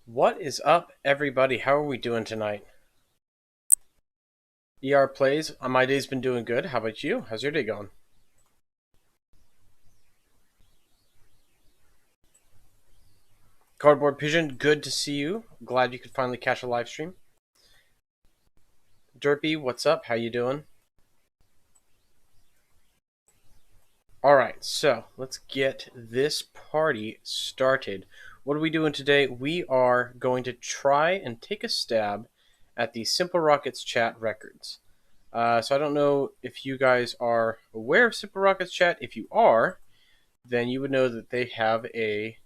What is up, everybody? How are we doing tonight? ER plays. My day's been doing good. How about you? How's your day going? Cardboard Pigeon, good to see you. Glad you could finally catch a live stream. Derpy, what's up? How you doing? All right, so let's get this party started. What are we doing today? We are going to try and take a stab at the Simple Rockets chat records. So I don't know if you guys are aware of Simple Rockets chat. If you are, then you would know that they have a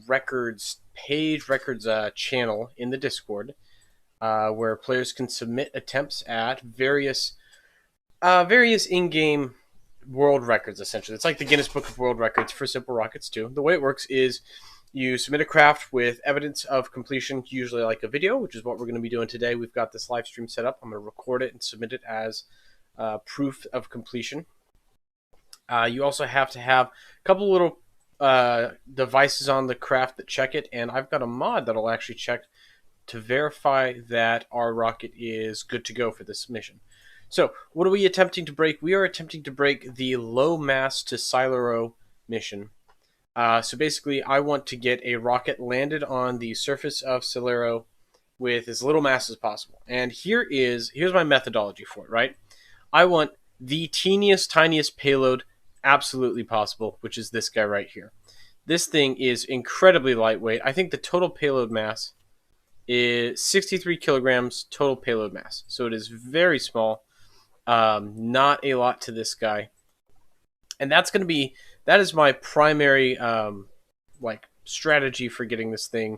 records channel in the Discord where players can submit attempts at various in-game world records. Essentially, it's like the Guinness Book of World Records for Simple Rockets 2. The way it works is you submit a craft with evidence of completion, usually like a video, which is what we're going to be doing today. We've got this live stream set up. I'm going to record it and submit it as proof of completion. You also have to have a couple little devices on the craft that check it, and I've got a mod that'll actually check to verify that our rocket is good to go for this mission. So, what are we attempting to break? We are attempting to break the low mass to Cylero mission. So basically, I want to get a rocket landed on the surface of Cylero with as little mass as possible. And here's my methodology for it, right? I want the teeniest, tiniest payload absolutely possible, which is this guy right here. This thing is incredibly lightweight. I think the total payload mass is 63 kilograms total payload mass. So it is very small, not a lot to this guy. And that is my primary strategy for getting this thing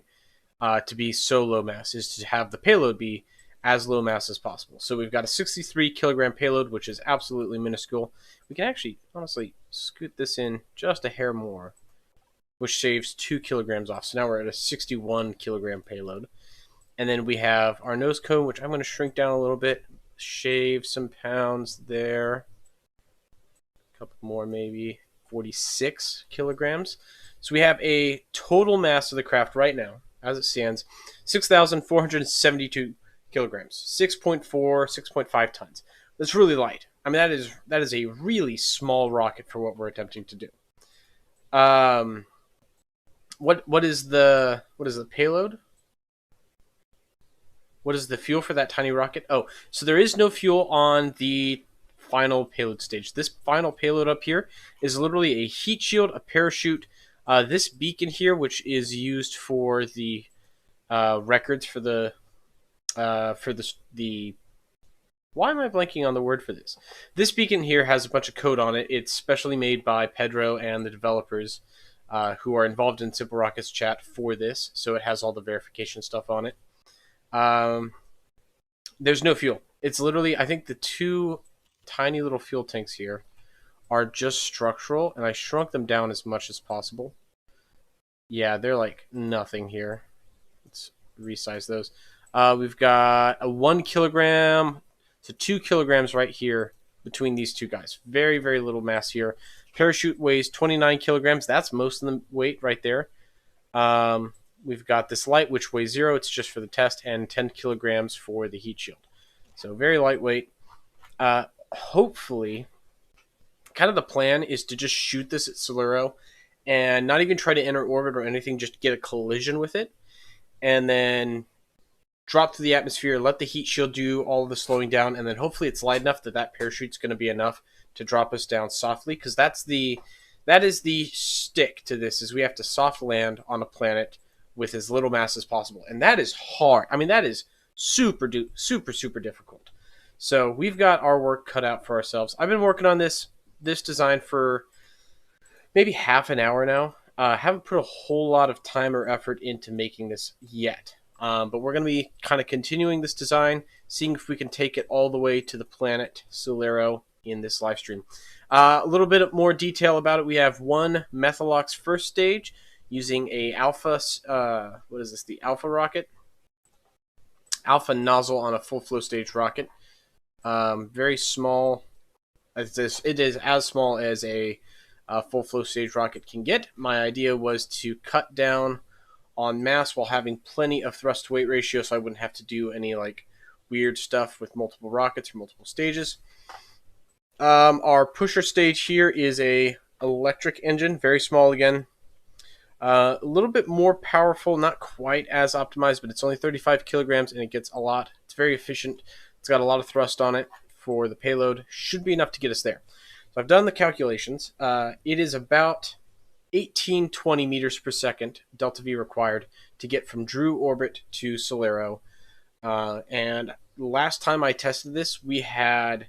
to be so low mass, is to have the payload be as low mass as possible. So we've got a 63 kilogram payload, which is absolutely minuscule. We can actually, honestly, scoot this in just a hair more, which saves 2 kilograms off. So now we're at a 61 kilogram payload. And then we have our nose cone, which I'm going to shrink down a little bit, shave some pounds there. A couple more maybe, 46 kilograms. So we have a total mass of the craft right now, as it stands, 6,472 kilograms, 6.4, 6.5 tons. That's really light. I mean, that is a really small rocket for what we're attempting to do. What is the payload? What is the fuel for that tiny rocket? Oh, so there is no fuel on the final payload stage. This final payload up here is literally a heat shield, a parachute, this beacon here, which is used for the records for the why am I blanking on the word for this? This beacon here has a bunch of code on it. It's specially made by Pedro and the developers who are involved in Simple Rockets chat for this, so it has all the verification stuff on it. There's no fuel. It's literally, I think the two tiny little fuel tanks here are just structural, and I shrunk them down as much as possible. Yeah, they're like nothing here. Let's resize those. We've got a 1 kilogram to 2 kilograms right here between these two guys. Very, very little mass here. Parachute weighs 29 kilograms. That's most of the weight right there. We've got this light, which weighs 0. It's just for the test, and 10 kilograms for the heat shield. So very lightweight. Hopefully, kind of the plan is to just shoot this at Cylero and not even try to enter orbit or anything, just get a collision with it, and then drop to the atmosphere, let the heat shield do all of the slowing down, and then hopefully it's light enough that that parachute's going to be enough to drop us down softly, because that is the stick to this, is we have to soft land on a planet with as little mass as possible, and that is hard. I mean, that is super difficult. So we've got our work cut out for ourselves. I've been working on this design for maybe half an hour now. Haven't put a whole lot of time or effort into making this yet. But we're going to be kind of continuing this design, seeing if we can take it all the way to the planet Cylero in this live stream. A little bit more detail about it. We have one Methalox first stage using a alpha, the alpha rocket? Alpha nozzle on a full flow stage rocket. Very small. It is as small as a full flow stage rocket can get. My idea was to cut down en masse while having plenty of thrust to weight ratio, so I wouldn't have to do any like weird stuff with multiple rockets or multiple stages. Our pusher stage here is a electric engine, very small again. A little bit more powerful, not quite as optimized, but it's only 35 kilograms and it gets a lot. It's very efficient. It's got a lot of thrust on it for the payload. Should be enough to get us there. So I've done the calculations. It is about 1820 meters per second delta V required to get from Drew orbit to Cylero. And last time I tested this, we had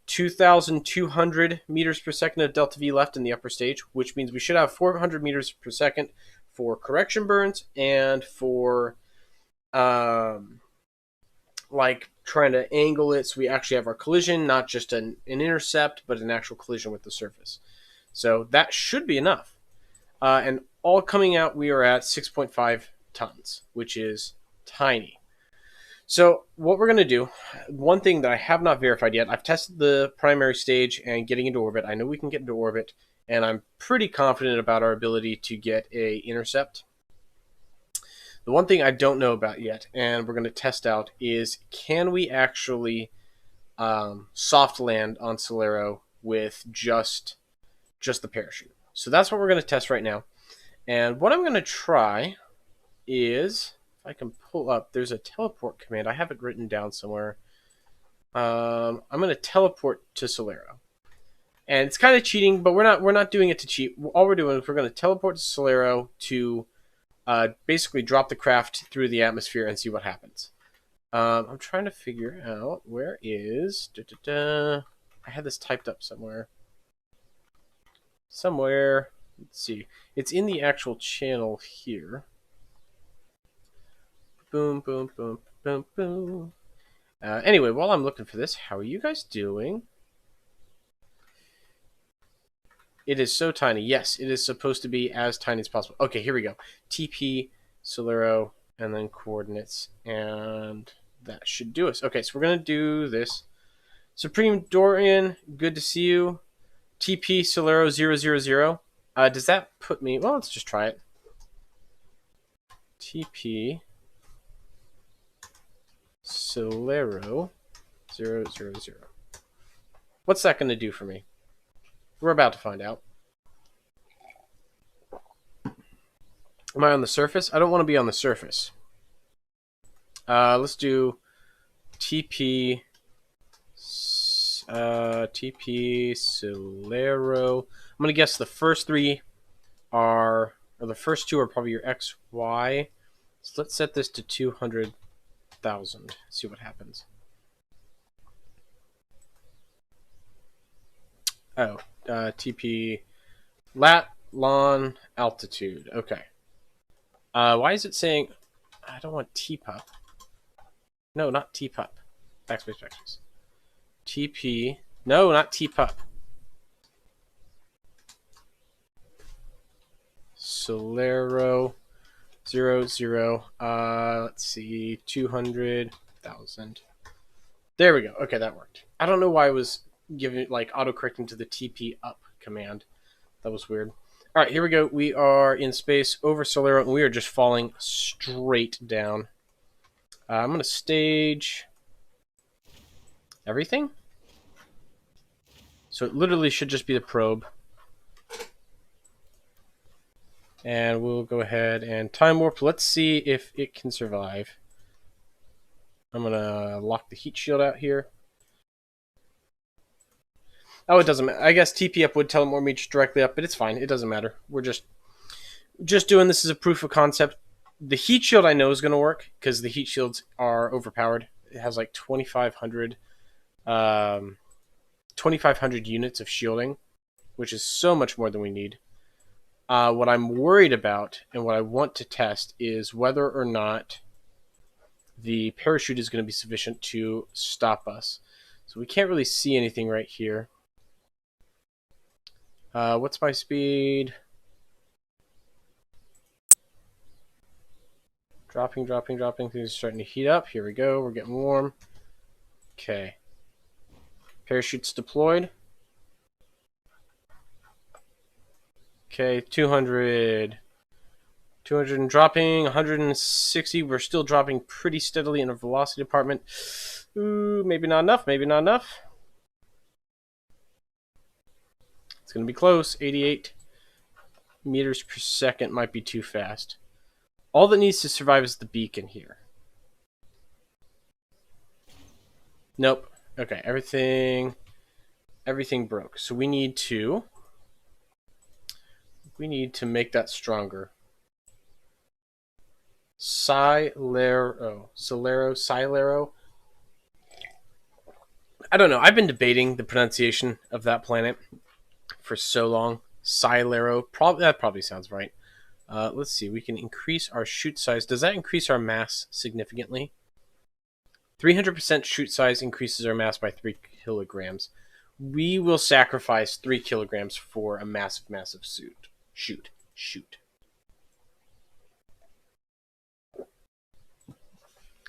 2,200 meters per second of delta V left in the upper stage, which means we should have 400 meters per second for correction burns and for like trying to angle it so we actually have our collision, not just an intercept, but an actual collision with the surface. So that should be enough. And all coming out, we are at 6.5 tons, which is tiny. So what we're going to do, one thing that I have not verified yet, I've tested the primary stage and getting into orbit. I know we can get into orbit, and I'm pretty confident about our ability to get a intercept. The one thing I don't know about yet, and we're going to test out, is can we actually soft land on Cylero with just the parachute? So that's what we're going to test right now. And what I'm going to try is, if I can pull up, there's a teleport command. I have it written down somewhere. I'm going to teleport to Cylero. And it's kind of cheating, but we're not doing it to cheat. All we're doing is we're going to teleport to Cylero to basically drop the craft through the atmosphere and see what happens. I'm trying to figure out where is... I had this typed up somewhere. Let's see. It's in the actual channel here. Boom, boom, boom, boom, boom. Anyway, while I'm looking for this, how are you guys doing? It is so tiny. Yes, it is supposed to be as tiny as possible. Okay, here we go. TP, Cylero, and then coordinates. And that should do us. Okay, so we're going to do this. Supreme Dorian, good to see you. TP, Cylero, 000. Does that put me... Well, let's just try it. TP... Cylero 000. What's that going to do for me? We're about to find out. Am I on the surface? I don't want to be on the surface. Let's do TP Cylero. I'm going to guess the first three are, or the first two are probably your XY. So let's set this to 200,000. See what happens. Oh, TP lat lon altitude. Okay. Why is it saying I don't want TPUP? No, not TPUP. Backspace, backspace. TP. No, not TPUP. Cylero 00. Let's see, 200,000. There we go. Okay, that worked. I don't know why I was giving like auto-correcting to the TP up command. That was weird. All right, here we go. We are in space over Cylero, and we are just falling straight down. I'm going to stage everything. So it literally should just be the probe. And we'll go ahead and time warp. Let's see if it can survive. I'm going to lock the heat shield out here. Oh, it doesn't matter. I guess TP up would tell more me just directly up, but it's fine. It doesn't matter. We're just doing this as a proof of concept. The heat shield I know is going to work because the heat shields are overpowered. It has like 2,500 units of shielding, which is so much more than we need. What I'm worried about and what I want to test is whether or not the parachute is going to be sufficient to stop us. So we can't really see anything right here. What's my speed? Dropping. Things are starting to heat up. Here we go. We're getting warm. Okay. Parachute's deployed. Okay, 200. 200 and dropping, 160. We're still dropping pretty steadily in our velocity department. Ooh, maybe not enough. Maybe not enough. It's going to be close. 88 meters per second might be too fast. All that needs to survive is the beacon here. Nope. Okay, everything broke. So we need to make that stronger. Cylero. I don't know. I've been debating the pronunciation of that planet for so long. Cylero. That probably sounds right. Let's see. We can increase our chute size. Does that increase our mass significantly? 300% chute size increases our mass by 3 kilograms. We will sacrifice 3 kilograms for a massive chute.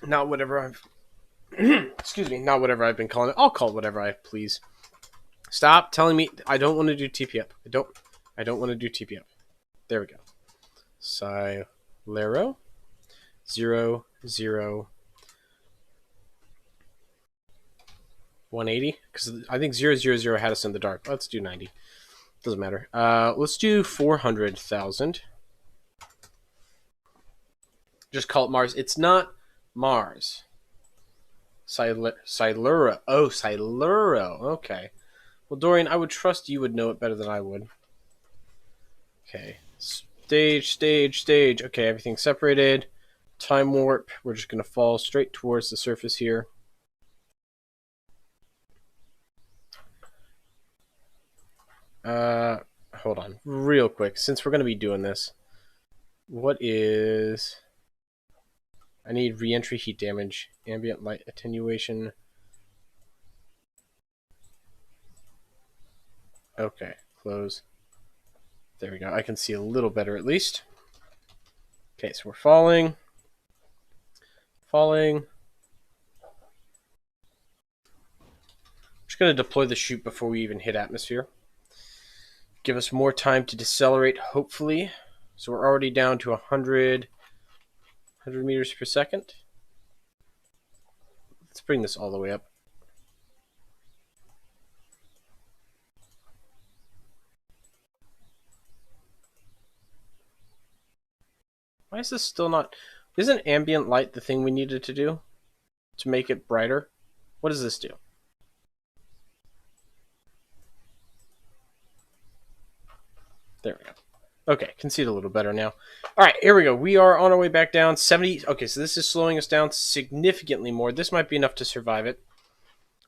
Not whatever I've excuse me, not whatever I've been calling it. I'll call it whatever I please. Stop telling me I don't want to do TP up. I don't want to do TP up. There we go. Cylero 0 0 180, because I think 000 had us in the dark. Let's do 90. Doesn't matter. Let's do 400,000. Just call it Mars. It's not Mars. Cylero. Oh, Cylero. Okay. Well, Dorian, I would trust you would know it better than I would. Okay. Stage. Okay, everything's separated. Time warp. We're just going to fall straight towards the surface here. Hold on. Real quick. Since we're going to be doing this, what is... I need re-entry heat damage, ambient light attenuation. Okay, close. There we go. I can see a little better at least. Okay, so we're falling. I'm just going to deploy the chute before we even hit atmosphere. Give us more time to decelerate, hopefully. So we're already down to 100 meters per second. Let's bring this all the way up. Why is this still not... Isn't ambient light the thing we needed to do to make it brighter? What does this do? There we go. Okay, can see it a little better now. All right, here we go. We are on our way back down. 70. Okay, so this is slowing us down significantly more. This might be enough to survive it.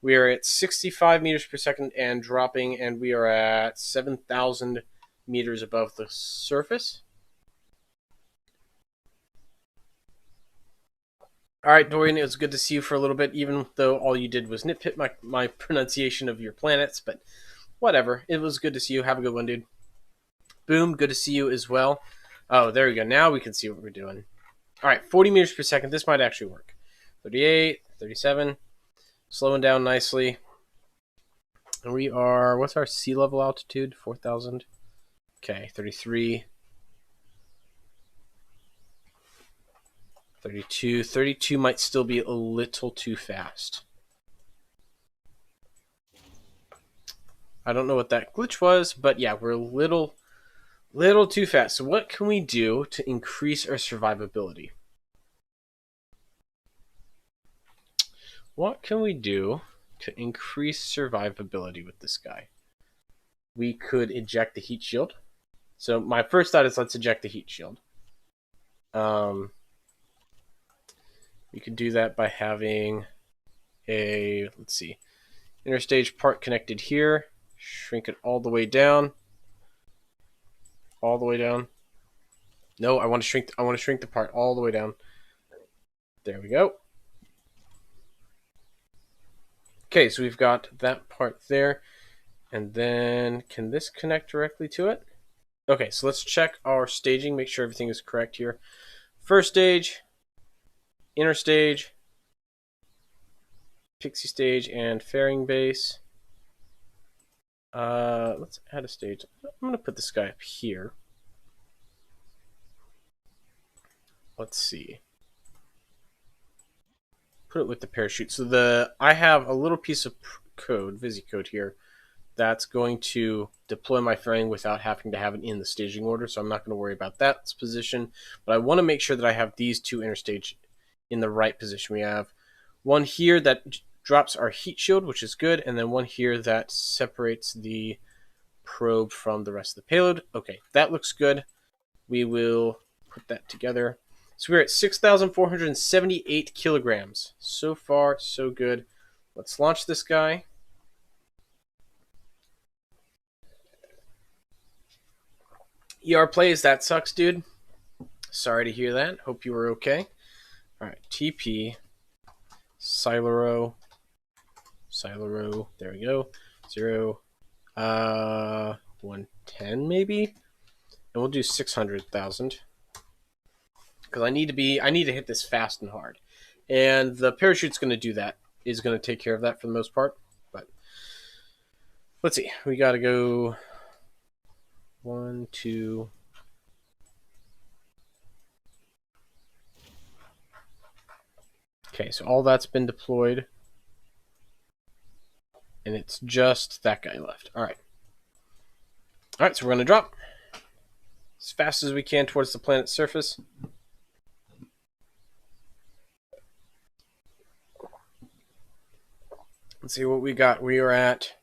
We are at 65 meters per second and dropping, and we are at 7,000 meters above the surface. All right, Dorian, it was good to see you for a little bit, even though all you did was nitpick my pronunciation of your planets, but whatever. It was good to see you. Have a good one, dude. Boom, good to see you as well. Oh, there we go. Now we can see what we're doing. All right, 40 meters per second. This might actually work. 38, 37. Slowing down nicely. And we are, what's our sea level altitude? 4,000. Okay, 33. 32. 32 might still be a little too fast. I don't know what that glitch was, but yeah, we're a little too fast. So what can we do to increase our survivability? What can we do to increase survivability with this guy? We could eject the heat shield. So my first thought is let's eject the heat shield. We could do that by having a, let's see, interstage part connected here. Shrink it all the way down. All the way down. No, I want to shrink the part all the way down. There we go. Okay, so we've got that part there. And then can this connect directly to it? Okay, so let's check our staging, make sure everything is correct here. First stage, inner stage, pixie stage, and fairing base. Let's add a stage. I'm going to put this guy up here. let's see. Put it with the parachute. So I have a little piece of code, VisiCode here, that's going to deploy my fairing without having to have it in the staging order. So I'm not going to worry about that position. But I want to make sure that I have these two interstage in the right position. We have one here that drops our heat shield, which is good, and then one here that separates the probe from the rest of the payload. Okay, that looks good. We will put that together. So we're at 6,478 kilograms. So far, so good. Let's launch this guy. ER plays, that sucks, dude. Sorry to hear that. Hope you were okay. All right, TP, Cylero, there we go. 0, 110 maybe, and we'll do 600,000 because I need to hit this fast and hard, and the parachute's going to do that. Is going to take care of that for the most part. But let's see, we got to go 1, 2. Okay, so all that's been deployed. And it's just that guy left. All right. All right, so we're going to drop as fast as we can towards the planet's surface. Let's see what we got. We are at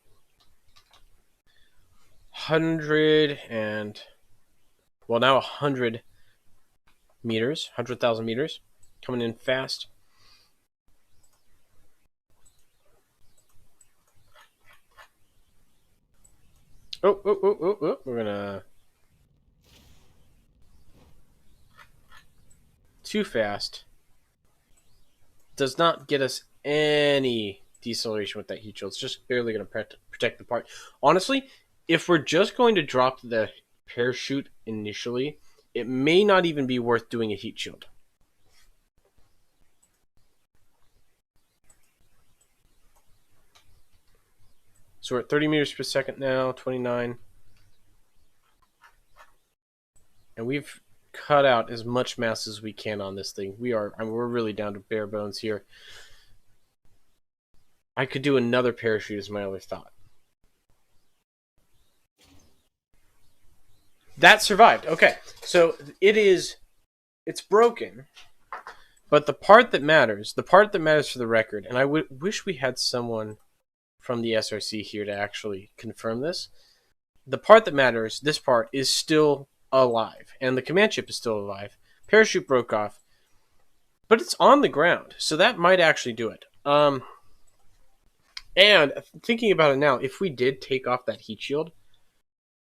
100 and, well, now 100 meters, 100,000 meters. Coming in fast. Oh, we're gonna... Too fast. Does not get us any deceleration with that heat shield. It's just barely gonna protect the part. Honestly, if we're just going to drop the parachute initially, it may not even be worth doing a heat shield. So we're at 30 meters per second now, 29. And we've cut out as much mass as we can on this thing. We're really down to bare bones here. I could do another parachute is my other thought. That survived. Okay. So it's broken. But the part that matters for the record, and I wish we had someone from the SRC here to actually confirm this. The part that matters, this part, is still alive, and the command ship is still alive. Parachute broke off, but it's on the ground, so that might actually do it. And thinking about it now, if we did take off that heat shield,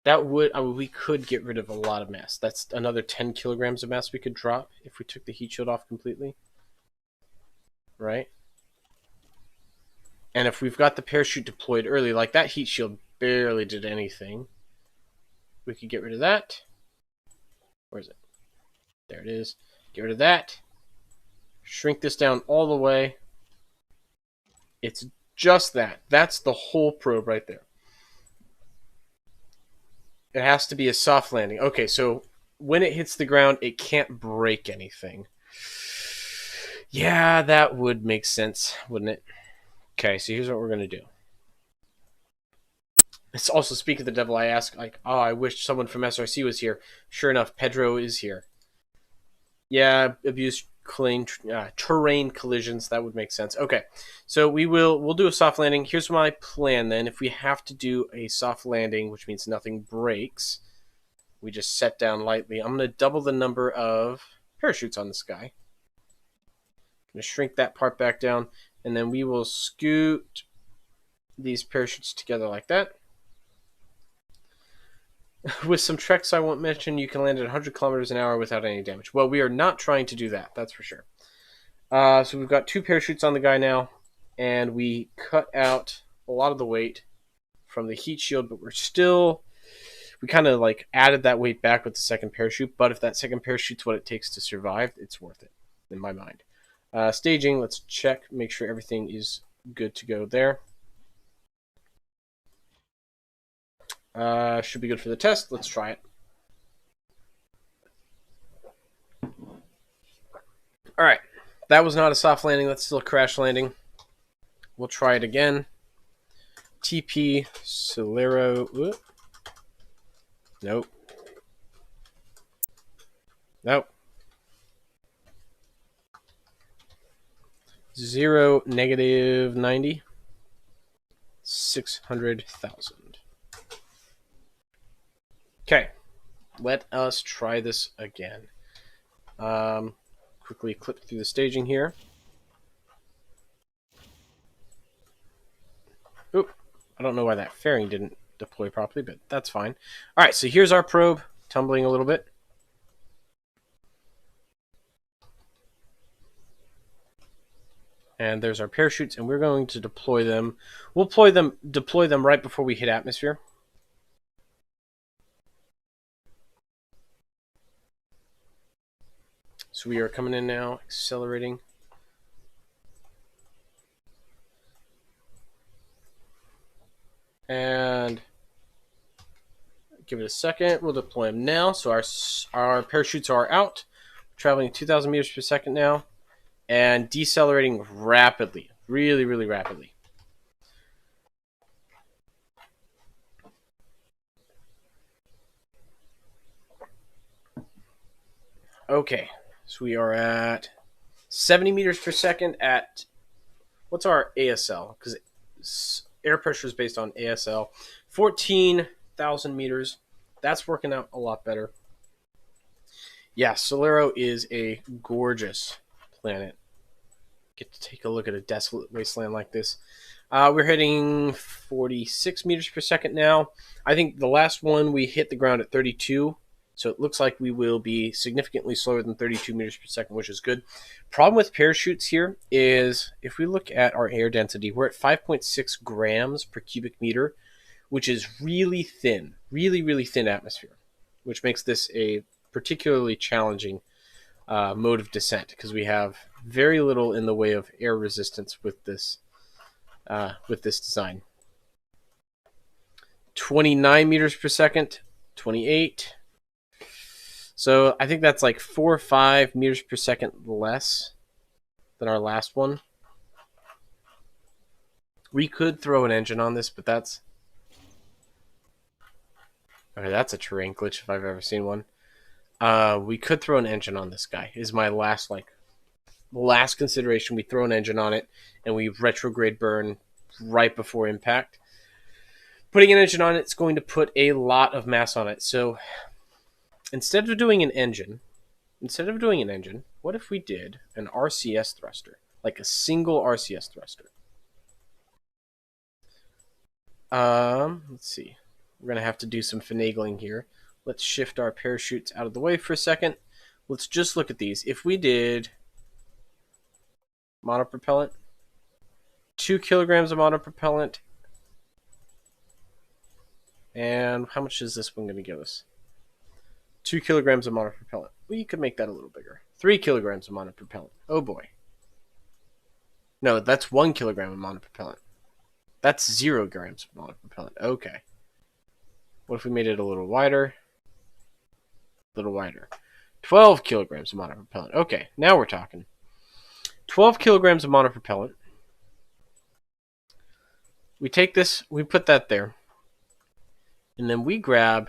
that would we could get rid of a lot of mass. That's another 10 kilograms of mass we could drop if we took the heat shield off completely, right? And if we've got the parachute deployed early, like that heat shield barely did anything, we could get rid of that. Where is it? There it is. Get rid of that. Shrink this down all the way. It's just that. That's the whole probe right there. It has to be a soft landing. Okay, so when it hits the ground, it can't break anything. Yeah, that would make sense, wouldn't it? Okay, so here's what we're going to do. It's also, speak of the devil, I ask, like, oh, I wish someone from SRC was here. Sure enough, Pedro is here. Yeah, abuse terrain collisions, that would make sense. Okay, so we'll do a soft landing. Here's my plan then. If we have to do a soft landing, which means nothing breaks, we just set down lightly. I'm going to double the number of parachutes on this guy. I'm going to shrink that part back down, and then we will scoot these parachutes together like that. With some treks I won't mention, you can land at 100 kilometers an hour without any damage. Well, we are not trying to do that, that's for sure. So we've got 2 parachutes on the guy now, and we cut out a lot of the weight from the heat shield, but we kind of like added that weight back with the second parachute, but if that second parachute's what it takes to survive, it's worth it, in my mind. Staging, let's check, make sure everything is good to go there. Should be good for the test. Let's try it. All right, that was not a soft landing. That's still a crash landing. We'll try it again. TP Cylero. Whoop. Nope. Nope. 0 negative 90. 600,000. Okay, let us try this again. Quickly clip through the staging here. Oop, I don't know why that fairing didn't deploy properly, but that's fine. All right, so here's our probe, tumbling a little bit. And there's our parachutes, and we're going to deploy them. We'll deploy them right before we hit atmosphere. So we are coming in now, accelerating. And give it a second. We'll deploy them now. So our parachutes are out. Traveling 2,000 meters per second now. And decelerating rapidly. Really, really rapidly. Okay. So we are at 70 meters per second at... What's our ASL? Because air pressure is based on ASL. 14,000 meters. That's working out a lot better. Yeah, Cylero is a gorgeous planet. Get to take a look at a desolate wasteland like this. We're hitting 46 meters per second now. I think the last one we hit the ground at 32. So it looks like we will be significantly slower than 32 meters per second, which is good. Problem with parachutes here is if we look at our air density, we're at 5.6 grams per cubic meter, which is really thin, really, really thin atmosphere, which makes this a particularly challenging mode of descent because we have very little in the way of air resistance with this design. 29 meters per second, 28. So I think that's like 4 or 5 meters per second less than our last one. We could throw an engine on this, but that's... Okay, that's a terrain glitch if I've ever seen one. We could throw an engine on this guy. Is my last consideration. We throw an engine on it and we retrograde burn right before impact. Putting an engine on it's going to put a lot of mass on it. So instead of doing an engine, what if we did an RCS thruster, like a single RCS thruster? Let's see. We're going to have to do some finagling here. Let's shift our parachutes out of the way for a second. Let's just look at these. If we did monopropellant, 2 kilograms of monopropellant, and how much is this one going to give us? 2 kilograms of monopropellant. Well, you could make that a little bigger. 3 kilograms of monopropellant. Oh boy. No, that's 1 kilogram of monopropellant. That's 0 grams of monopropellant. Okay. What if we made it a little wider? A little wider. 12 kilograms of monopropellant. Okay, now we're talking. 12 kilograms of monopropellant. We take this, we put that there. And then we grab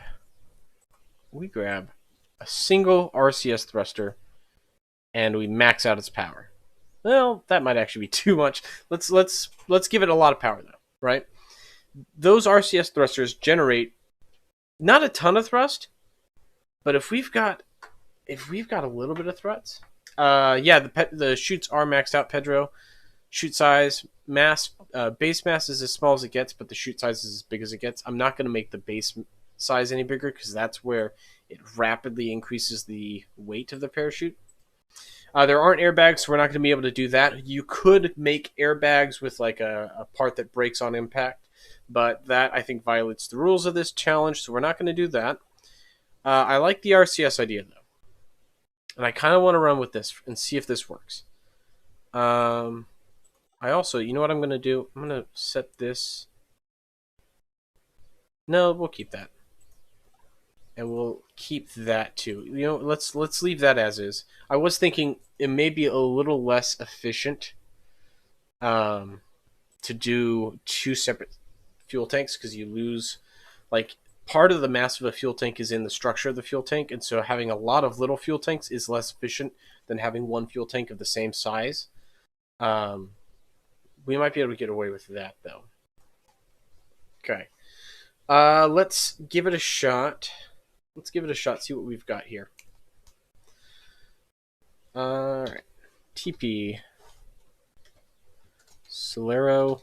a single RCS thruster and we max out its power. Well, that might actually be too much. Let's give it a lot of power though, right? Those RCS thrusters generate not a ton of thrust, but if we've got a little bit of thrust, yeah, the chutes are maxed out, Pedro. Chute size, mass, base mass is as small as it gets, but the chute size is as big as it gets. I'm not going to make the base size any bigger because that's where it rapidly increases the weight of the parachute. There aren't airbags, so we're not going to be able to do that. You could make airbags with like a part that breaks on impact, but that I think violates the rules of this challenge, so we're not going to do that. I like the RCS idea though, and I kind of want to run with this and see if this works. I also, you know what I'm going to do? I'm going to set this. No, we'll keep that. and we'll keep that too. You know, let's leave that as is. I was thinking it may be a little less efficient um, to do two separate fuel tanks because you lose like part of the mass of a fuel tank is in the structure of the fuel tank, and so having a lot of little fuel tanks is less efficient than having one fuel tank of the same size. Um, we might be able to get away with that though. Okay. Let's give it a shot. Let's give it a shot, see what we've got here. Alright. TP. Cylero.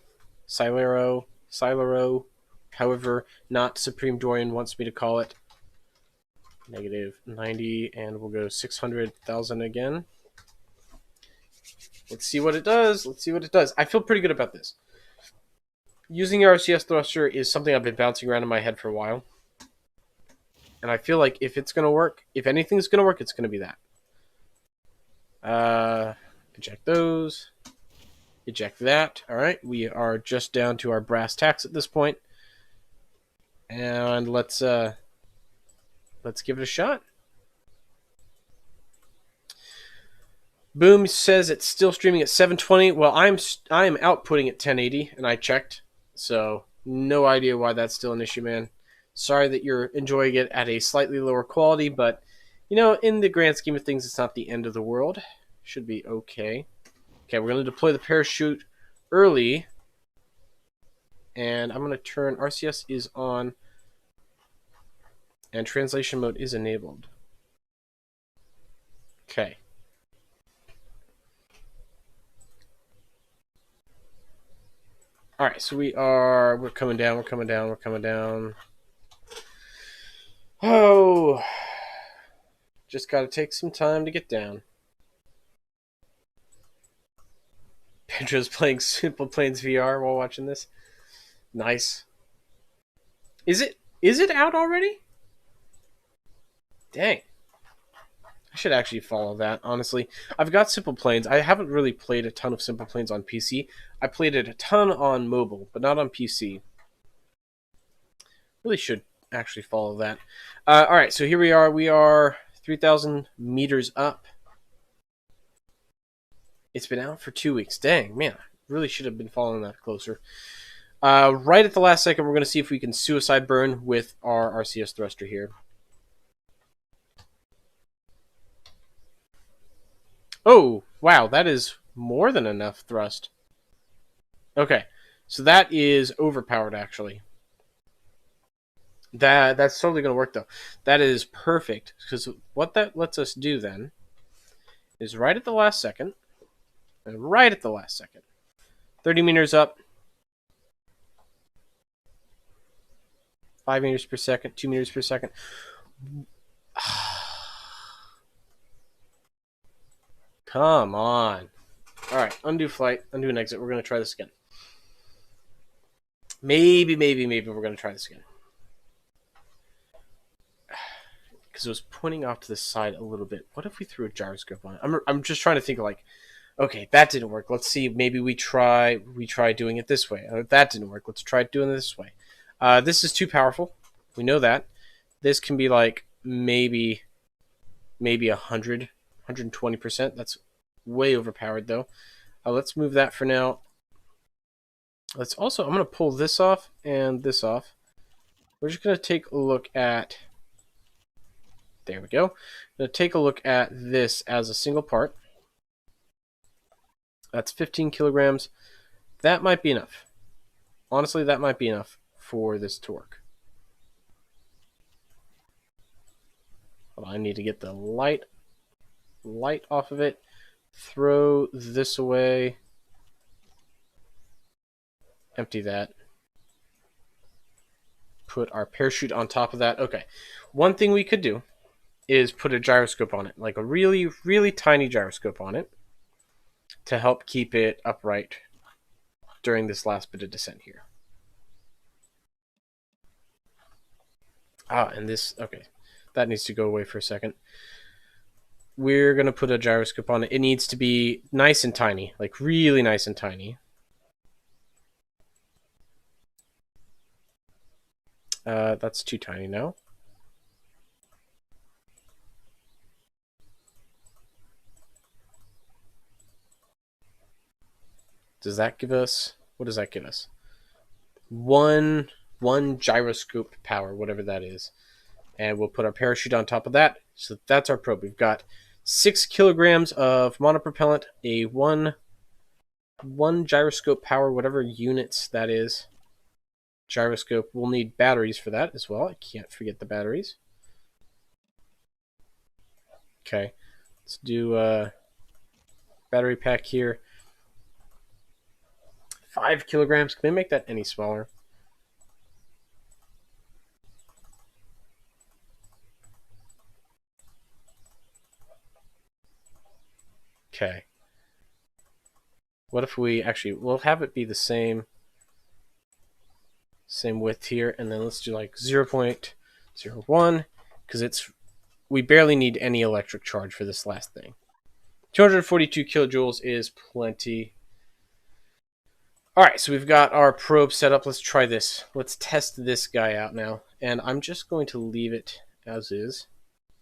However, not Supreme Dorian wants me to call it. Negative 90, and we'll go 600,000 again. Let's see what it does. Let's see what it does. I feel pretty good about this. Using the RCS thruster is something I've been bouncing around in my head for a while. And I feel like if it's going to work, if anything's going to work, it's going to be that. Eject those. Eject that. All right, we are just down to our brass tacks at this point. And let's give it a shot. Boom says it's still streaming at 720. Well, I'm outputting at 1080, and I checked. So no idea why that's still an issue, man. Sorry that you're enjoying it at a slightly lower quality, but you know, in the grand scheme of things, it's not the end of the world. Should be okay. Okay, we're going to deploy the parachute early, and I'm going to turn RCS is on, and translation mode is enabled. Okay. All right, so we're coming down, we're coming down, we're coming down. Oh, just got to take some time to get down. Pedro's playing Simple Planes VR while watching this. Nice. Is it out already? Dang. I should actually follow that, honestly. I've got Simple Planes. I haven't really played a ton of Simple Planes on PC. I played it a ton on mobile, but not on PC. Really should actually follow that. Alright, so here we are. We are 3,000 meters up. It's been out for 2 weeks. Dang, man. Really should have been following that closer. Right at the last second, we're going to see if we can suicide burn with our RCS thruster here. Oh, wow, that is more than enough thrust. Okay, so that is overpowered, actually. That's totally going to work, though. That is perfect, because what that lets us do, then, is right at the last second, and right at the last second, 30 meters up, 5 meters per second, 2 meters per second. Come on. All right, undo flight, undo an exit. We're going to try this again. Maybe we're going to try this again. Because it was pointing off to the side a little bit. What if we threw a gyroscope on it? I'm just trying to think of like, okay, that didn't work. Let's see, maybe we try doing it this way. That didn't work. Let's try doing it this way. This is too powerful. We know that. This can be like maybe 100, 120%. That's way overpowered though. Let's move that for now. Let's also, I'm going to pull this off and this off. We're just going to take a look at, there we go. I'm going to take a look at this as a single part. That's 15 kilograms. That might be enough. Honestly, that might be enough for this to work. Well, I need to get the light off of it. Throw this away. Empty that. Put our parachute on top of that. Okay. One thing we could do is put a gyroscope on it, like a really, really tiny gyroscope on it to help keep it upright during this last bit of descent here. And this, okay. That needs to go away for a second. We're going to put a gyroscope on it. It needs to be nice and tiny, like really nice and tiny. That's too tiny now. Does that give us, what does that give us? One gyroscope power, whatever that is. And we'll put our parachute on top of that. So that's our probe. We've got 6 kilograms of monopropellant, a one gyroscope power, whatever units that is. Gyroscope. We'll need batteries for that as well. I can't forget the batteries. Okay, let's do a battery pack here. 5 kilograms. Can we make that any smaller? Okay. What if we actually, we'll have it be the same width here, and then let's do like 0.01, because we barely need any electric charge for this last thing. 242 kilojoules is plenty. All right, so we've got our probe set up. Let's try this. Let's test this guy out now, and I'm just going to leave it as is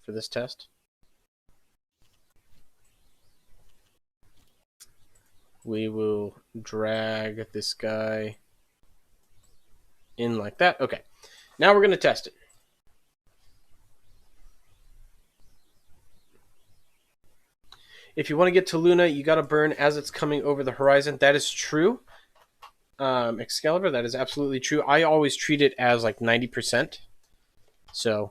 for this test. We will drag this guy in like that. Okay, now we're going to test it. If you want to get to Luna, you got to burn as it's coming over the horizon. That is true. Excalibur, that is absolutely true. I always treat it as like 90%. So,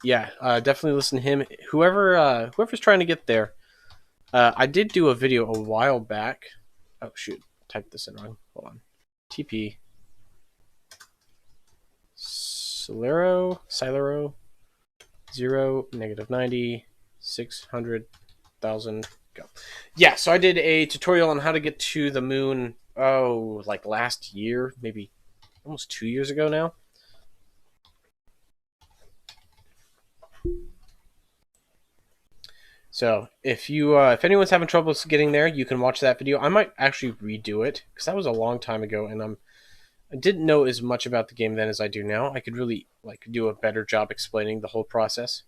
yeah, definitely listen to him. Whoever's trying to get there. I did do a video a while back. Oh, shoot. Typed this in wrong. Hold on. TP. Cylero. 0, -90, 600,000. Go. Yeah, so I did a tutorial on how to get to the moon, like last year, maybe almost 2 years ago now. So if anyone's having trouble getting there, you can watch that video. I might actually redo it because that was a long time ago, and I didn't know as much about the game then as I do now. I could really do a better job explaining the whole process.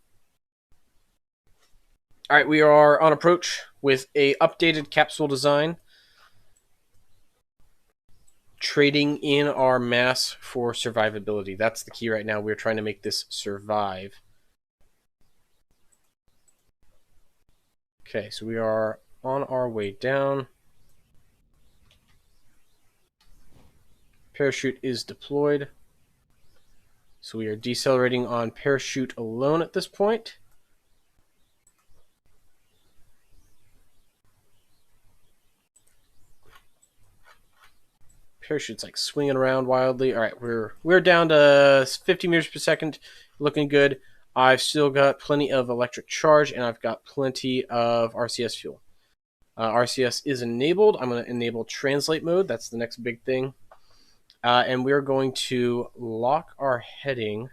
All right, we are on approach with a updated capsule design, trading in our mass for survivability. That's the key right now. We're trying to make this survive. Okay, so we are on our way down. Parachute is deployed. So we are decelerating on parachute alone at this point. Parachute's like swinging around wildly. All right, we're down to 50 meters per second, looking good. I've still got plenty of electric charge, and I've got plenty of RCS fuel. RCS is enabled. I'm going to enable translate mode. That's the next big thing. And we're going to lock our heading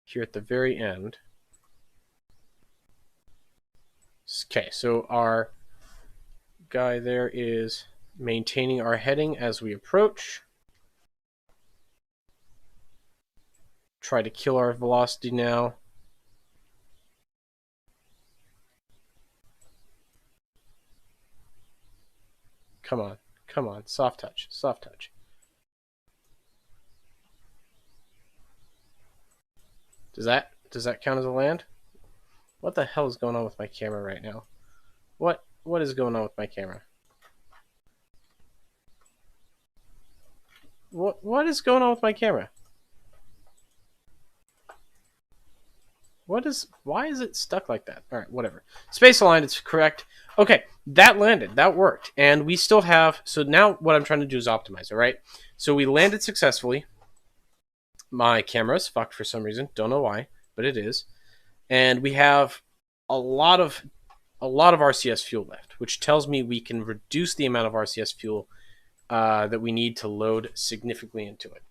here at the very end. Okay, so our guy there is maintaining our heading as we approach. Try to kill our velocity now. Come on, come on, soft touch, soft touch. Does that count as a land? What the hell is going on with my camera right now? What is going on with my camera? What is going on with my camera? Why is it stuck like that? All right, whatever. Space aligned, it's correct. Okay, that landed, that worked. And we still have, so now what I'm trying to do is optimize it, right? So we landed successfully. My camera's fucked for some reason, don't know why, but it is. And we have a lot of RCS fuel left, which tells me we can reduce the amount of RCS fuel that we need to load significantly into it.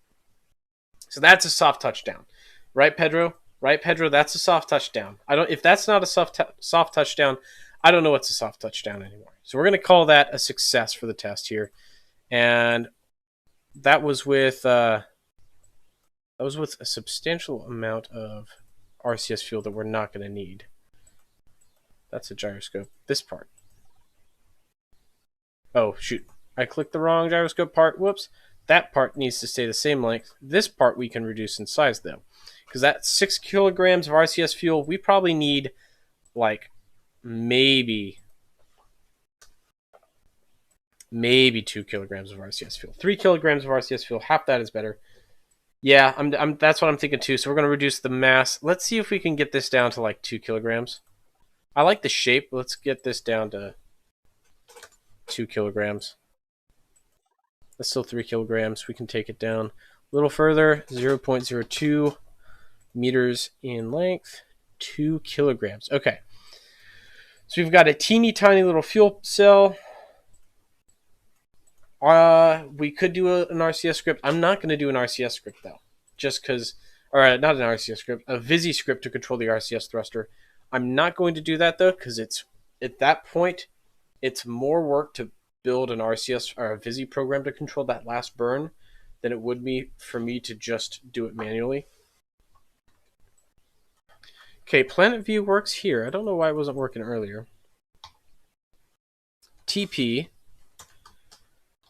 So that's a soft touchdown, right, Pedro? Right, Pedro? That's a soft touchdown. If that's not a soft touchdown, I don't know what's a soft touchdown anymore. So we're going to call that a success for the test here, and that was with a substantial amount of RCS fuel that we're not going to need. That's a gyroscope. This part. Oh shoot! I clicked the wrong gyroscope part. Whoops. That part needs to stay the same length. This part we can reduce in size though, because that 6 kilograms of RCS fuel, we probably need like maybe 2 kilograms of RCS fuel. 3 kilograms of RCS fuel, half that is better. Yeah, that's what I'm thinking too. So we're going to reduce the mass. Let's see if we can get this down to like 2 kilograms. I like the shape. Let's get this down to 2 kilograms. That's still 3 kilograms. We can take it down a little further. 0.02 meters in length. 2 kilograms. Okay. So we've got a teeny tiny little fuel cell. We could do an RCS script. I'm not going to do an RCS script though, just because, or not an RCS script, a Visi script to control the RCS thruster. I'm not going to do that though, because it's at that point, it's more work to build an RCS or a Visi program to control that last burn than it would be for me to just do it manually. Okay, Planet View works here. I don't know why it wasn't working earlier. TP.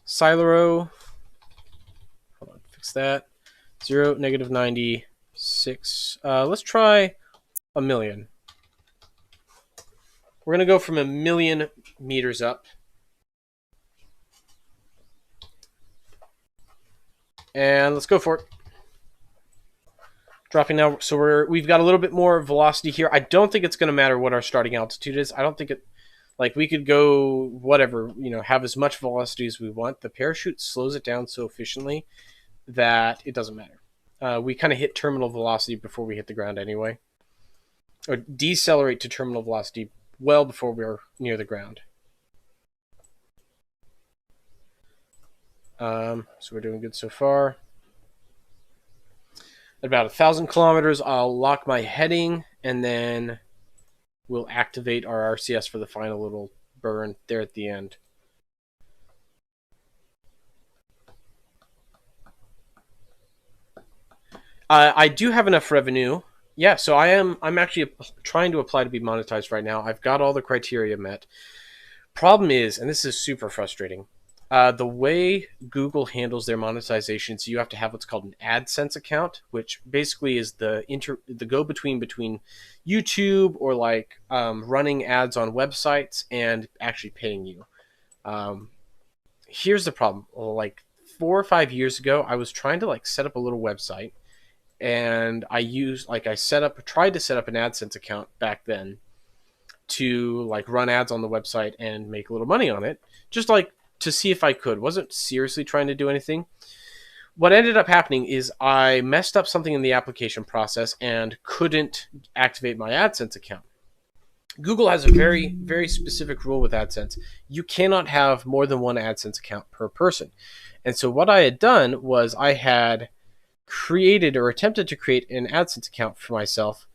Cylero. Hold on, fix that. 0, negative 96. Let's try 1,000,000. We're going to go from 1,000,000 meters up. And let's go for it. Dropping now, so we've got a little bit more velocity here. I don't think it's going to matter what our starting altitude is. I don't think it, like we could go whatever, have as much velocity as we want. The parachute slows it down so efficiently that it doesn't matter. We kind of hit terminal velocity before we hit the ground anyway, or decelerate to terminal velocity well before we're near the ground. So we're doing good so far. At about 1,000 kilometers, I'll lock my heading, and then we'll activate our RCS for the final little burn there at the end. I do have enough revenue. Yeah, so I'm actually trying to apply to be monetized right now. I've got all the criteria met. Problem is, and this is super frustrating, the way Google handles their monetization, so you have to have what's called an AdSense account, which basically is the go-between between YouTube or like running ads on websites and actually paying you. Here's the problem. Like 4 or 5 years ago, I was trying to like set up a little website, and tried to set up an AdSense account back then to like run ads on the website and make a little money on it, just like to see if I could. Wasn't seriously trying to do anything. What ended up happening is I messed up something in the application process and couldn't activate my AdSense account. Google has a very, very specific rule with AdSense. You cannot have more than one AdSense account per person. And so what I had done was I had created or attempted to create an AdSense account for myself,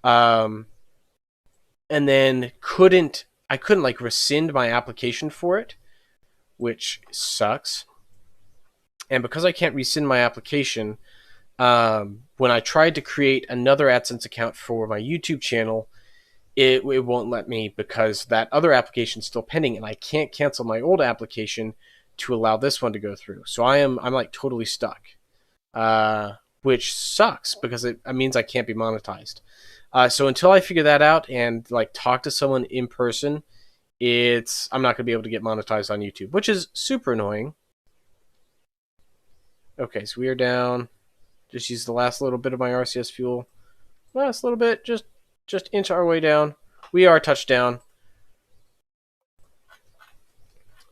and then I couldn't like rescind my application for it, which sucks. And because I can't rescind my application, when I tried to create another AdSense account for my YouTube channel, it won't let me because that other application is still pending, and I can't cancel my old application to allow this one to go through. So I'm like totally stuck, which sucks because it means I can't be monetized. So until I figure that out and like talk to someone in person, I'm not going to be able to get monetized on YouTube, which is super annoying. Okay, so we are down. Just use the last little bit of my RCS fuel. Last little bit, just inch our way down. We are touchdown.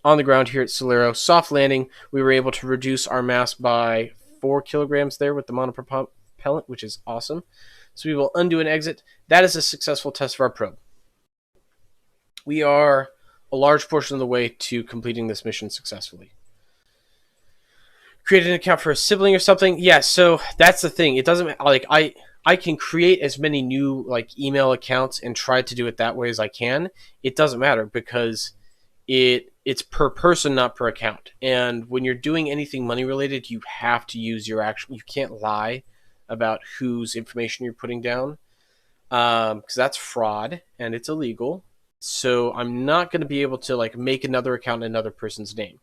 On the ground here at Cylero. Soft landing. We were able to reduce our mass by 4 kilograms there with the monopropellant, which is awesome. So we will undo and exit. That is a successful test of our probe. We are a large portion of the way to completing this mission successfully. Create an account for a sibling or something. Yeah, so that's the thing. It doesn't like I can create as many new like email accounts and try to do it that way as I can. It doesn't matter because it's per person, not per account. And when you're doing anything money related, you have to use your actual. You can't lie about whose information you're putting down because that's fraud and it's illegal. So I'm not going to be able to like make another account in another person's name.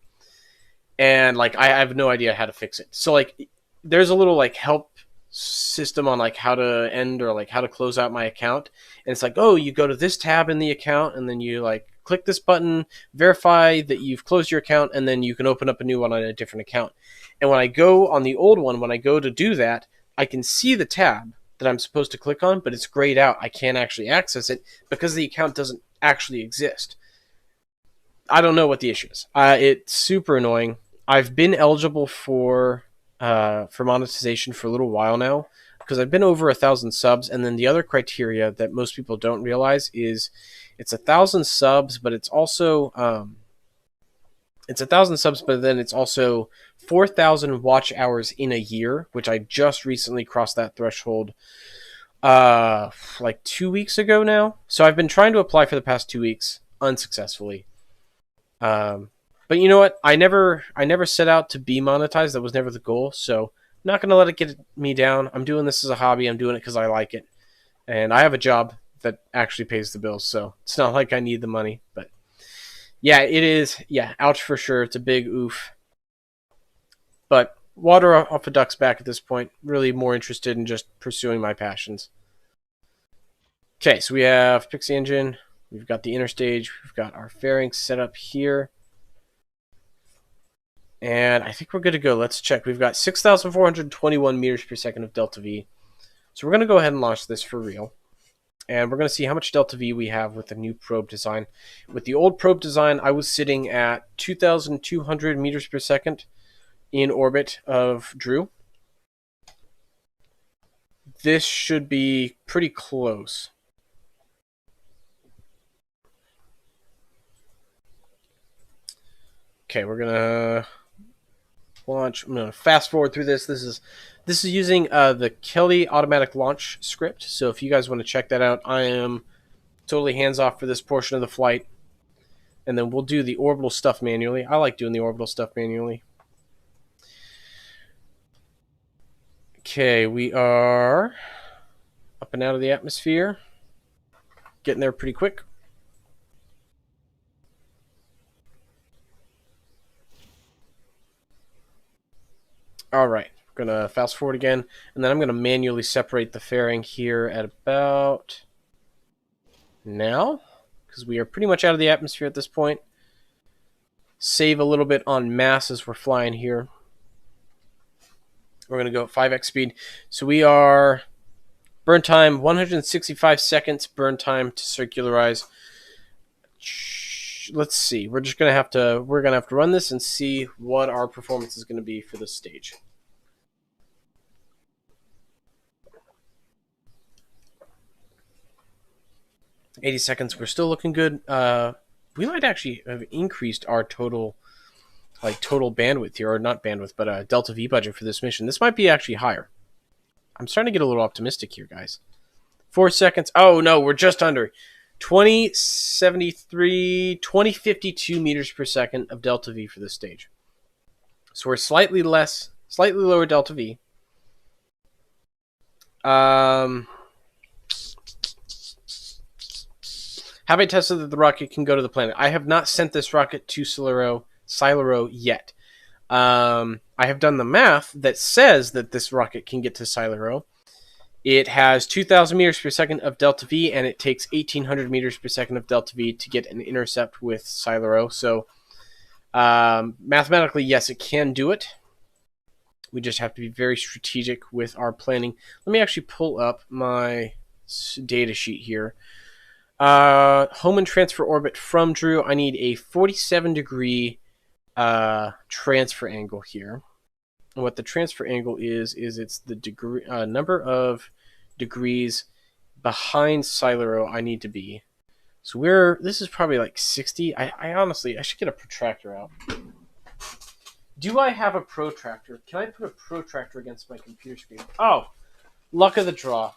and like I have no idea how to fix it. So like there's a little like help system on like how to end or like how to close out my account, and it's like, oh, you go to this tab in the account and then you like click this button, verify that you've closed your account, and then you can open up a new one on a different account. And when I go on the old one, when I go to do that, I can see the tab that I'm supposed to click on, but it's grayed out. I can't actually access it because the account doesn't actually exist. I don't know what the issue is. It's super annoying. I've been eligible for monetization for a little while now because I've been over 1,000 subs, and then the other criteria that most people don't realize is it's 1,000 subs, but it's also 1,000 subs, but then it's also 4,000 watch hours in a year, which I just recently crossed that threshold like 2 weeks ago now. So I've been trying to apply for the past 2 weeks unsuccessfully. But you know what? I never set out to be monetized. That was never the goal. So I'm not going to let it get me down. I'm doing this as a hobby. I'm doing it because I like it. And I have a job that actually pays the bills. So it's not like I need the money. But yeah, it is. Yeah, ouch for sure. It's a big oof. But water off a duck's back at this point. Really more interested in just pursuing my passions. Okay, so we have Pixie Engine. We've got the interstage. We've got our fairing set up here. And I think we're good to go. Let's check. We've got 6,421 meters per second of delta V. So we're going to go ahead and launch this for real. And we're going to see how much delta V we have with the new probe design. With the old probe design, I was sitting at 2,200 meters per second in orbit of Drew. This should be pretty close. Okay, we're going to launch. I'm going to fast forward through this. This is using the Kelly automatic launch script. So if you guys want to check that out, I am totally hands off for this portion of the flight. And then we'll do the orbital stuff manually. I like doing the orbital stuff manually. Okay, we are up and out of the atmosphere. Getting there pretty quick. All right, I'm going to fast forward again, and then I'm going to manually separate the fairing here at about now, because we are pretty much out of the atmosphere at this point. Save a little bit on mass as we're flying here. We're going to go at 5x speed. So we are burn time 165 seconds, burn time to circularize. Let's see. We're going to have to run this and see what our performance is going to be for this stage. $80 seconds. We're still looking good. We might actually have increased our total bandwidth here, or not bandwidth, but delta V budget for this mission. This might be actually higher. I'm starting to get a little optimistic here, guys. 4 seconds. Oh no, we're just under 2052 meters per second of delta V for this stage. So we're slightly lower delta V. Have I tested that the rocket can go to the planet? I have not sent this rocket to Cylero yet. I have done the math that says that this rocket can get to Cylero. It has 2,000 meters per second of delta V, and it takes 1,800 meters per second of delta V to get an intercept with Cylero. So mathematically, yes, it can do it. We just have to be very strategic with our planning. Let me actually pull up my data sheet here. Home and transfer orbit from Drew. I need a 47-degree transfer angle here. And what the transfer angle is it's the degree number of degrees behind Cylero I need to be. So this is probably like 60. I honestly, I should get a protractor out. Do I have a protractor? Can I put a protractor against my computer screen? Oh, luck of the draw.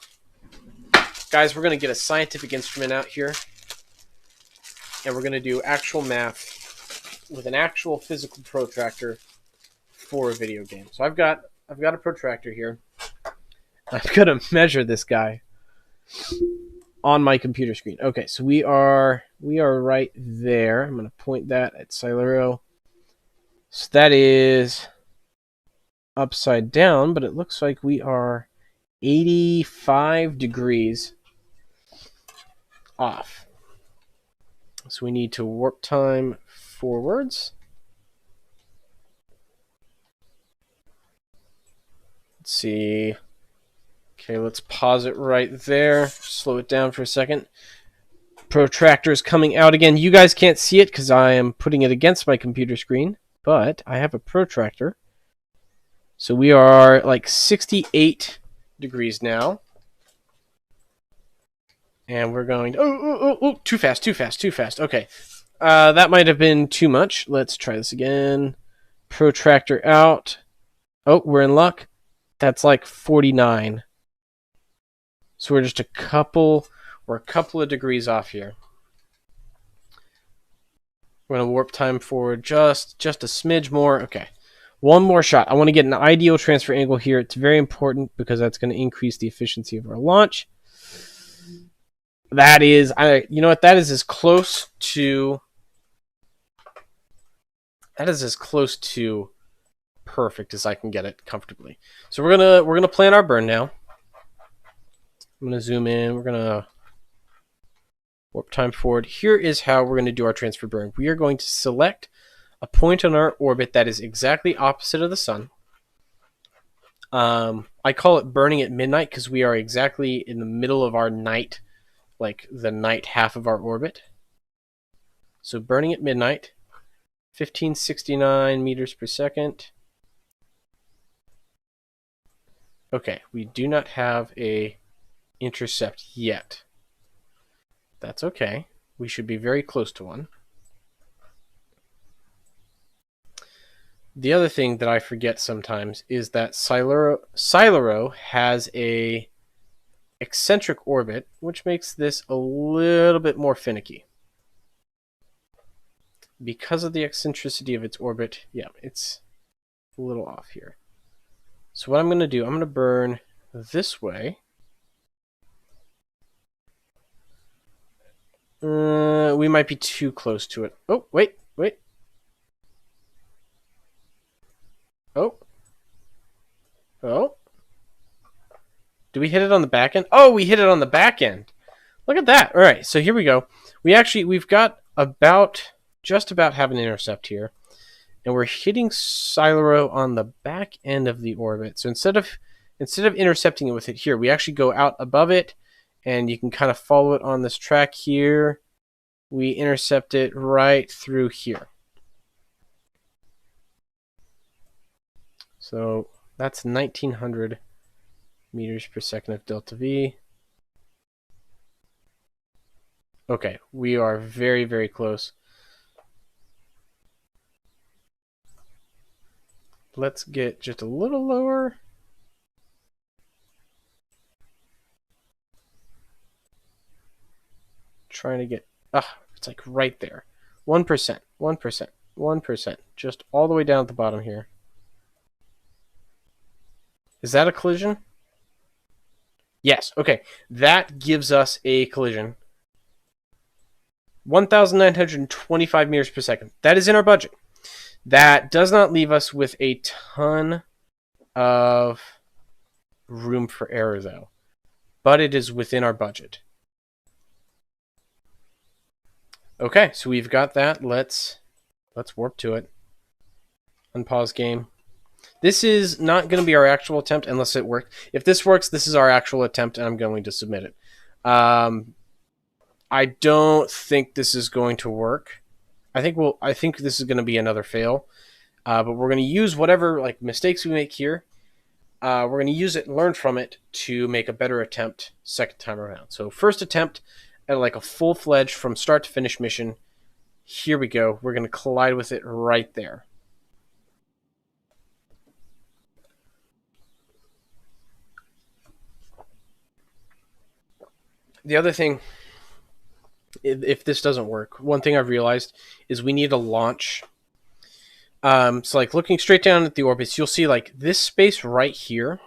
Guys, we're going to get a scientific instrument out here, and we're going to do actual math with an actual physical protractor for a video game. So I've got a protractor here. I'm going to measure this guy on my computer screen. Okay, so we are right there. I'm going to point that at Cylero. So that is upside down, but it looks like we are 85 degrees off. So we need to warp time forwards. Let's see. Okay, let's pause it right there. Slow it down for a second. Protractor is coming out again. You guys can't see it because I am putting it against my computer screen, but I have a protractor. So we are like 68 degrees now. And we're going... Oh, too fast. Okay. That might have been too much. Let's try this again. Protractor out. Oh, we're in luck. That's like 49. So we're just a couple of degrees off here. We're going to warp time forward just a smidge more. Okay. One more shot. I want to get an ideal transfer angle here. It's very important because that's going to increase the efficiency of our launch. That is, you know what? That is as close to perfect as I can get it comfortably. So we're gonna plan our burn now. I'm gonna zoom in. We're gonna warp time forward. Here is how we're gonna do our transfer burn. We are going to select a point on our orbit that is exactly opposite of the sun. I call it burning at midnight because we are exactly in the middle of our night, like the night half of our orbit. So burning at midnight, 1569 meters per second. Okay, we do not have a intercept yet. That's okay. We should be very close to one. The other thing that I forget sometimes is that Cylero has a eccentric orbit, which makes this a little bit more finicky. Because of the eccentricity of its orbit, yeah, it's a little off here. So what I'm going to do, I'm going to burn this way. We might be too close to it. Oh, wait. Oh. Do we hit it on the back end? Oh, we hit it on the back end. Look at that. All right, so here we go. We've got just about have an intercept here. And we're hitting Cylero on the back end of the orbit. So instead of intercepting it with it here, we actually go out above it, and you can kind of follow it on this track here. We intercept it right through here. So that's 1900 meters per second of delta V. Okay, we are very, very close. Let's get just a little lower. Trying to get, it's like right there. 1%. Just all the way down at the bottom here. Is that a collision? Yes, okay. That gives us a collision. 1,925 meters per second. That is in our budget. That does not leave us with a ton of room for error, though. But it is within our budget. Okay, so we've got that. Let's warp to it. Unpause game. This is not going to be our actual attempt unless it works. If this works, this is our actual attempt, and I'm going to submit it. I don't think this is going to work. I think this is going to be another fail. But we're going to use whatever mistakes we make here. We're going to use it and learn from it to make a better attempt second time around. So first attempt at a full-fledged from start to finish mission. Here we go. We're going to collide with it right there. The other thing, if this doesn't work, one thing I've realized is we need a launch. So looking straight down at the orbits, you'll see this space right here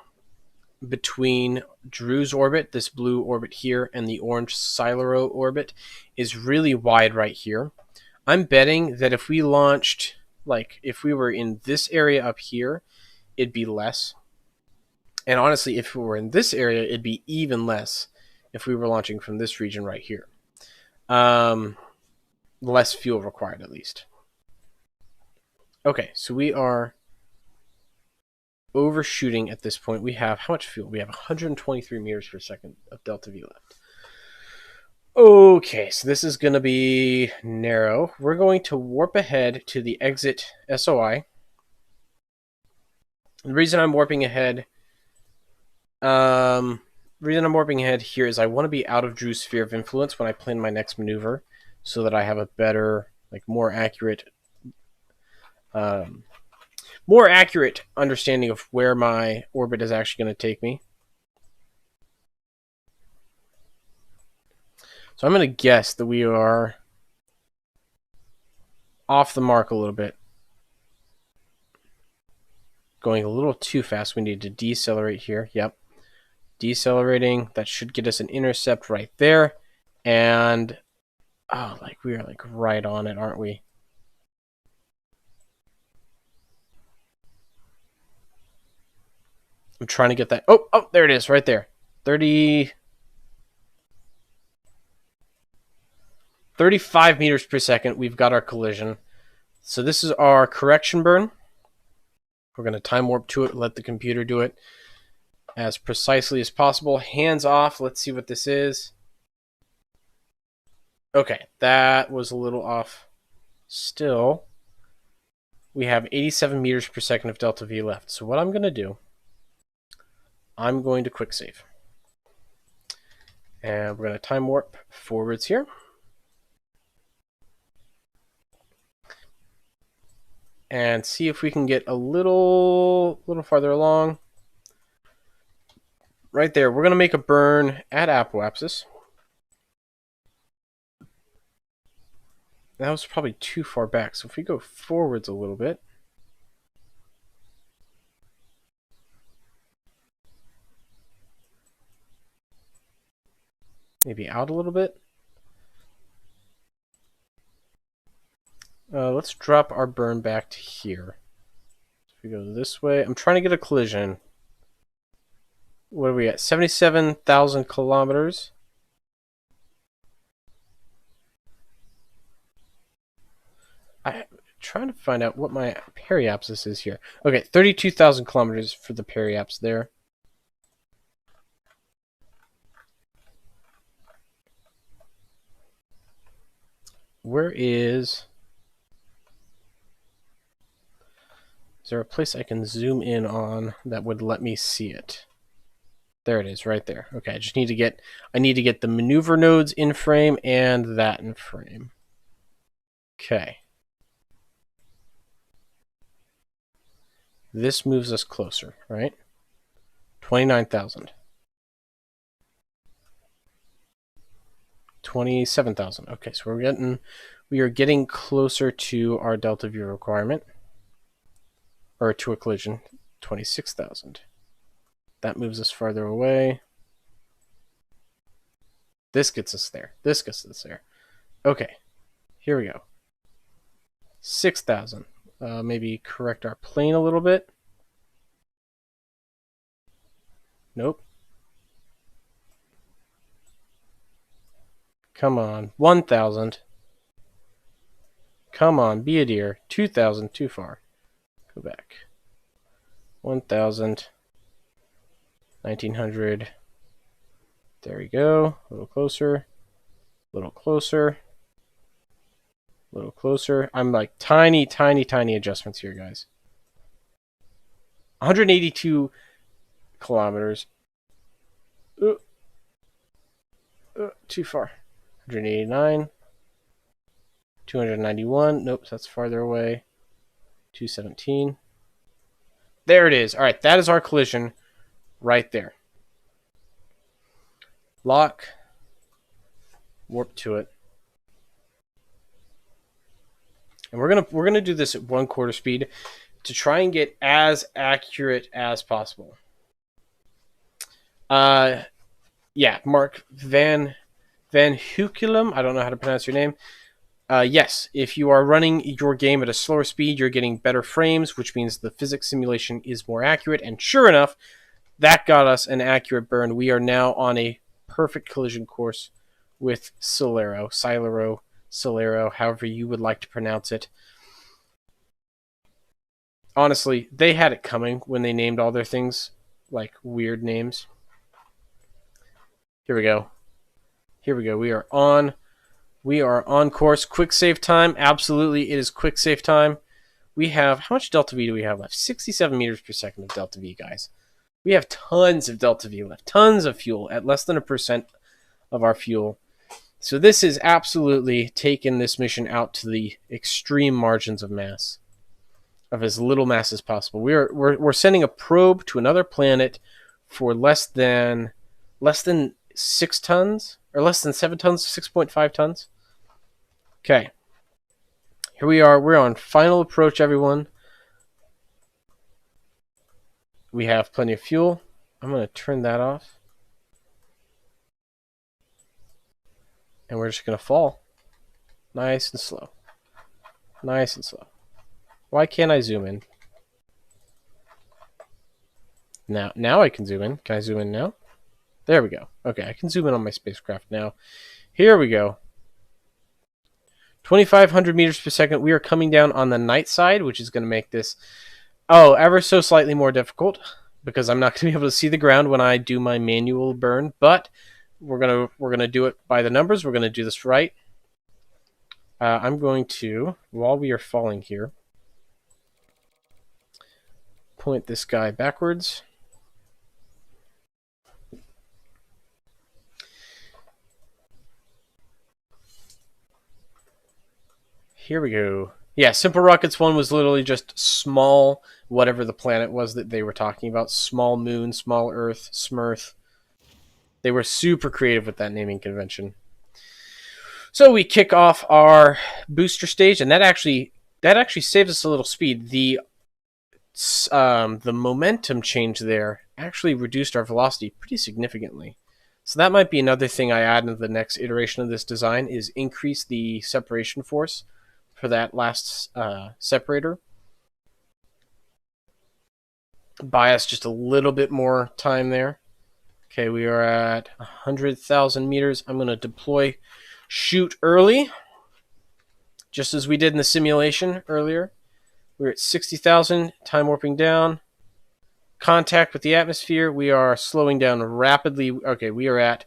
between Drew's orbit, this blue orbit here, and the orange Cylero orbit is really wide right here. I'm betting that if we launched like if we were in this area up here, it'd be less. And honestly, if we were in this area, it'd be even less if we were launching from this region right here. Less fuel required, at least. Okay, so we are overshooting at this point. We have how much fuel? We have 123 meters per second of delta V left. Okay, so this is going to be narrow. We're going to warp ahead to the exit SOI. The reason I'm warping ahead, here is I want to be out of Drew's sphere of influence when I plan my next maneuver, so that I have a better, like more accurate understanding of where my orbit is actually going to take me. So I'm going to guess that we are off the mark a little bit. Going a little too fast. We need to decelerate here. Yep. Decelerating. That should get us an intercept right there. And, oh, like we are like right on it, aren't we? I'm trying to get that. Oh, there it is right there. 35 meters per second. We've got our collision. So this is our correction burn. We're going to time warp to it, let the computer do it as precisely as possible. Hands off. Let's see what this is. Okay, that was a little off. Still, we have 87 meters per second of delta V left. So what I'm going to do, I'm going to quick save. And we're going to time warp forwards here. And see if we can get a little farther along. Right there, we're going to make a burn at apoapsis. That was probably too far back, so if we go forwards a little bit. Maybe out a little bit. Let's drop our burn back to here. If we go this way, I'm trying to get a collision. What are we at? 77,000 kilometers. I'm trying to find out what my periapsis is here. Okay, 32,000 kilometers for the periaps there. Where is there a place I can zoom in on that would let me see it? There it is, right there. Okay, I need to get the maneuver nodes in frame and that in frame. Okay. This moves us closer, right? 29,000. 27,000. Okay, so we are getting closer to our delta V requirement, or to a collision. 26,000. That moves us farther away. This gets us there. This gets us there. Okay, here we go. 6,000. Maybe correct our plane a little bit. Nope. Come on. 1,000. Come on, be a dear. 2,000, too far. Go back. 1,000. 1,900. There we go. A little closer. A little closer. A little closer. I'm like tiny adjustments here, guys. 182 kilometers. Too far. 189. 291. Nope, that's farther away. 217. There it is. All right, that is our collision right there. Lock. Warp to it. And we're gonna do this at 1/4 speed to try and get as accurate as possible. Yeah, Mark Van Hukelum, I don't know how to pronounce your name. Yes, if you are running your game at a slower speed, you're getting better frames, which means the physics simulation is more accurate. And sure enough, that got us an accurate burn. We are now on a perfect collision course with Cylero, however you would like to pronounce it. Honestly, they had it coming when they named all their things like weird names. Here we go. Here we go. We are on course. Quick save time. Absolutely, it is quick save time. We have, how much delta V do we have left? 67 meters per second of delta V, guys. We have tons of delta V left. Tons of fuel at less than 1% of our fuel. So this is absolutely taken this mission out to the extreme margins of mass, of as little mass as possible. We're sending a probe to another planet for less than 6 tons, or less than 7 tons, 6.5 tons. Okay. Here we are. We're on final approach, everyone. We have plenty of fuel. I'm going to turn that off. And we're just going to fall. Nice and slow. Nice and slow. Why can't I zoom in? Now I can zoom in. Can I zoom in now? There we go. Okay, I can zoom in on my spacecraft now. Here we go. 2,500 meters per second. We are coming down on the night side, which is going to make this, ever so slightly more difficult, because I'm not going to be able to see the ground when I do my manual burn. But we're gonna do it by the numbers. We're gonna do this right. I'm going to, while we are falling here, point this guy backwards. Here we go. Yeah, Simple Rockets 1 was literally just small, whatever the planet was that they were talking about. Small moon, small Earth, Smurf. They were super creative with that naming convention. So we kick off our booster stage, and that actually saves us a little speed. The momentum change there actually reduced our velocity pretty significantly. So that might be another thing I add into the next iteration of this design, is increase the separation force for that last separator. Buy us just a little bit more time there. Okay, we are at 100,000 meters. I'm going to deploy shoot early, just as we did in the simulation earlier. We're at 60,000, time warping down. Contact with the atmosphere. We are slowing down rapidly. Okay, we are at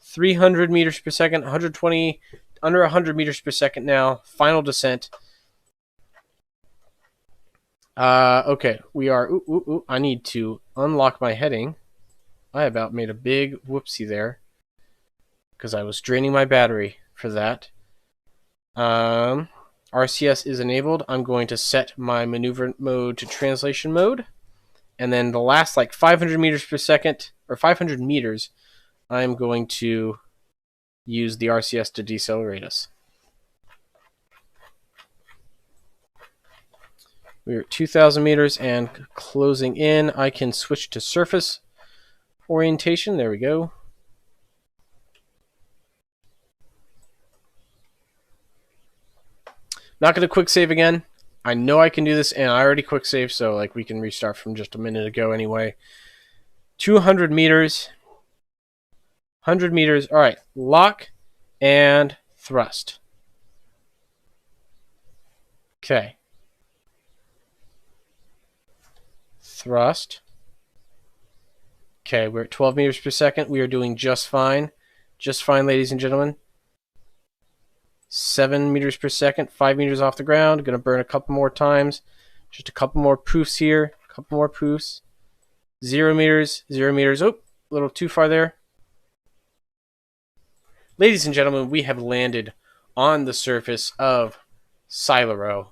300 meters per second, 120, under 100 meters per second now. Final descent. Okay, we are, I need to unlock my heading. I about made a big whoopsie there, because I was draining my battery for that. RCS is enabled. I'm going to set my maneuver mode to translation mode. And then the last 500 meters per second, or 500 meters, I'm going to use the RCS to decelerate us. We're at 2,000 meters and closing in. I can switch to surface orientation. There we go. Not going to quick save again. I know I can do this, and I already quick saved, so we can restart from just a minute ago anyway. 200 meters. 100 meters. All right. Lock and thrust. Okay. Thrust. Okay, we're at 12 meters per second. We are doing just fine. Just fine, ladies and gentlemen. 7 meters per second, 5 meters off the ground. Going to burn a couple more times. Just a couple more poofs here. A couple more poofs. 0 meters, 0 meters. Oh, a little too far there. Ladies and gentlemen, we have landed on the surface of Cylero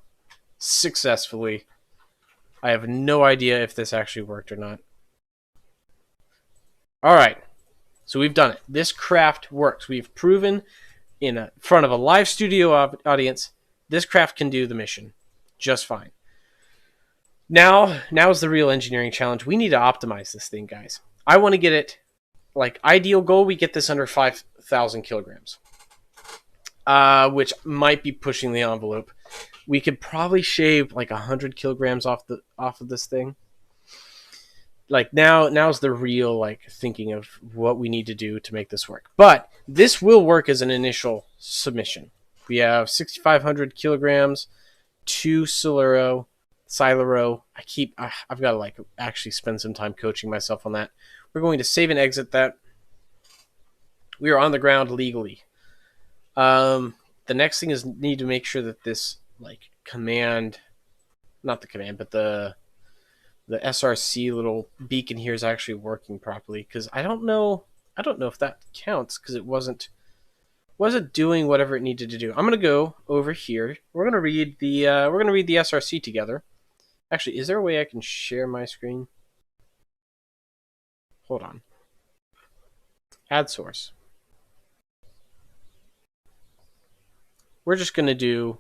successfully. I have no idea if this actually worked or not. All right, so we've done it. This craft works. We've proven in front of a live studio audience, this craft can do the mission just fine. Now is the real engineering challenge. We need to optimize this thing, guys. I want to get it, ideal goal, we get this under 5,000 kilograms. which might be pushing the envelope. We could probably shave like 100 kilograms off of this thing. Like now's the real like thinking of what we need to do to make this work. But this will work as an initial submission. We have 6,500 kilograms to Cylero. I've got to like actually spend some time coaching myself on that. We're going to save and exit that. We are on the ground legally. The next thing is need to make sure that this like command, not the command, but the SRC little beacon here is actually working properly, because I don't know if that counts, because it wasn't doing whatever it needed to do. I'm gonna go over here. We're gonna read the SRC together. Actually, is there a way I can share my screen? Hold on. Add source. We're just gonna do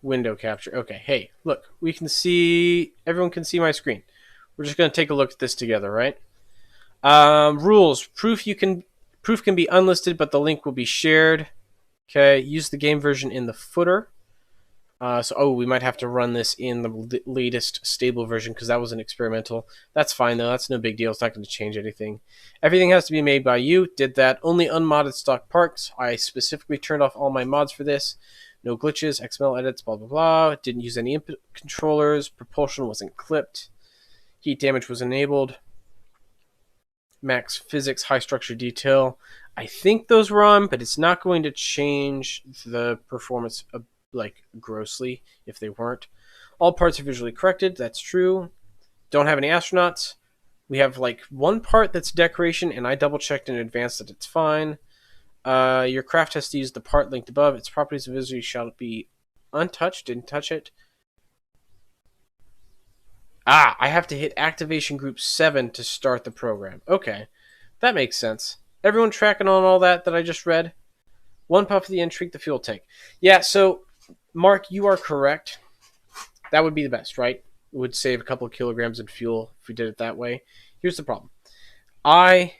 window capture. Okay, hey, look, everyone can see my screen. We're just going to take a look at this together, right? Rules. Proof can be unlisted, but the link will be shared. Okay, use the game version in the footer. We might have to run this in the latest stable version, because that was an experimental. That's fine, though. That's no big deal. It's not going to change anything. Everything has to be made by you. Did that. Only unmodded stock parts. I specifically turned off all my mods for this. No glitches, XML edits, blah, blah, blah. Didn't use any input controllers. Propulsion wasn't clipped. Heat damage was enabled. Max physics, high structure detail. I think those were on, but it's not going to change the performance like grossly if they weren't. All parts are visually corrected. That's true. Don't have any astronauts. We have like one part that's decoration, and I double checked in advance that it's fine. Your craft has to use the part linked above. Its properties and visually shall be untouched. Didn't touch it. I have to hit activation group 7 to start the program. Okay, that makes sense. Everyone tracking on all that I just read? One puff of the intrigue, the fuel tank. Yeah, so, Mark, you are correct. That would be the best, right? It would save a couple of kilograms in fuel if we did it that way. Here's the problem. I'm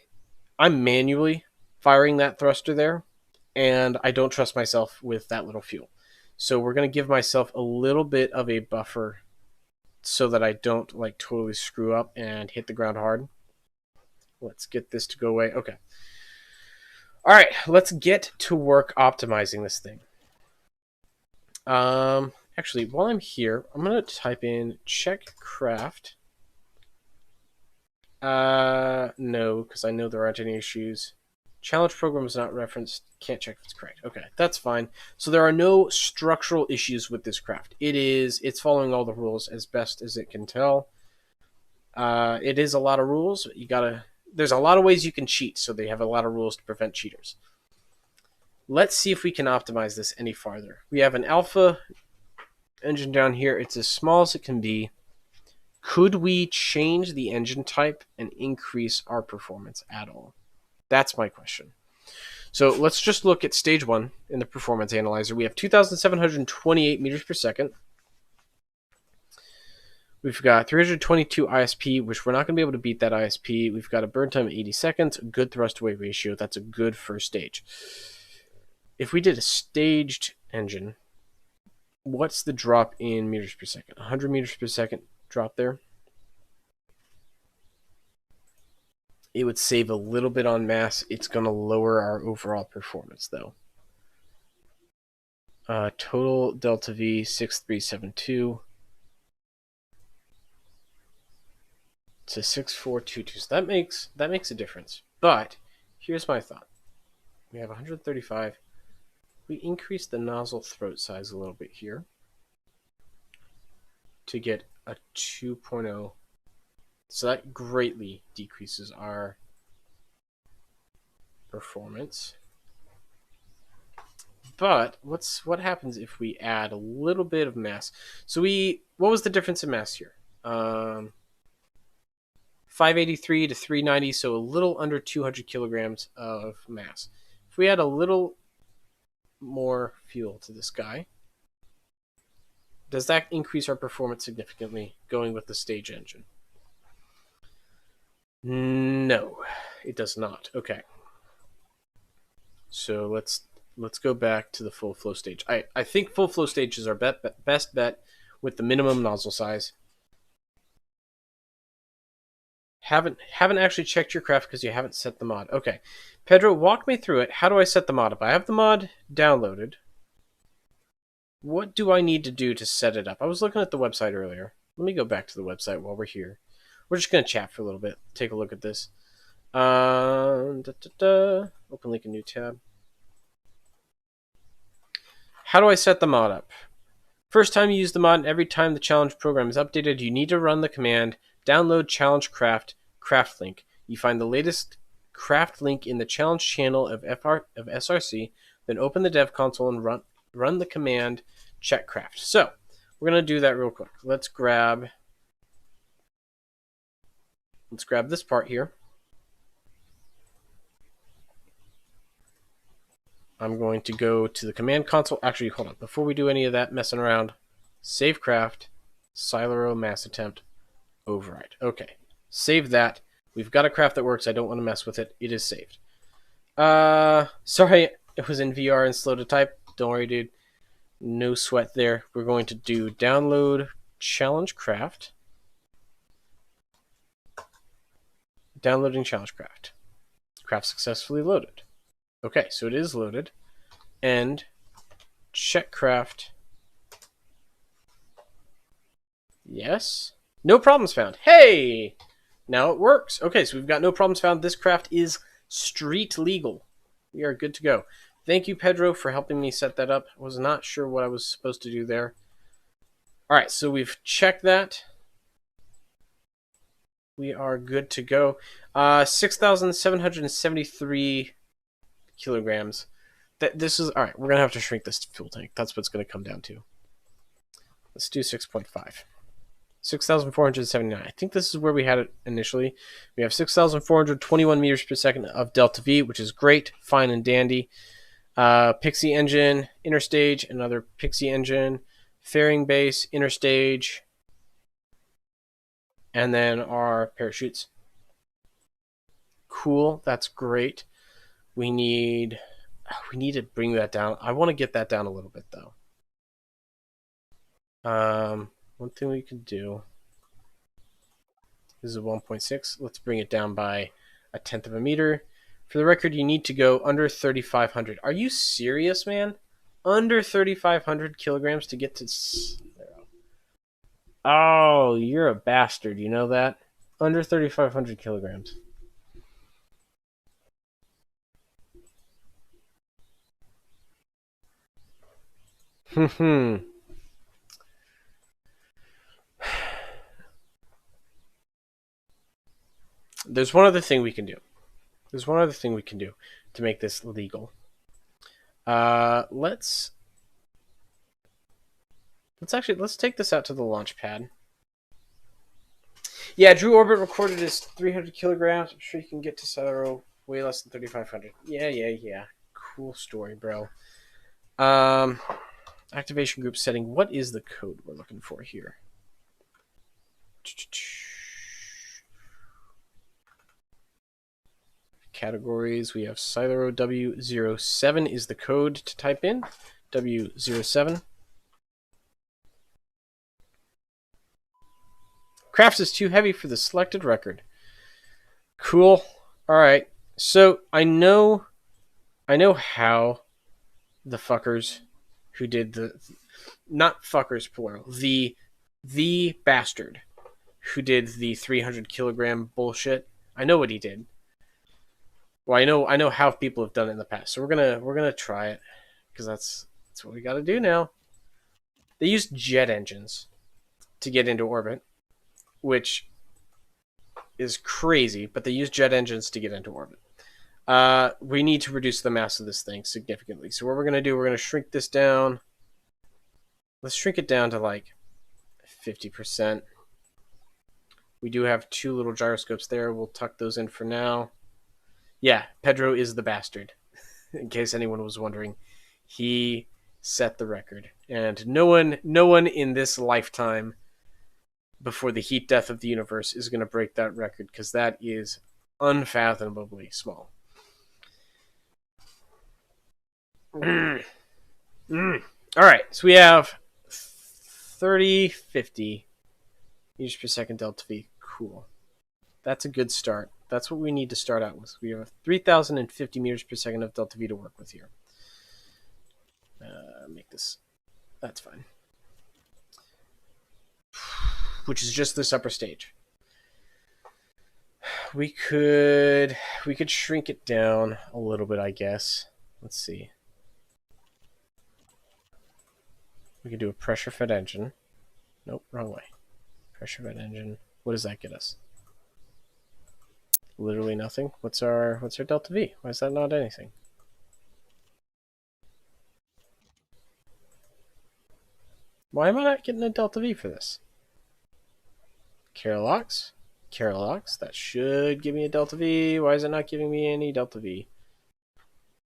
manually firing that thruster there, and I don't trust myself with that little fuel. So we're going to give myself a little bit of a buffer so that I don't like totally screw up and hit the ground hard. Let's get this to go away. Okay. All right, let's get to work optimizing this thing. Actually, while I'm here, I'm going to type in check craft. No, because I know there aren't any issues. Challenge program is not referenced. Can't check if it's correct. Okay, that's fine. So there are no structural issues with this craft. It's following all the rules as best as it can tell. It is a lot of rules. There's a lot of ways you can cheat, so they have a lot of rules to prevent cheaters. Let's see if we can optimize this any farther. We have an alpha engine down here. It's as small as it can be. Could we change the engine type and increase our performance at all? That's my question. So let's just look at stage 1 in the performance analyzer. We have 2,728 meters per second. We've got 322 ISP, which we're not going to be able to beat that ISP. We've got a burn time of 80 seconds, a good thrust-to-weight ratio. That's a good first stage. If we did a staged engine, what's the drop in meters per second? 100 meters per second drop there. It would save a little bit on mass. It's going to lower our overall performance, though. Total delta V 6372 to 6422. So that makes a difference. But here's my thought. We have 135. We increase the nozzle throat size a little bit here to get a 2.0. So that greatly decreases our performance. But what happens if we add a little bit of mass? So what was the difference in mass here? 583 to 390, so a little under 200 kilograms of mass. If we add a little more fuel to this guy, does that increase our performance significantly going with the stage engine? No, it does not. Okay. So let's go back to the full flow stage. I think full flow stage is our best bet with the minimum nozzle size. Haven't actually checked your craft because you haven't set the mod. Okay. Pedro, walk me through it. How do I set the mod up? I have the mod downloaded. What do I need to do to set it up? I was looking at the website earlier. Let me go back to the website while we're here. We're just going to chat for a little bit. Take a look at this. Open link a new tab. How do I set the mod up? First time you use the mod and every time the challenge program is updated, you need to run the command download challenge craft link. You find the latest craft link in the challenge channel of SRC, then open the dev console and run the command check craft. So we're going to do that real quick. Let's grab this part here. I'm going to go to the command console. Actually, hold on. Before we do any of that messing around, save craft, Cylero mass attempt, override. Okay, save that. We've got a craft that works. I don't want to mess with it. It is saved. Sorry, it was in VR and slow to type. Don't worry, dude. No sweat there. We're going to do download challenge craft. Downloading challenge craft. Craft successfully loaded. Okay, so it is loaded. And check craft. Yes. No problems found. Hey! Now it works. Okay, so we've got no problems found. This craft is street legal. We are good to go. Thank you, Pedro, for helping me set that up. I was not sure what I was supposed to do there. All right, so we've checked that. We are good to go. 6,773 kilograms. This is all right. We're gonna have to shrink this fuel tank. That's what's gonna come down to. Let's do 6.5. 6,479. I think this is where we had it initially. We have 6,421 meters per second of delta V, which is great, fine and dandy. Pixie engine, interstage, another Pixie engine, fairing base, interstage, and then our parachutes. Cool, that's great. We need to bring that down. I want to get that down a little bit though. One thing we could do. This is a 1.6. Let's bring it down by 1/10 of a meter. For the record, you need to go under 3,500. Are you serious, man? Under 3,500 kilograms to get to Cylero. Oh, you're a bastard. You know that? Under 3,500 kilograms. There's one other thing we can do. To make this legal. Let's take this out to the launch pad. Yeah, Drew Orbit recorded is 300 kilograms. I'm sure you can get to Cylero way less than 3,500. Yeah. Cool story, bro. Activation group setting. What is the code we're looking for here? Categories. We have Cylero W07 is the code to type in. W07. Craft is too heavy for the selected record. Cool. All right. So I know how the fuckers who did not fuckers plural, the bastard who did the 300 kilogram bullshit. I know what he did. Well, I know how people have done it in the past. So we're gonna try it because that's what we got to do now. They used jet engines to get into orbit, which is crazy, but they use jet engines to get into orbit. We need to reduce the mass of this thing significantly. So what we're going to do, we're going to shrink this down. Let's shrink it down to like 50%. We do have 2 little gyroscopes there. We'll tuck those in for now. Yeah, Pedro is the bastard. In case anyone was wondering, he set the record. And no one in this lifetime before the heat death of the universe is going to break that record because that is unfathomably small. All right, so we have 3050 meters per second delta V. Cool. That's a good start. That's what we need to start out with. We have 3050 meters per second of delta V to work with here. Make this. That's fine. Which is just this upper stage. We could shrink it down a little bit, I guess. Let's see. We could do a pressure-fed engine. Nope, wrong way. Pressure-fed engine. What does that get us? Literally nothing. What's our delta V? Why is that not anything? Why am I not getting a delta V for this? Cylero. That should give me a delta V. Why is it not giving me any delta V?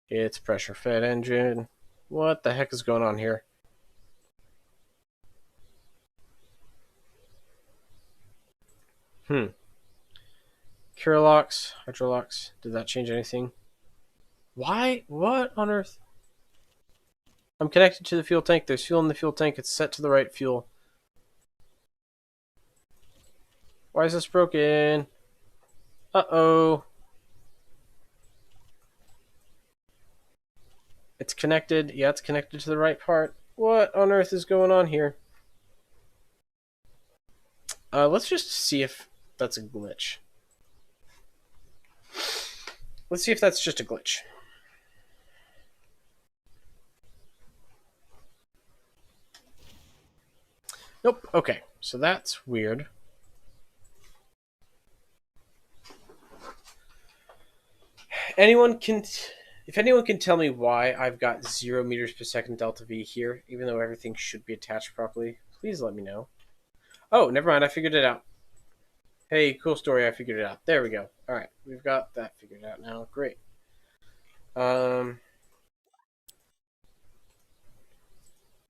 It's pressure-fed engine. What the heck is going on here? Cylero, hydrolox. Did that change anything? Why? What on earth? I'm connected to the fuel tank. There's fuel in the fuel tank. It's set to the right fuel. Why is this broken? Uh-oh. It's connected. Yeah, it's connected to the right part. What on earth is going on here? Let's just see if that's a glitch. Let's see if that's just a glitch. Nope. Okay, so that's weird. If anyone can tell me why I've got 0 meters per second delta V here, even though everything should be attached properly, please let me know. Oh, never mind. I figured it out. Hey, cool story. I figured it out. There we go. All right, we've got that figured out now. Great.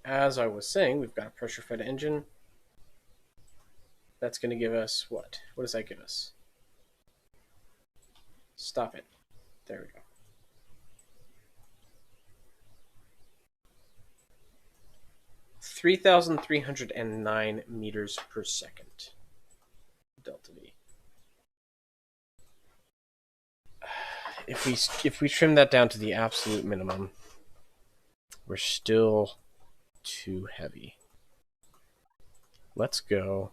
As I was saying, we've got a pressure-fed engine. That's going to give us what? What does that give us? Stop it. There we go. (3,309 meters per second delta V. If we trim that down to the absolute minimum, we're still too heavy. Let's go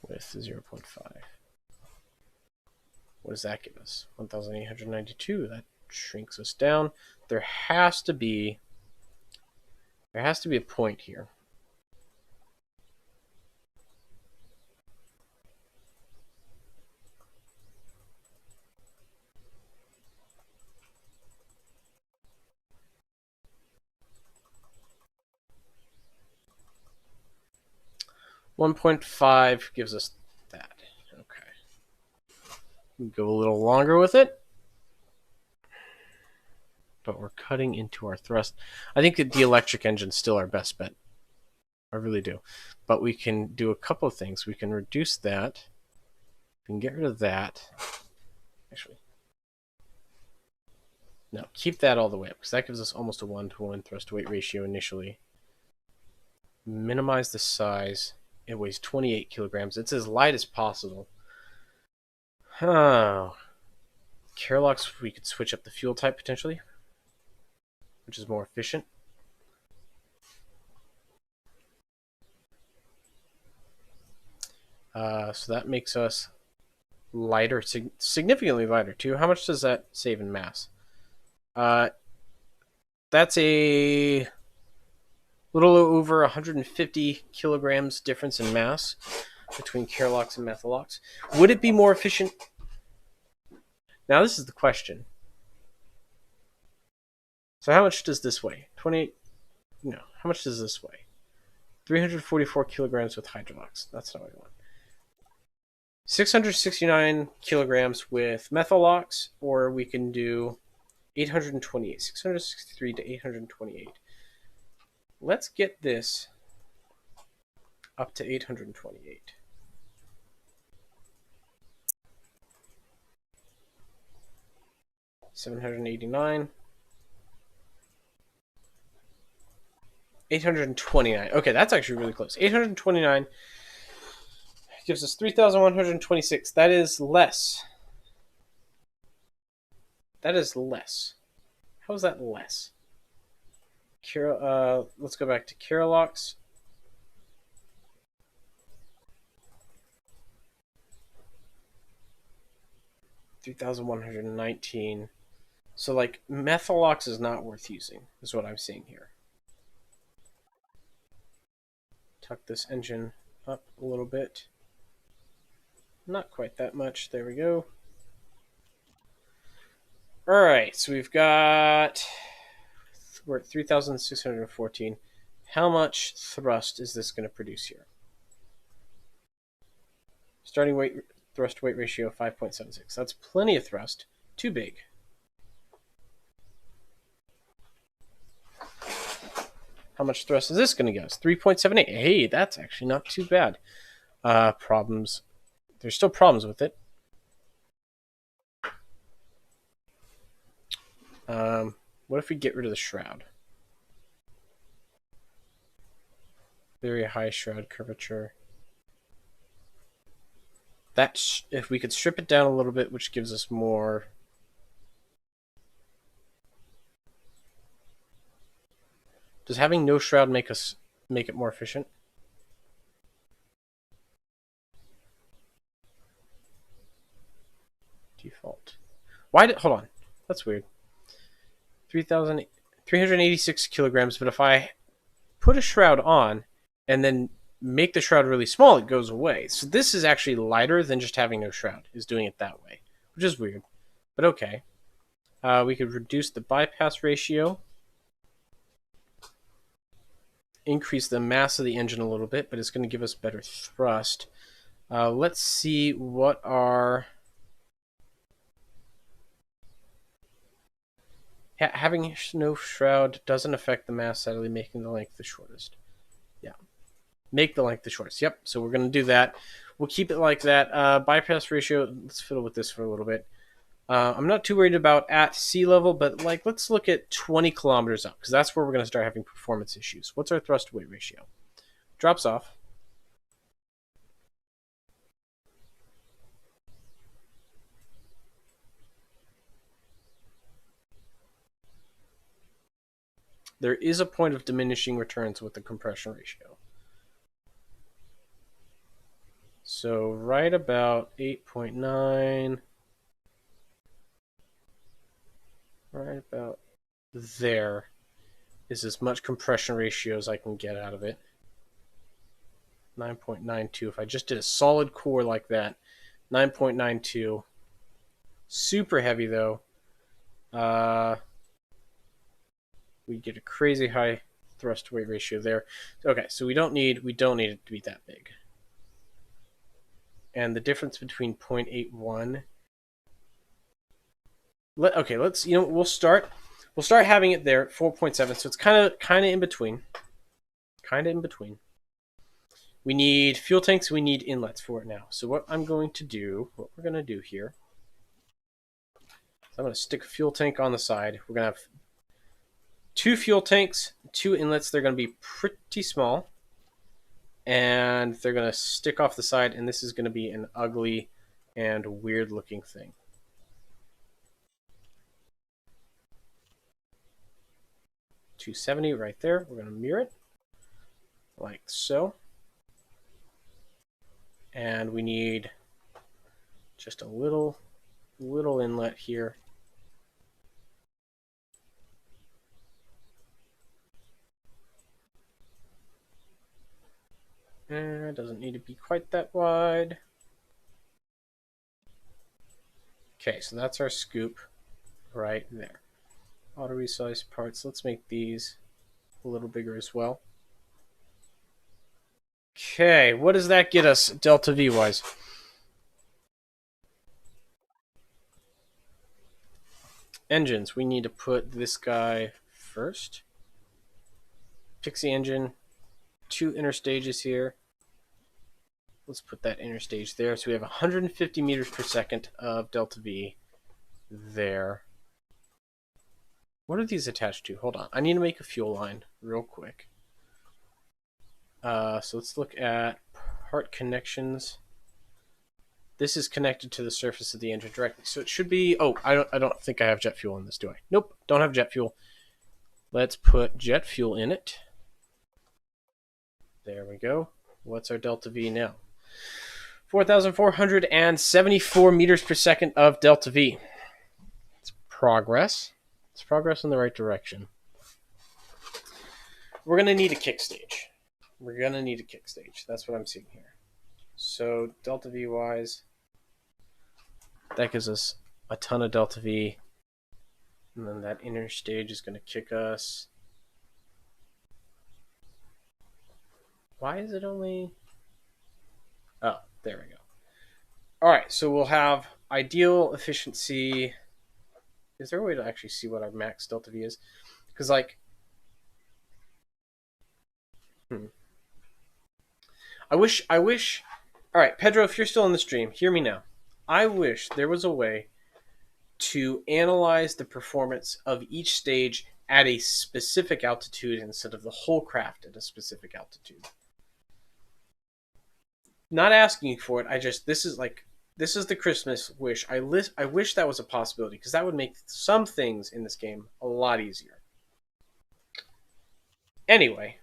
with 0.5. What does that give us? 1,892. That shrinks us down. There has to be a point here. (1.5) gives us that. Okay. Go a little longer with it. But we're cutting into our thrust. I think that the electric engine's still our best bet. I really do. But we can do a couple of things. We can reduce that. We can get rid of that. Actually, no, keep that all the way up, because that gives us almost a 1-to-1 thrust-to-weight ratio initially. Minimize the size. It weighs 28 kilograms. It's as light as possible. Oh. Cylero, we could switch up the fuel type potentially, which is more efficient. So that makes us lighter, significantly lighter too. How much does that save in mass? That's a little over 150 kilograms difference in mass between Cylero and Methylox. Would it be more efficient? Now this is the question. So how much does this weigh? 28? No. How much does this weigh? 344 kilograms with Hydrolox. That's not what I want. 669 kilograms with Methylox, or we can do 828. 663 to 828. Let's get this up to 828. $789. 829. Okay, that's actually really close. 829 gives us 3,126. That is less. That is less. How is that less? Let's go back to Kirillocks. $3,119. So like Methalox is not worth using, is what I'm seeing here. Tuck this engine up a little bit. Not quite that much. There we go. Alright, so we're at 3,614. How much thrust is this going to produce here? Starting weight thrust weight ratio 5.76. That's plenty of thrust. Too big. How much thrust is this going to give us? 3.78. Hey, that's actually not too bad. Problems. There's still problems with it. What if we get rid of the shroud? Very high shroud curvature. If we could strip it down a little bit, which gives us more. Does having no shroud make it more efficient? Default. Hold on. That's weird. 3,386 kilograms, but if I put a shroud on and then make the shroud really small, it goes away. So this is actually lighter than just having no shroud, is doing it that way, which is weird, but okay. We could reduce the bypass ratio, increase the mass of the engine a little bit, but it's going to give us better thrust. Let's see what our... Having no shroud doesn't affect the mass, sadly, making the length the shortest. Yeah. Make the length the shortest. Yep, so we're going to do that. We'll keep it like that. Bypass ratio, let's fiddle with this for a little bit. I'm not too worried about at sea level, but like let's look at 20 kilometers up, because that's where we're going to start having performance issues. What's our thrust weight ratio? Drops off. There is a point of diminishing returns with the compression ratio. So right about 8.9, right about there is as much compression ratio as I can get out of it. 9.92. If I just did a solid core like that, 9.92. Super heavy though. We get a crazy high thrust to weight ratio there. Okay, so we don't need it to be that big. And the difference between 0.81. We'll start having it there at 4.7. So it's kind of in between. We need fuel tanks. We need inlets for it now. So what we're going to do here, I'm going to stick a fuel tank on the side. We're going to have 2 fuel tanks, 2 inlets. They're going to be pretty small, and they're going to stick off the side, and this is going to be an ugly and weird looking thing. $270 right there. We're going to mirror it like so. And we need just a little inlet here. And it doesn't need to be quite that wide. Okay, so that's our scoop right there. Auto resize parts. Let's make these a little bigger as well. Okay, what does that get us delta V wise? Engines. We need to put this guy first. Pixie engine. 2 inner stages here. Let's put that inner stage there. So we have 150 meters per second of delta V there. What are these attached to? Hold on. I need to make a fuel line real quick. So let's look at part connections. This is connected to the surface of the engine directly, so it should be. Oh, I don't think I have jet fuel in this, do I? Nope, don't have jet fuel. Let's put jet fuel in it. There we go. What's our delta V now? 4,474 meters per second of delta V. It's progress. It's progress in the right direction. We're going to need a kick stage. We're going to need a kick stage. That's what I'm seeing here. So delta V wise, that gives us a ton of delta V. And then that inner stage is going to kick us. Why is it only... Oh, there we go. All right, so we'll have ideal efficiency. Is there a way to actually see what our max delta V is? Because, like... I wish... All right, Pedro, if you're still on the stream, hear me now. I wish there was a way to analyze the performance of each stage at a specific altitude instead of the whole craft at a specific altitude. Not asking you for it. This is the Christmas wish. I wish that was a possibility, because that would make some things in this game a lot easier. Anyway,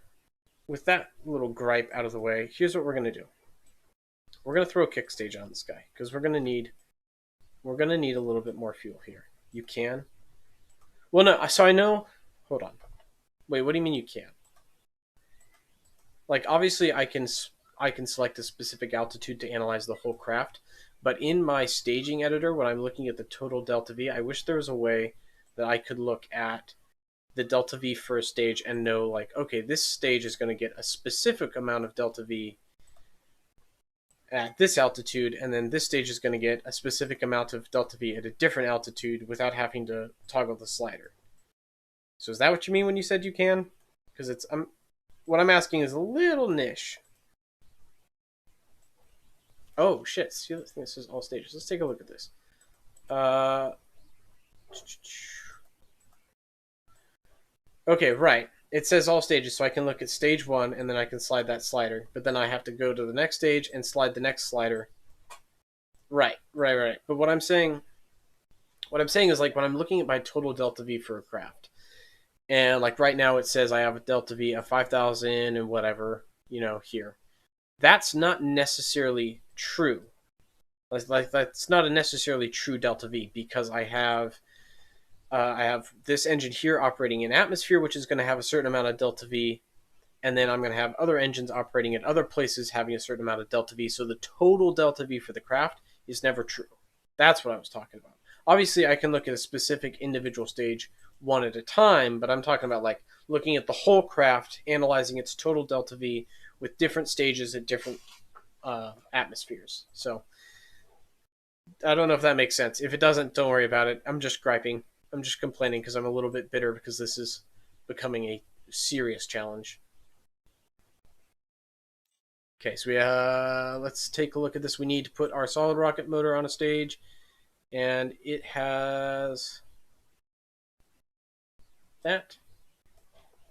with that little gripe out of the way, here's what we're going to do. We're going to throw a kick stage on this guy, because we're going to need a little bit more fuel here. You can? Well, no, so I know... Hold on. Wait, what do you mean you can? Like, obviously I can select a specific altitude to analyze the whole craft, but in my staging editor, when I'm looking at the total delta V, I wish there was a way that I could look at the delta V for a stage and know, like, okay, this stage is going to get a specific amount of delta V at this altitude, and then this stage is going to get a specific amount of delta V at a different altitude without having to toggle the slider. So is that what you mean when you said you can? Because it's what I'm asking is a little niche. Oh shit! See, this is all stages. Let's take a look at this. Okay, right. It says all stages, so I can look at stage 1, and then I can slide that slider. But then I have to go to the next stage and slide the next slider. Right. But what I'm saying is, like, when I'm looking at my total delta V for a craft, and like right now it says I have a delta V of 5,000 and whatever, here. That's not necessarily true. Like that's not a necessarily true delta V, because I have this engine here operating in atmosphere, which is going to have a certain amount of delta V, and then I'm going to have other engines operating at other places having a certain amount of delta V. So the total delta V for the craft is never true. That's what I was talking about. Obviously, I can look at a specific individual stage one at a time, but I'm talking about, like, looking at the whole craft, analyzing its total delta V with different stages at different atmospheres. So I don't know if that makes sense. If it doesn't, don't worry about it. I'm just griping. I'm just complaining because I'm a little bit bitter because this is becoming a serious challenge. Okay, so let's take a look at this. We need to put our solid rocket motor on a stage, and it has that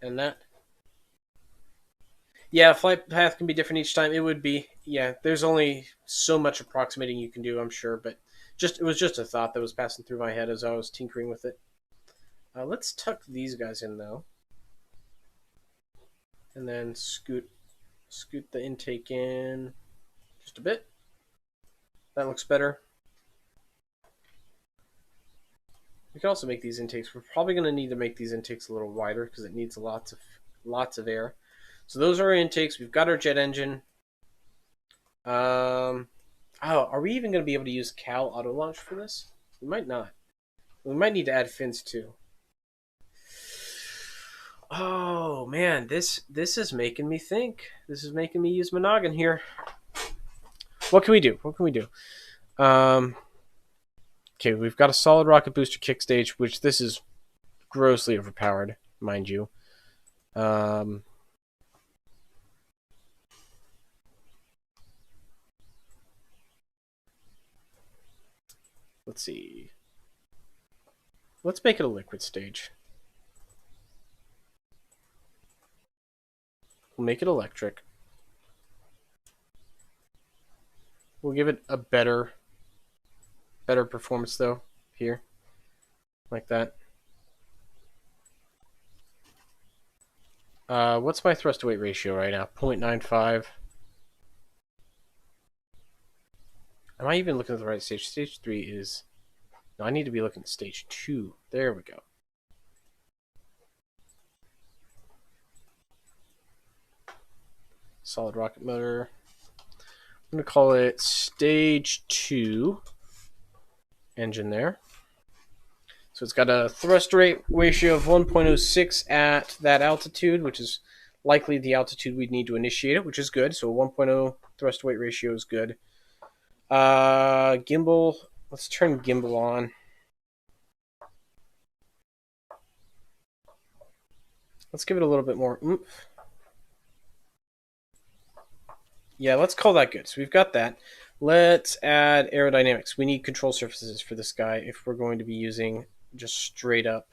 and that. Yeah, flight path can be different each time. It would be, yeah, there's only so much approximating you can do, I'm sure, but it was just a thought that was passing through my head as I was tinkering with it. Let's tuck these guys in, though, and then scoot the intake in just a bit. That looks better. We can also make these intakes. We're probably going to need to make these intakes a little wider because it needs lots of air. So those are our intakes. We've got our jet engine. Are we even going to be able to use Cal auto launch for this? We might not. We might need to add fins too. Oh man, this is making me think. This is making me use my noggin here. What can we do? Okay, we've got a solid rocket booster kick stage, which this is grossly overpowered, mind you. Let's see. Let's make it a liquid stage. We'll make it electric. We'll give it a better performance though here, like that. What's my thrust to weight ratio right now? 0.95. Am I even looking at the right stage? Stage 3 is... No, I need to be looking at stage 2. There we go. Solid rocket motor. I'm going to call it stage 2 engine there. So it's got a thrust rate ratio of 1.06 at that altitude, which is likely the altitude we'd need to initiate it, which is good. So a 1.0 thrust weight ratio is good. Gimbal. Let's turn gimbal on. Let's give it a little bit more oomph. Yeah, let's call that good. So we've got that. Let's add aerodynamics. We need control surfaces for this guy if we're going to be using just straight up,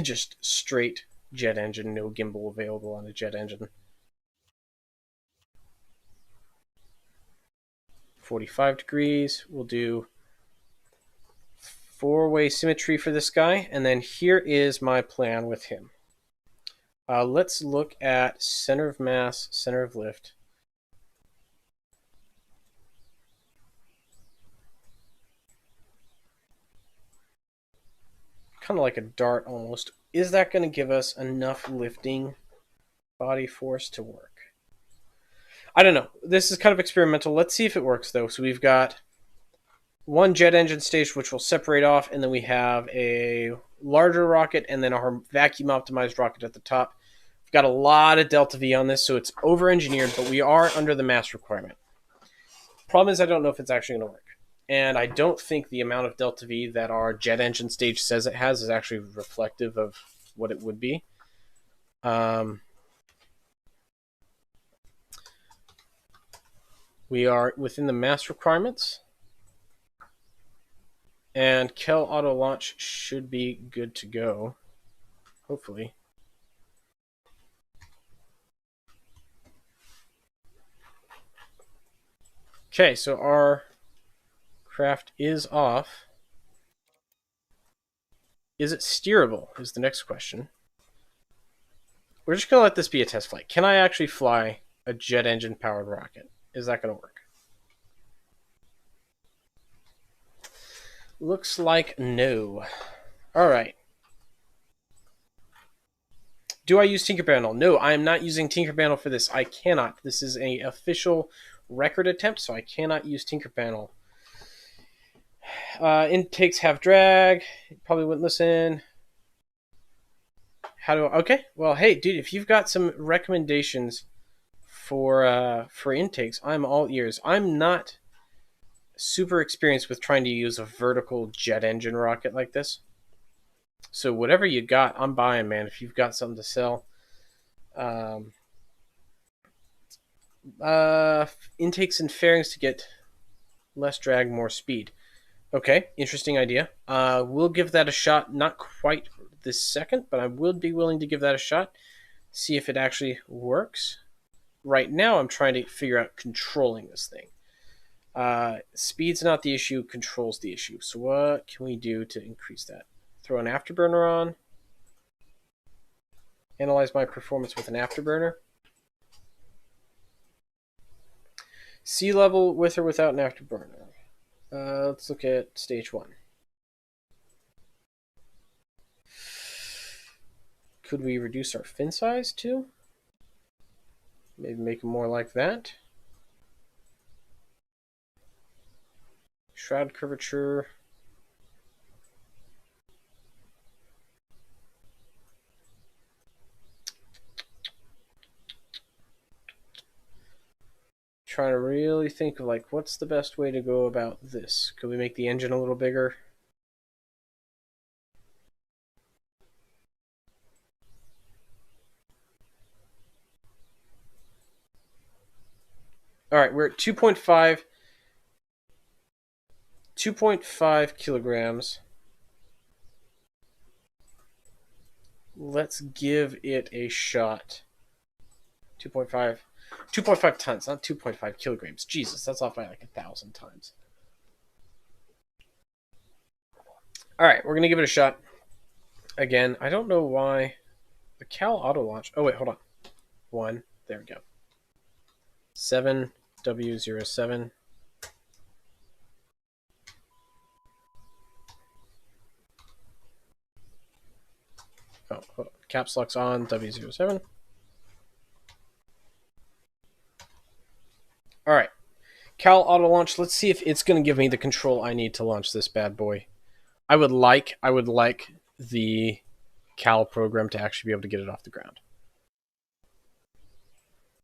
just straight jet engine, no gimbal available on a jet engine. 45 degrees. We'll do 4-way symmetry for this guy. And then here is my plan with him. Let's look at center of mass, center of lift. Kind of like a dart almost. Is that going to give us enough lifting body force to work? I don't know. This is kind of experimental. Let's see if it works though. So we've got one jet engine stage which will separate off, and then we have a larger rocket and then our vacuum optimized rocket at the top. We've got a lot of delta V on this, so it's over engineered, but we are under the mass requirement. Problem is I don't know if it's actually going to work. And I don't think the amount of delta V that our jet engine stage says it has is actually reflective of what it would be. We are within the mass requirements. And Kel auto launch should be good to go. Hopefully. Okay, so our craft is off. Is it steerable is the next question. We're just going to let this be a test flight. Can I actually fly a jet engine powered rocket? Is that going to work? Looks like no. All right. Do I use Tinkerbandle? No, I am not using Tinkerbandle for this. I cannot. This is an official record attempt, so I cannot use Tinkerbandle. Intakes have drag. Probably wouldn't listen. How do I... Okay. Well, hey, dude, if you've got some recommendations for intakes, I'm all ears. I'm not super experienced with trying to use a vertical jet engine rocket like this. So whatever you got, I'm buying, man. If you've got something to sell. Intakes and fairings to get less drag, more speed. Okay, interesting idea. We'll give that a shot. Not quite this second, but I would be willing to give that a shot. See if it actually works. Right now, I'm trying to figure out controlling this thing. Speed's not the issue, control's the issue. So what can we do to increase that? Throw an afterburner on. Analyze my performance with an afterburner. Sea level with or without an afterburner. Let's look at stage 1. Could we reduce our fin size too? Maybe make them more like that. Shroud curvature. Trying to really think of like what's the best way to go about this. Could we make the engine a little bigger? All right, we're at 2.5 kilograms. Let's give it a shot. 2.5. 2.5 tons, not 2.5 kilograms. Jesus, that's off by like 1,000 times. All right, we're going to give it a shot. Again, I don't know why the Cal auto launch. Oh, wait, hold on. 1. There we go. 7W07. Oh, hold on. Caps lock's on W07. All right. Cal auto launch. Let's see if it's going to give me the control I need to launch this bad boy. I would like the Cal program to actually be able to get it off the ground.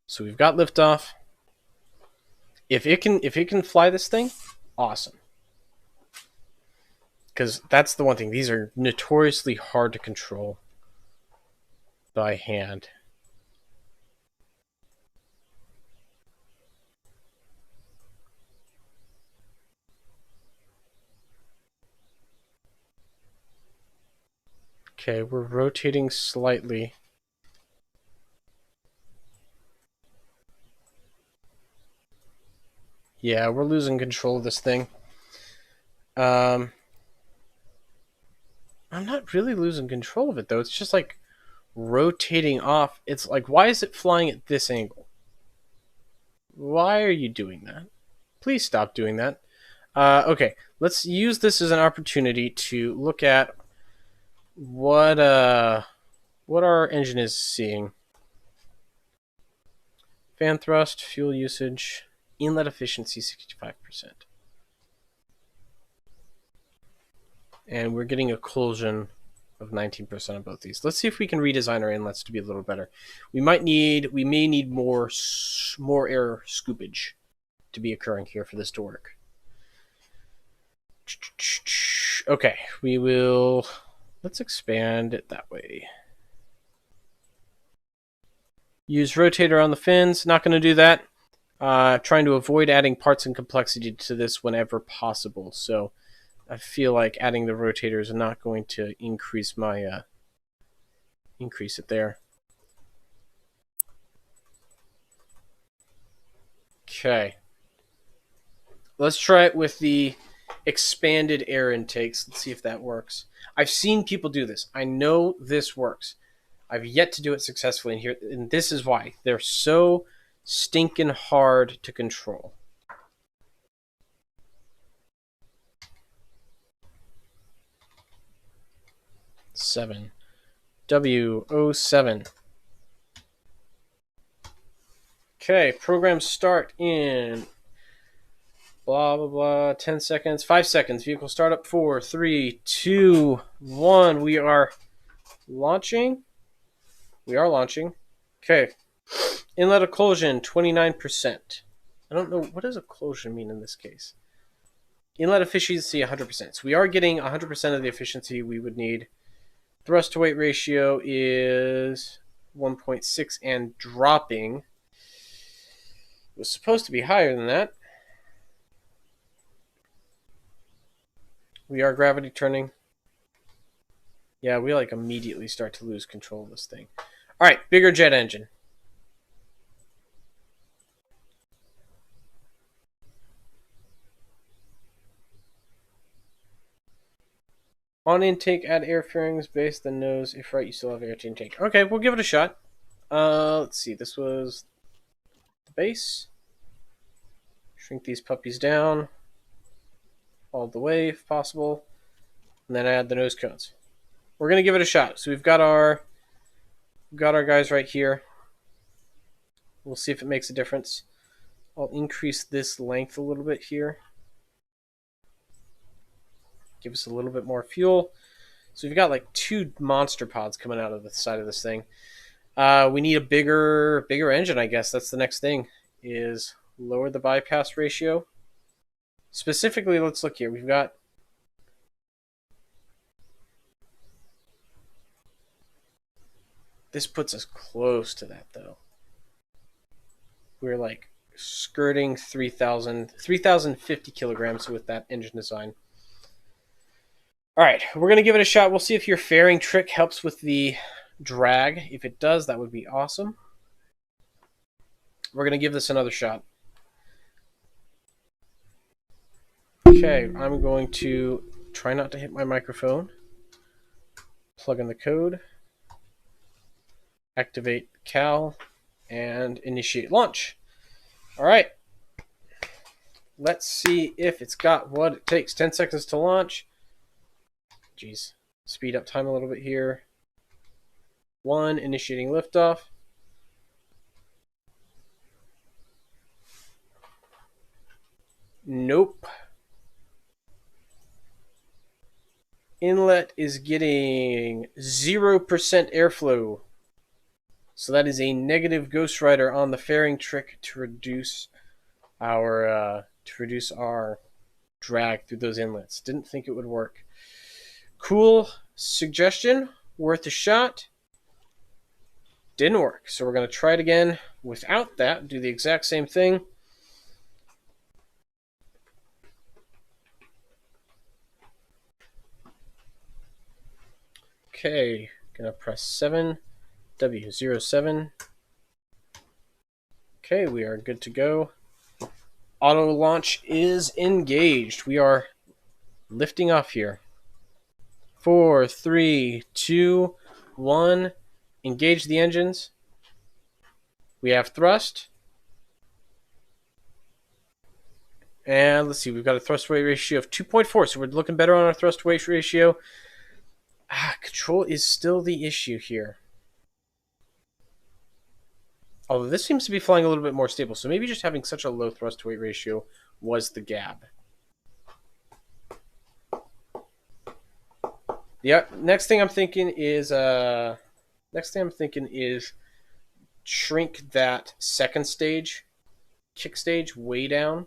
So we've got liftoff. If it can fly this thing, awesome. Because that's the one thing. These are notoriously hard to control by hand. Okay, we're rotating slightly. Yeah, we're losing control of this thing. I'm not really losing control of it, though. It's just like rotating off. It's like, why is it flying at this angle? Why are you doing that? Please stop doing that. Okay, let's use this as an opportunity to look at what our engine is seeing. Fan thrust, fuel usage, inlet efficiency 65%. And we're getting a collision of 19% on both these. Let's see if we can redesign our inlets to be a little better. We may need more air scoopage to be occurring here for this to work. Okay, let's expand it that way. Use rotator on the fins. Not going to do that. Trying to avoid adding parts and complexity to this whenever possible. So I feel like adding the rotator is not going to increase my increase it there. Okay. Let's try it with the expanded air intakes. Let's see if that works. I've seen people do this. I know this works. I've yet to do it successfully in here, and this is why. They're so stinking hard to control. W07. Okay, program start in blah, blah, blah, 10 seconds, 5 seconds. Vehicle startup, 4, 3, 2, 1. We are launching. Okay. Inlet occlusion, 29%. I don't know. What does occlusion mean in this case? Inlet efficiency, 100%. So we are getting 100% of the efficiency we would need. Thrust to weight ratio is 1.6 and dropping. It was supposed to be higher than that. We are gravity turning. Yeah, we like immediately start to lose control of this thing. All right, bigger jet engine. On intake, add air fairings, base, then nose. If right, you still have air to intake. Okay, we'll give it a shot. Let's see. This was the base. Shrink these puppies down all the way if possible, and then add the nose cones. We're gonna give it a shot. So we've got our guys right here. We'll see if it makes a difference. I'll increase this length a little bit here. Give us a little bit more fuel. So we've got like 2 monster pods coming out of the side of this thing. We need a bigger engine, I guess. That's the next thing, is lower the bypass ratio. Specifically, let's look here. We've got this puts us close to that, though. We're like skirting 3,050 kilograms with that engine design. All right, we're going to give it a shot. We'll see if your fairing trick helps with the drag. If it does, that would be awesome. We're going to give this another shot. Okay, I'm going to try not to hit my microphone. Plug in the code. Activate Cal. And initiate launch. All right. Let's see if it's got what it takes. 10 seconds to launch. Jeez. Speed up time a little bit here. 1, initiating liftoff. Nope. Inlet is getting 0% airflow. So that is a negative Ghost Rider on the fairing trick to reduce our drag through those inlets. Didn't think it would work. Cool suggestion, worth a shot. Didn't work, so we're going to try it again without that. Do the exact same thing. Okay, gonna press 7, W07. Okay, we are good to go. Auto launch is engaged. We are lifting off here. 4, 3, 2, 1. Engage the engines. We have thrust. And let's see, we've got a thrust-weight ratio of 2.4, so we're looking better on our thrust-weight ratio. Control is still the issue here. Although this seems to be flying a little bit more stable, so maybe just having such a low thrust-weight ratio was the gab. Yeah, next thing I'm thinking is shrink that second stage, kick stage, way down,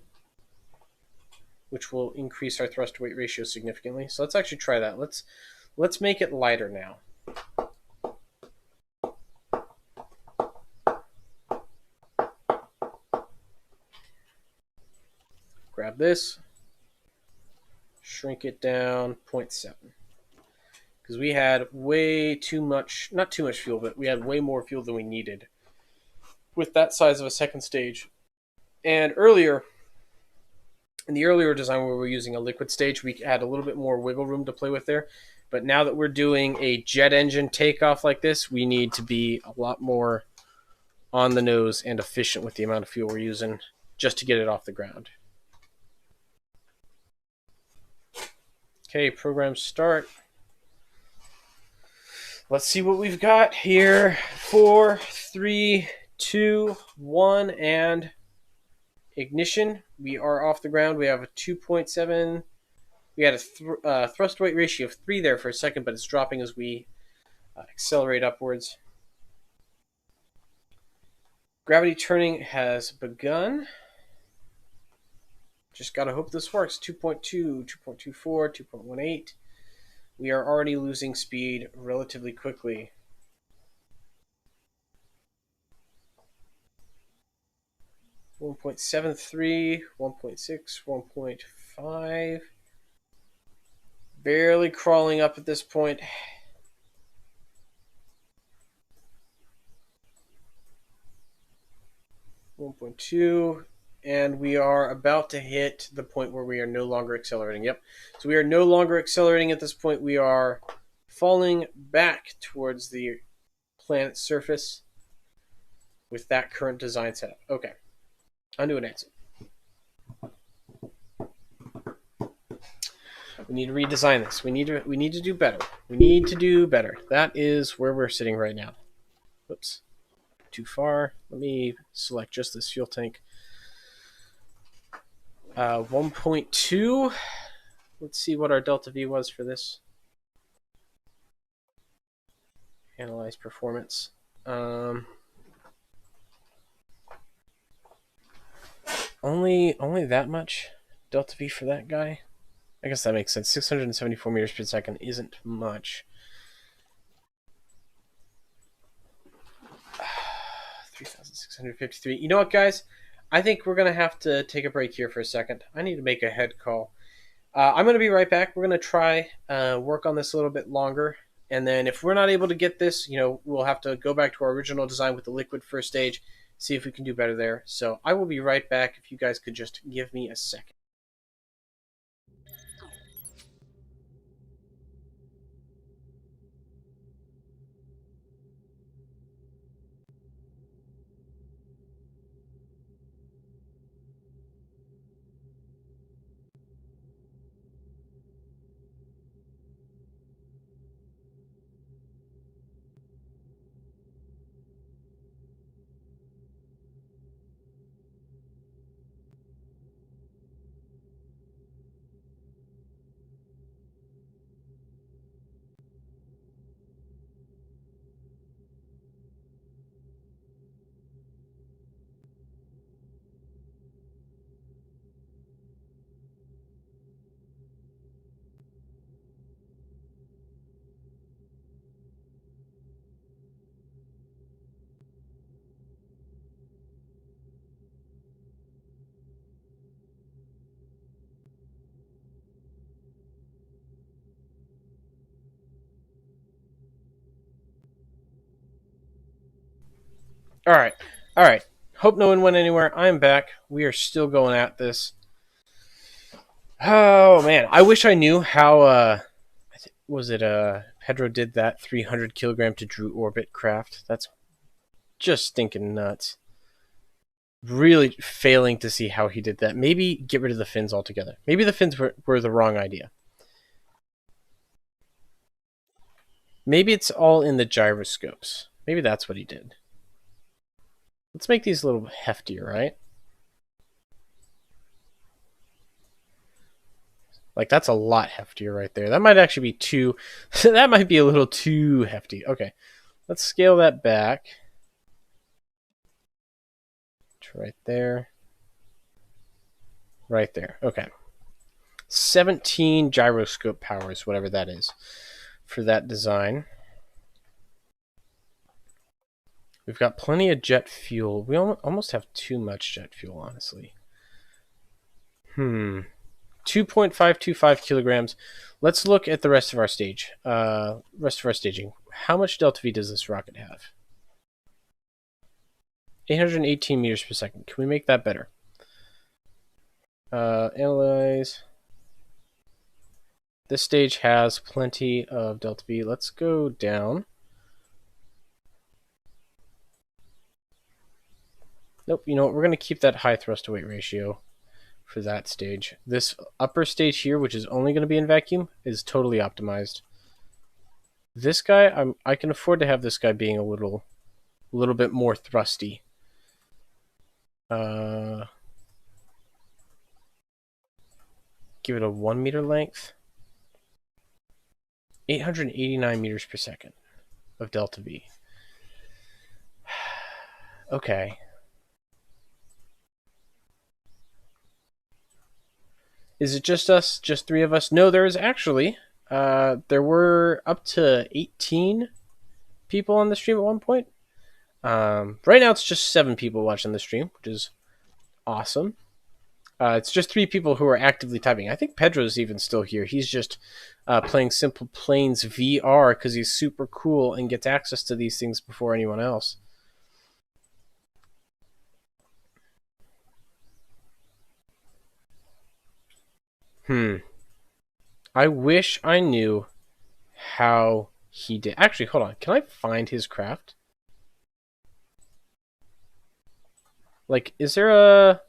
which will increase our thrust-weight ratio significantly. So let's actually try that. Let's make it lighter now. Grab this, shrink it down 0.7. Because we had way too much, not too much fuel, but we had way more fuel than we needed with that size of a second stage. And earlier, in the earlier design where we were using a liquid stage, we had a little bit more wiggle room to play with there. But now that we're doing a jet engine takeoff like this, we need to be a lot more on the nose and efficient with the amount of fuel we're using just to get it off the ground. Okay, program start. Let's see what we've got here. 4, 3, 2, 1, and ignition. We are off the ground. We have a 2.7. We had a thrust weight ratio of 3 there for a second, but it's dropping as we accelerate upwards. Gravity turning has begun. Just gotta hope this works. 2.2, 2.24, 2.18. We are already losing speed relatively quickly. .73, 1.6, 1.5. Barely crawling up at this point. 1.2. And we are about to hit the point where we are no longer accelerating. Yep. So we are no longer accelerating at this point. We are falling back towards the planet's surface with that current design setup. Okay. Undo and exit. We need to redesign this. We need to do better. We need to do better. That is where we're sitting right now. Whoops. Too far. Let me select just this fuel tank. 1.2. Let's see what our delta V was for this. Analyze performance. Only that much delta V for that guy. I guess that makes sense. 674 meters per second isn't much. 3,653. You know what, guys? I think we're going to have to take a break here for a second. I need to make a head call. I'm going to be right back. We're going to try work on this a little bit longer. And then if we're not able to get this, we'll have to go back to our original design with the liquid first stage, see if we can do better there. So I will be right back if you guys could just give me a second. All right. All right. Hope no one went anywhere. I'm back. We are still going at this. Oh man, I wish I knew how was it Pedro did that 300 kilogram to Drew orbit craft. That's just stinking nuts. Really failing to see how he did that. Maybe get rid of the fins altogether. Maybe the fins were the wrong idea. Maybe it's all in the gyroscopes. Maybe that's what he did. Let's make these a little heftier, right? Like, that's a lot heftier right there. That might actually be too... that might be a little too hefty. Okay, let's scale that back. Right there. Right there. Okay. 17 gyroscope powers, whatever that is, for that design. We've got plenty of jet fuel. We almost have too much jet fuel, honestly. 2.525 kilograms. Let's look at the rest of our stage. Rest of our staging. How much delta V does this rocket have? 818 meters per second. Can we make that better? Analyze. This stage has plenty of delta V. Let's go down. Nope, you know what? We're going to keep that high thrust to weight ratio for that stage. This upper stage here, which is only going to be in vacuum, is totally optimized. This guy, I can afford to have this guy being a little bit more thrusty. Give it a 1 meter length. 889 meters per second of delta V. Okay. Is it just us? Just 3 of us? No, there is actually. There were up to 18 people on the stream at one point. Right now it's just 7 people watching the stream, which is awesome. It's just 3 people who are actively typing. I think Pedro's even still here. He's just playing Simple Planes VR because he's super cool and gets access to these things before anyone else. I wish I knew how he did. Actually, hold on. Can I find his craft? Like, is there a...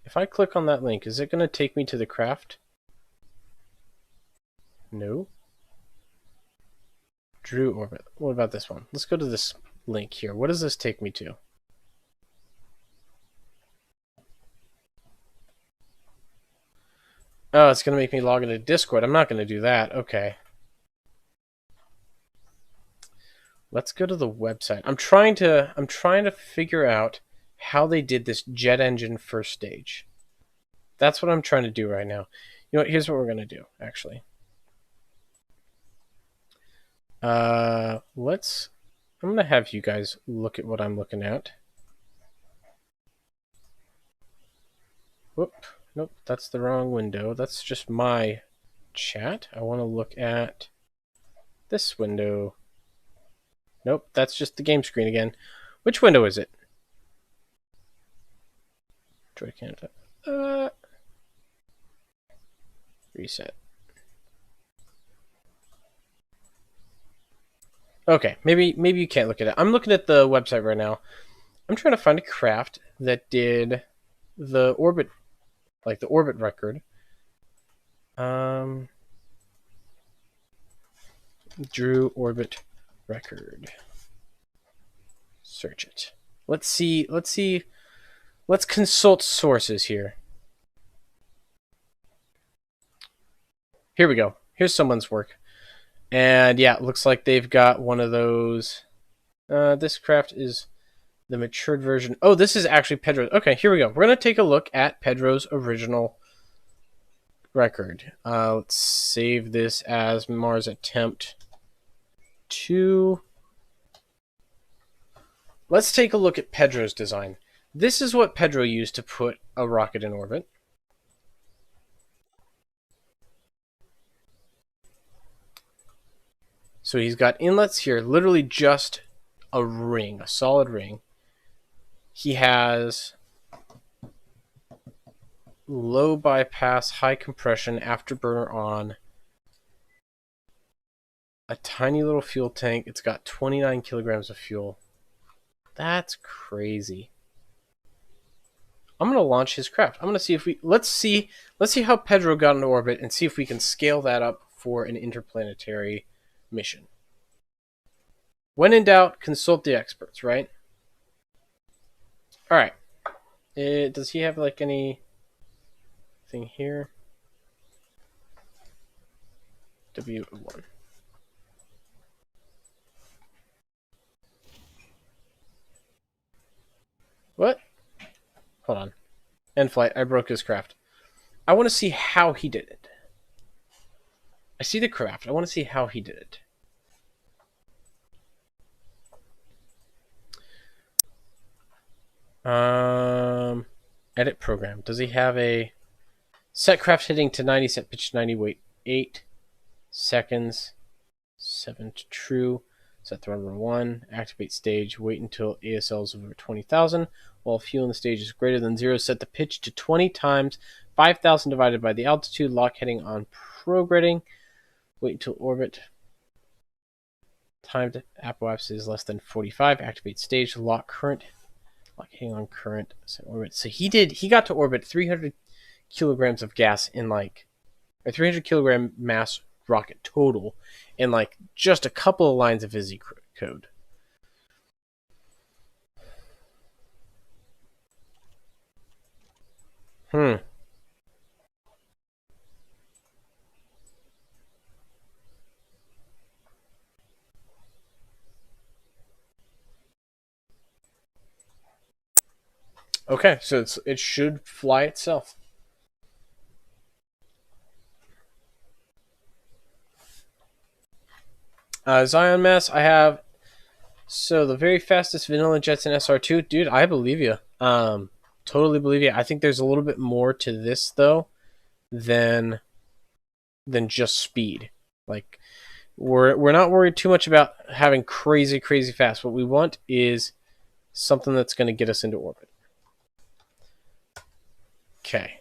If I click on that link, is it going to take me to the craft? No. Drew orbit. What about this one? Let's go to this link here. What does this take me to? Oh, it's going to make me log into Discord. I'm not going to do that. Okay. Let's go to the website. I'm trying to figure out how they did this jet engine first stage. That's what I'm trying to do right now. You know what? Here's what we're going to do, actually. I'm going to have you guys look at what I'm looking at. Whoop. Nope, that's the wrong window. That's just my chat. I want to look at this window. Nope, that's just the game screen again. Which window is it? Droid Canada. Reset. Okay, maybe you can't look at it. I'm looking at the website right now. I'm trying to find a craft that did the orbit, like the orbit record. Drew orbit record. Search it. Let's see. Let's consult sources here. Here we go. Here's someone's work. And yeah, it looks like they've got one of those. This craft is the matured version. Oh, this is actually Pedro's. Okay, here we go. We're going to take a look at Pedro's original record. Let's save this as Mars Attempt 2. Let's take a look at Pedro's design. This is what Pedro used to put a rocket in orbit. So he's got inlets here, literally just a ring, a solid ring. He has low bypass, high compression, afterburner on, a tiny little fuel tank. It's got 29 kilograms of fuel. That's crazy. I'm going to launch his craft. I'm going to see if we... Let's see how Pedro got into orbit and see if we can scale that up for an interplanetary mission. When in doubt, consult the experts, right? All right. Does he have like anything here? W1. What? Hold on. End flight. I broke his craft. I want to see how he did it. I see the craft. I want to see how he did it. Edit program. Does he have a set craft hitting to 90, set pitch to 90, wait 8 seconds, 7 to true, set throttle 1, activate stage, wait until ASL is over 20,000, while fuel in the stage is greater than 0, set the pitch to 20 times 5,000 divided by the altitude, lock heading on prograding, wait until orbit, timed apoapsis is less than 45, activate stage, lock current, lock heading on current, set orbit. So he got to orbit 300 kilograms of gas in like, or 300 kilogram mass rocket total in like just a couple of lines of Visi code. Okay, so it should fly itself. Zion Mass, I have. So the very fastest vanilla jets in SR2, dude. I believe you. Totally believe you. I think there's a little bit more to this though, than just speed. Like we're not worried too much about having crazy fast. What we want is something that's going to get us into orbit. Okay.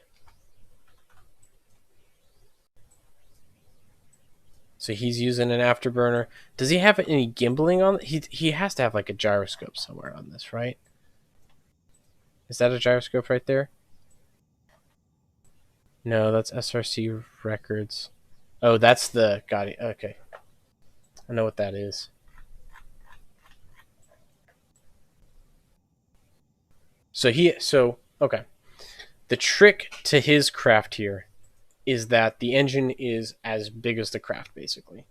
So he's using an afterburner. Does he have any gimbling on? He has to have like a gyroscope somewhere on this, right? Is that a gyroscope right there? No, that's SRC records. Oh, that's the... Got it. Okay. I know what that is. Okay. The trick to his craft here is that the engine is as big as the craft, basically.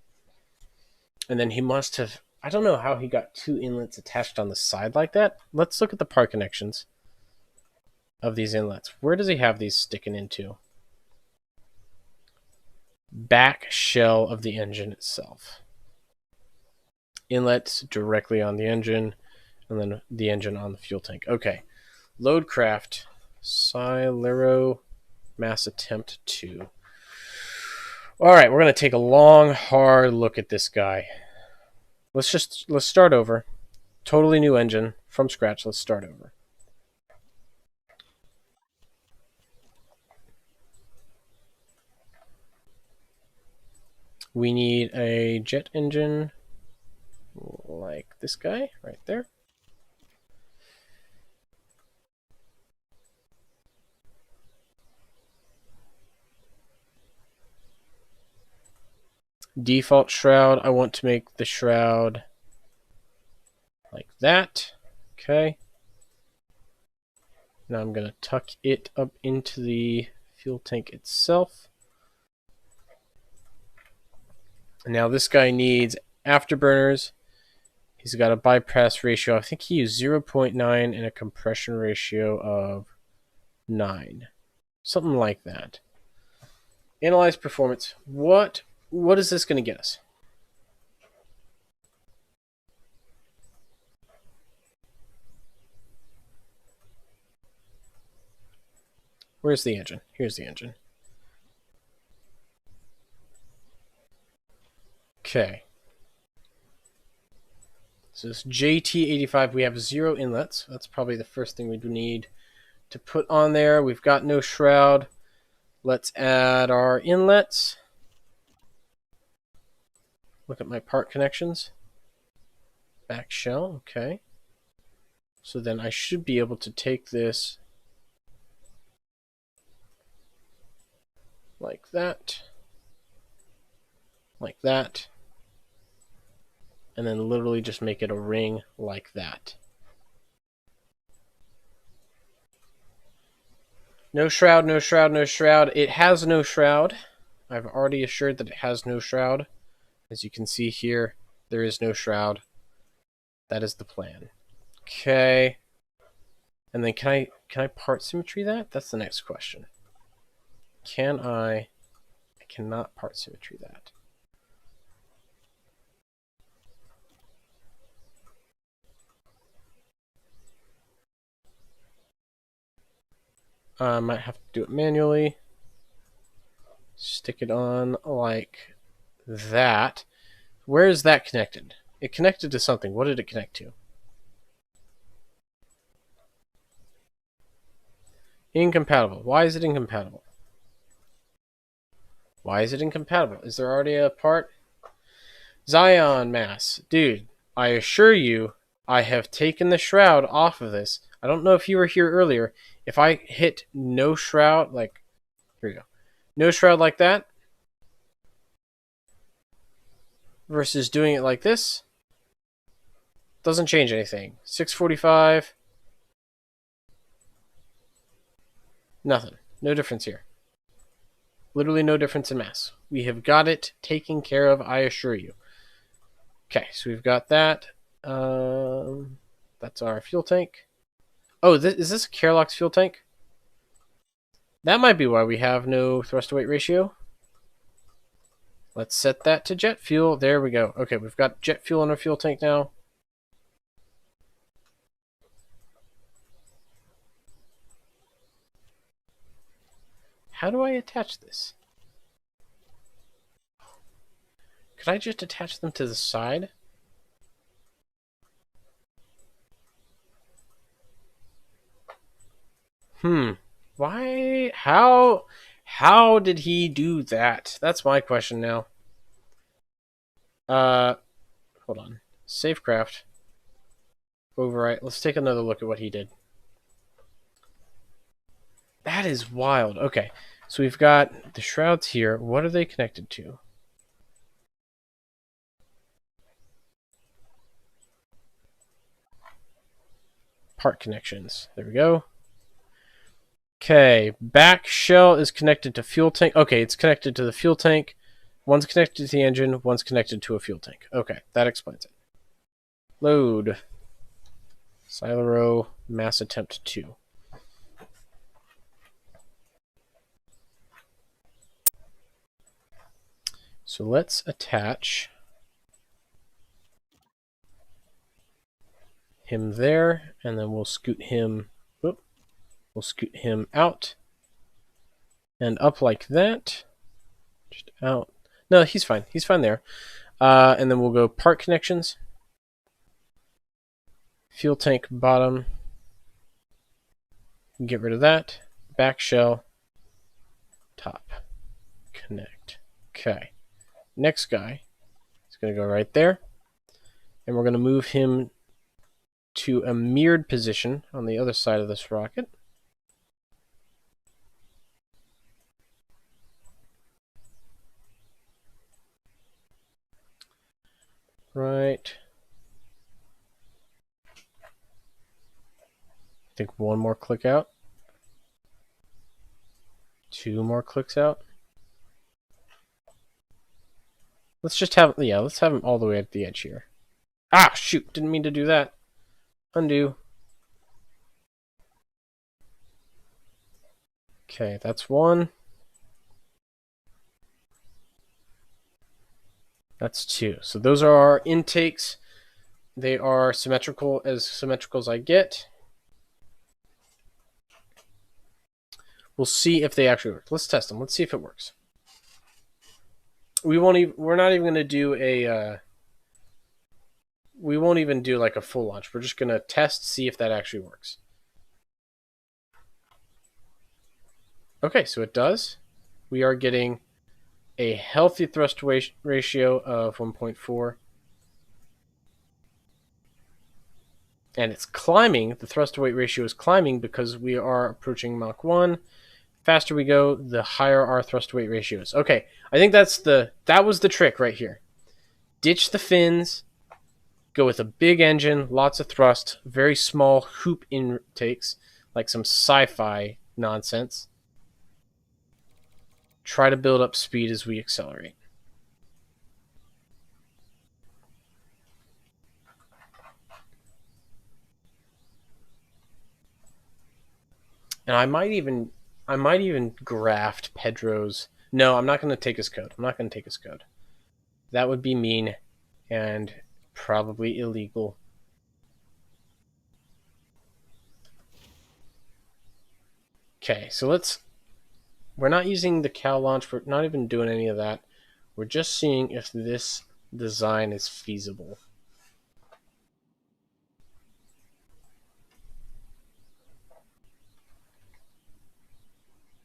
And then he must have... I don't know how he got 2 inlets attached on the side like that. Let's look at the part connections of these inlets. Where does he have these sticking into? Back shell of the engine itself. Inlets directly on the engine, and then the engine on the fuel tank. Okay. Load craft. Cylero Mass attempt 2. All right, we're going to take a long, hard look at this guy. Let's start over. Totally new engine from scratch. Let's start over. We need a jet engine like this guy right there. Default shroud, I want to make the shroud like that. Okay. Now I'm going to tuck it up into the fuel tank itself. Now this guy needs afterburners. He's got a bypass ratio. I think he used 0.9 and a compression ratio of 9. Something like that. Analyze performance. What is this going to get us? Where's the engine? Here's the engine. Okay. So this JT85, we have 0 inlets. That's probably the first thing we do need to put on there. We've got no shroud. Let's add our inlets. Look at my part connections. Back shell, okay. So then I should be able to take this like that, and then literally just make it a ring like that. No shroud, no shroud, no shroud. It has no shroud. I've already assured that it has no shroud. As you can see here, there is no shroud. That is the plan. Okay. And then can I part symmetry that? That's the next question. Can I cannot part symmetry that. I might have to do it manually. Stick it on like that. Where is that connected? It connected to something. What did it connect to? Incompatible. Why is it incompatible? Why is it incompatible? Is there already a part? Zion mass. Dude, I assure you, I have taken the shroud off of this. I don't know if you were here earlier. If I hit no shroud, like, here we go. No shroud like that, versus doing it like this, doesn't change anything. 645. Nothing. No difference here. Literally no difference in mass. We have got it taken care of, I assure you. Okay, so we've got that. That's our fuel tank. Oh, is this a Carlox fuel tank? That might be why we have no thrust-to-weight ratio. Let's set that to jet fuel. There we go. Okay, we've got jet fuel in our fuel tank now. How do I attach this? Could I just attach them to the side? Why? How did he do that? That's my question now. Hold on. Safecraft. Overwrite. Let's take another look at what he did. That is wild. Okay, so we've got the shrouds here. What are they connected to? Part connections. There we go. Okay, back shell is connected to fuel tank. Okay, it's connected to the fuel tank. One's connected to the engine, one's connected to a fuel tank. Okay, that explains it. Load. Cylero mass attempt 2. So let's attach him there, and then we'll scoot him. We'll scoot him out. and up like that. Just out. No, he's fine. He's fine there. And then we'll go part connections. Fuel tank bottom. Get rid of that. Back shell. Top. Connect. Okay. Next guy is going to go right there. And we're going to move him to a mirrored position on the other side of this rocket. Right. I think one more click out. Two more clicks out. Let's just have, yeah, let's have him all the way at the edge here. Ah, shoot, didn't mean to do that. Undo. Okay, that's one. That's two. So those are our intakes. They are symmetrical as I get. We'll see if they actually work. Let's test them. Let's see if it works. We're not even going to do a we won't even do like a full launch. We're just going to test, see if that actually works. Okay, so it does. We are getting a healthy thrust ratio of 1.4. And it's climbing. The thrust to weight ratio is climbing because we are approaching Mach 1. Faster we go, the higher our thrust to weight ratio is. Okay, I think that was the trick right here. Ditch the fins, go with a big engine, lots of thrust, very small hoop intakes, like some sci-fi nonsense. Try to build up speed as we accelerate. And I might even graft Pedro's. No, I'm not going to take his code. I'm not going to take his code. That would be mean and probably illegal. Okay, so we're not using the cow launch. We're not even doing any of that. We're just seeing if this design is feasible.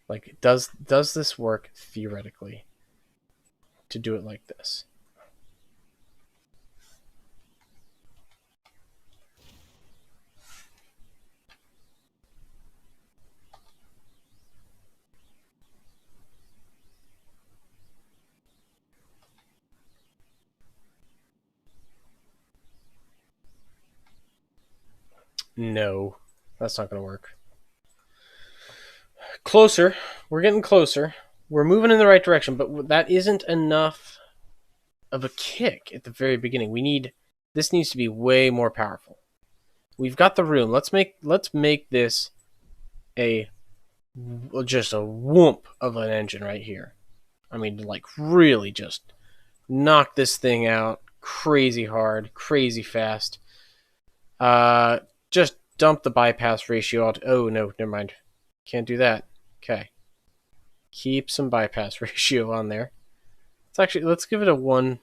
Like, does this work theoretically to do it like this? No, that's not going to work. Closer. We're getting closer. We're moving in the right direction, but that isn't enough of a kick at the very beginning. This needs to be way more powerful. We've got the room. Let's make this just a whoomp of an engine right here. I mean, like, really just knock this thing out crazy hard, crazy fast. Just dump the bypass ratio out. Oh, no, never mind. Can't do that. Okay. Keep some bypass ratio on there. Let's give it a 1.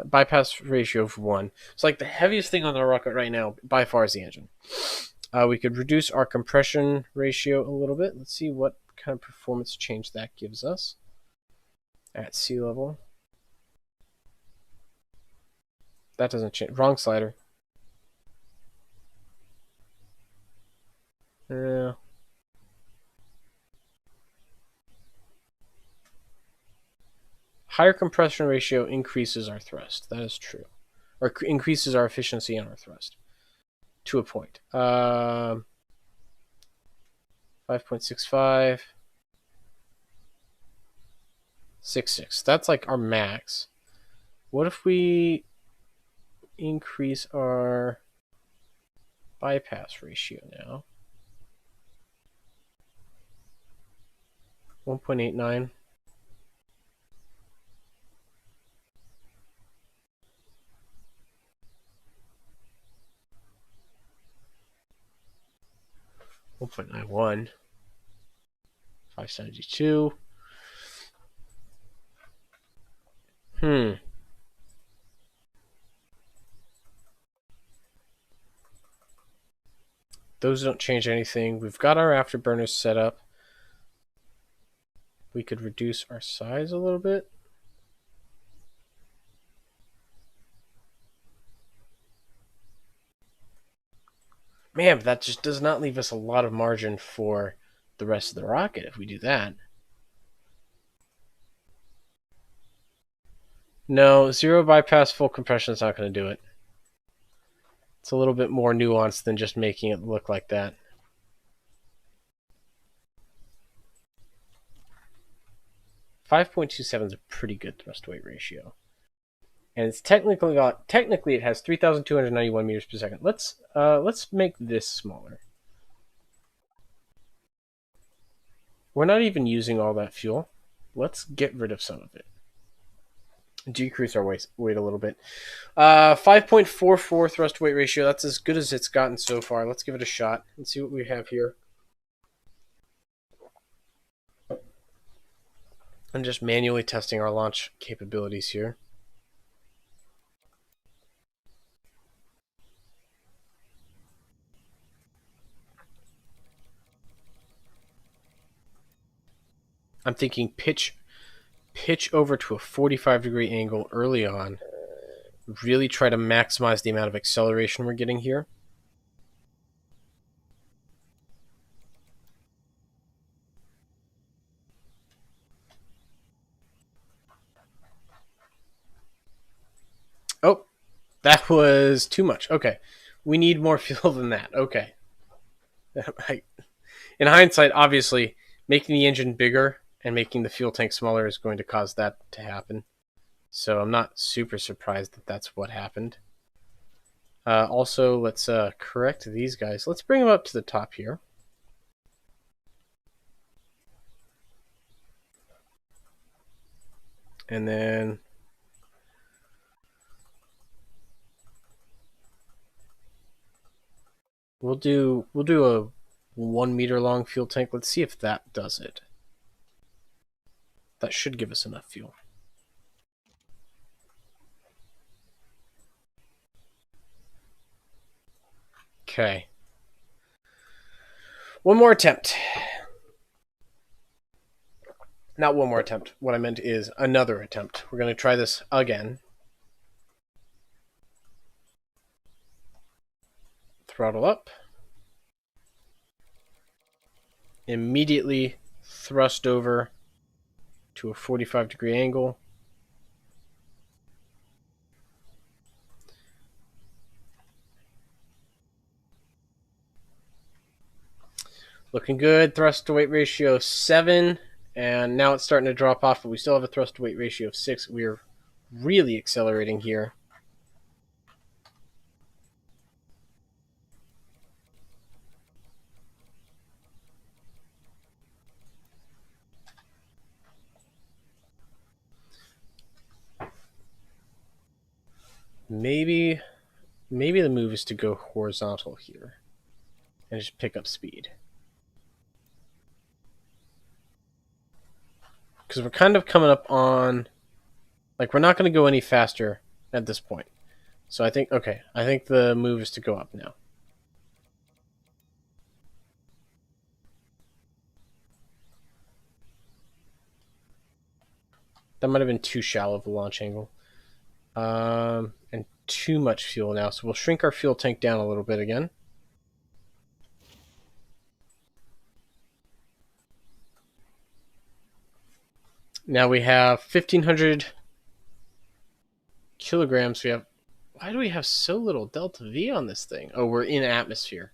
Bypass ratio of 1. It's like the heaviest thing on the rocket right now, by far, is the engine. We could reduce our compression ratio a little bit. Let's see what kind of performance change that gives us at sea level. That doesn't change. Wrong slider. Yeah. Higher compression ratio increases our thrust. That is true. Or increases our efficiency and our thrust. To a point. 5.65. 6.6. That's like our max. What if we increase our bypass ratio now? 1.89. .91. 572. Those don't change anything. We've got our afterburners set up. We could reduce our size a little bit. Man, but that just does not leave us a lot of margin for the rest of the rocket if we do that. No, zero bypass full compression is not going to do it. It's a little bit more nuanced than just making it look like that. .27 is a pretty good thrust to weight ratio, and it's technically it has 3,291 meters per second. Let's make this smaller. We're not even using all that fuel. Let's get rid of some of it. Decrease our weight a little bit. 5.44 thrust to weight ratio. That's as good as it's gotten so far. Let's give it a shot and see what we have here. I'm just manually testing our launch capabilities here. I'm thinking pitch over to a 45-degree angle early on. Really try to maximize the amount of acceleration we're getting here. Oh, that was too much. Okay, we need more fuel than that. Okay. In hindsight, obviously, making the engine bigger and making the fuel tank smaller is going to cause that to happen. So I'm not super surprised that that's what happened. Also, let's correct these guys. Let's bring them up to the top here. And then we'll do a 1 meter long fuel tank. Let's see if that does it. That should give us enough fuel. Okay. One more attempt. Not one more attempt. What I meant is another attempt. We're going to try this again. Throttle up. Immediately thrust over to a 45-degree angle. Looking good. Thrust to weight ratio 7. And now it's starting to drop off, but we still have a thrust to weight ratio of 6. We're really accelerating here. Maybe the move is to go horizontal here and just pick up speed. Because we're kind of coming up on, like, we're not going to go any faster at this point. So I think the move is to go up now. That might have been too shallow of a launch angle. And too much fuel now. So we'll shrink our fuel tank down a little bit again. Now we have 1,500 kilograms. Why do we have so little delta V on this thing? Oh, we're in atmosphere.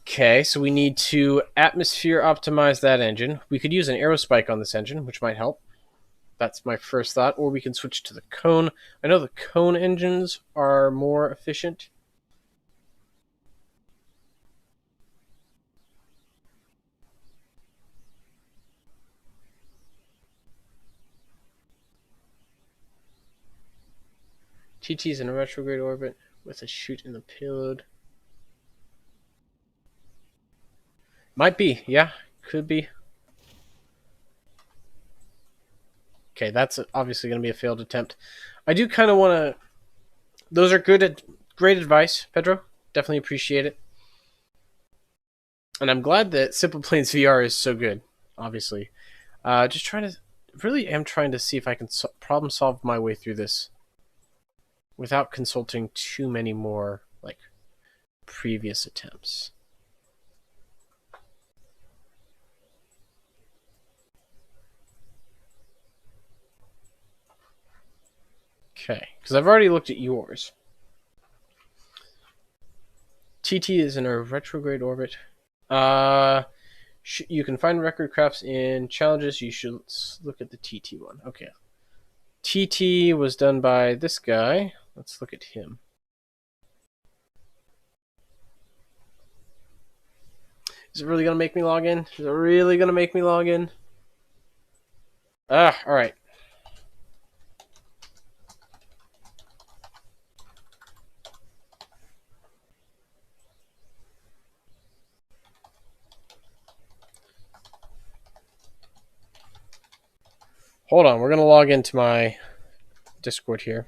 Okay, so we need to atmosphere optimize that engine. We could use an aerospike on this engine, which might help. That's my first thought. Or we can switch to the cone. I know the cone engines are more efficient. TT's in a retrograde orbit with a chute in the payload. Might be, yeah, could be. Okay, that's obviously going to be a failed attempt. I do kind of want to... Those are great advice, Pedro. Definitely appreciate it. And I'm glad that Simple Planes VR is so good, obviously. Just trying to... Really am trying to see if I can problem solve my way through this without consulting too many more, like, previous attempts. Okay, because I've already looked at yours. TT is in a retrograde orbit. You can find record crafts in challenges. You should look at the TT one. Okay. TT was done by this guy. Let's look at him. Is it really going to make me log in? Is it really going to make me log in? Alright. Hold on, we're going to log into my Discord here.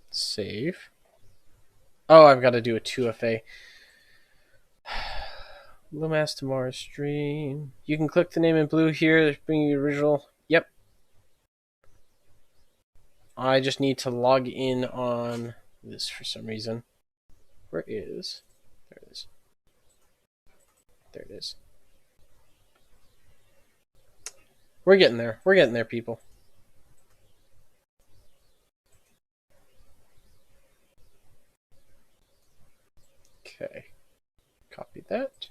Save. Oh, I've got to do a 2FA. Blue Mass tomorrow stream. You can click the name in blue here, bring you the original. Yep. I just need to log in on this for some reason. Where is? There it is. There it is. We're getting there. We're getting there, people. Okay. Copy that.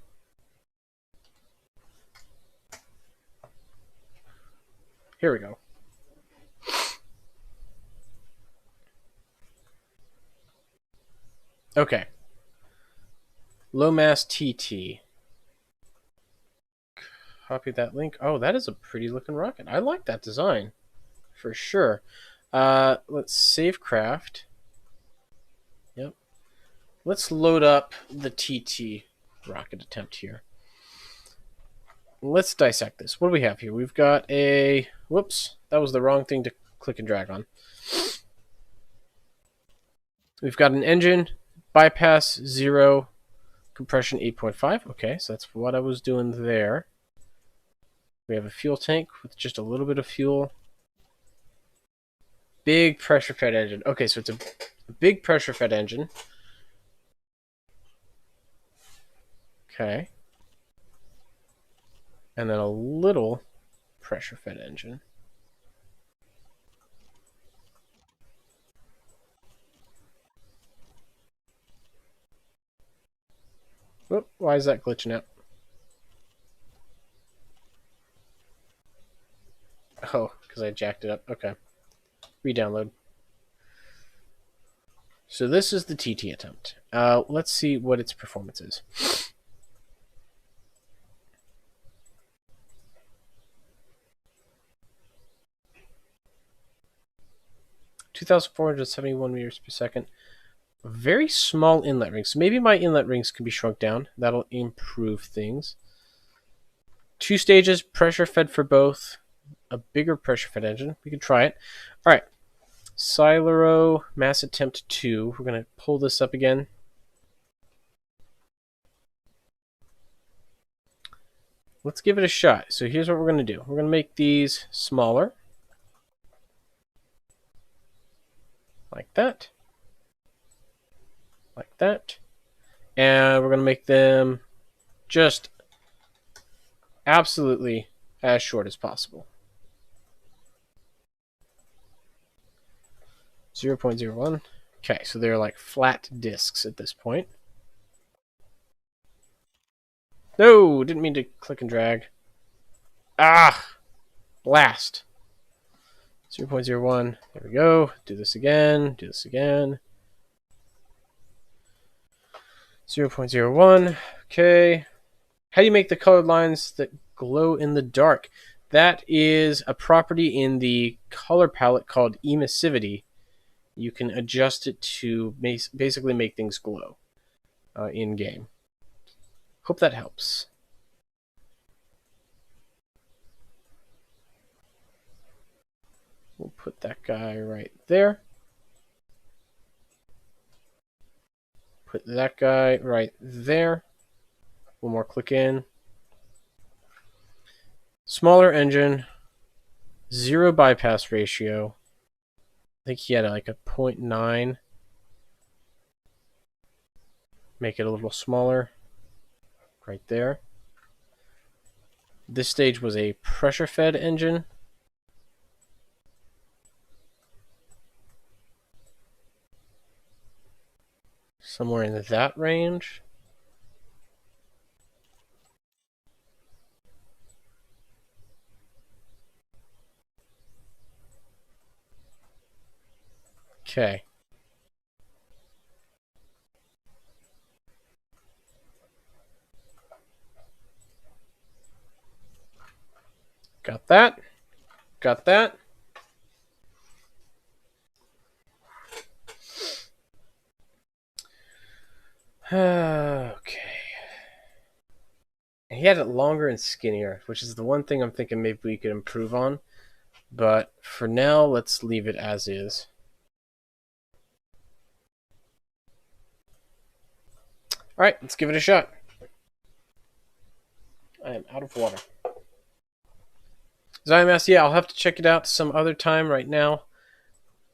Here we go. Okay. Low mass TT. Copy that link. Oh, that is a pretty looking rocket. I like that design. For sure. Let's save craft. Yep. Let's load up the TT rocket attempt here. Let's dissect this. What do we have here? We've got a... Whoops. That was the wrong thing to click and drag on. We've got an engine. Bypass 0. Compression 8.5. Okay, so that's what I was doing there. We have a fuel tank with just a little bit of fuel. Big pressure fed engine. Okay, so it's a big pressure fed engine. Okay. And then a little pressure fed engine. Whoop, why is that glitching out? Oh, because I jacked it up. Okay. Re-download. So this is the TT attempt. Let's see what its performance is. (2,471 meters per second). Very small inlet rings. So maybe my inlet rings can be shrunk down. That'll improve things. 2 stages, pressure fed for both. A bigger pressure fed engine. We can try it. All right. Cylero mass attempt 2. We're going to pull this up again. Let's give it a shot. So here's what we're going to do. We're going to make these smaller. Like that. Like that. And we're going to make them just absolutely as short as possible. 0.01. Okay, so they're like flat discs at this point. No, didn't mean to click and drag. Ah! Blast. 0.01. There we go. Do this again. Do this again. 0.01. Okay. How do you make the colored lines that glow in the dark? That is a property in the color palette called emissivity. you can adjust it to basically make things glow in game. Hope that helps. We'll put that guy right there. Put that guy right there. One more click in. Smaller engine, 0 bypass ratio. I think he had like a 0.9. Make it a little smaller. Right there. This stage was a pressure-fed engine. Somewhere in that range. Okay. Got that. Got that. Okay. He had it longer and skinnier, which is the one thing I'm thinking maybe we could improve on. But for now, let's leave it as is. All right, let's give it a shot. I am out of water. Zymas, yeah, I'll have to check it out some other time. Right now,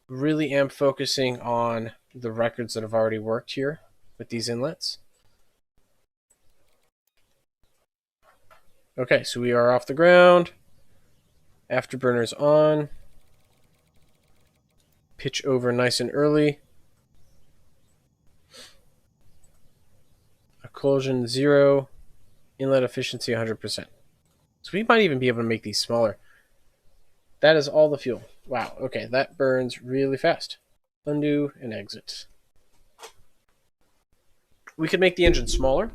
really am focusing on the records that have already worked here with these inlets. Okay, so we are off the ground. Afterburner's on. Pitch over nice and early. Occlusion 0. Inlet efficiency 100%. So we might even be able to make these smaller. That is all the fuel. Wow, okay, that burns really fast. Undo and exit. We could make the engine smaller.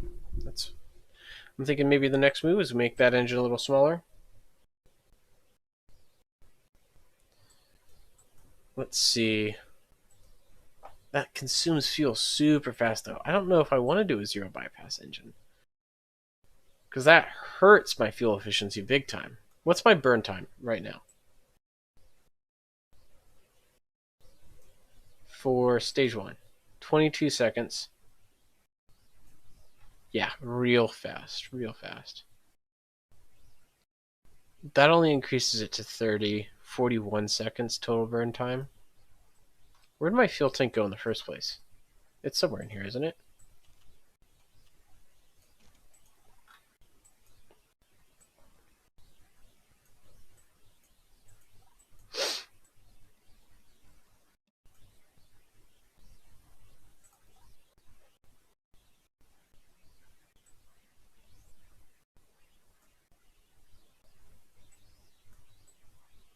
I'm thinking maybe the next move is make that engine a little smaller. Let's see. That consumes fuel super fast, though. I don't know if I want to do a 0 bypass engine, because that hurts my fuel efficiency big time. What's my burn time right now? For stage 1, 22 seconds. Yeah, real fast, real fast. That only increases it to 30, 41 seconds total burn time. Where did my fuel tank go in the first place? It's somewhere in here, isn't it?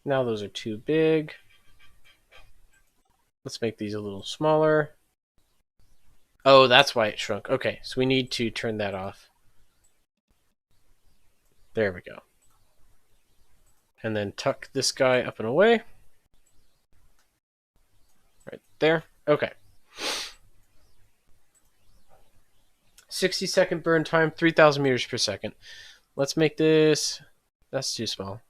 Now those are too big. Let's make these a little smaller. Oh, that's why it shrunk. Okay, so we need to turn that off. There we go. And then tuck this guy up and away. Right there. Okay. 60-second burn time, 3,000 meters per second. Let's make this... That's too small.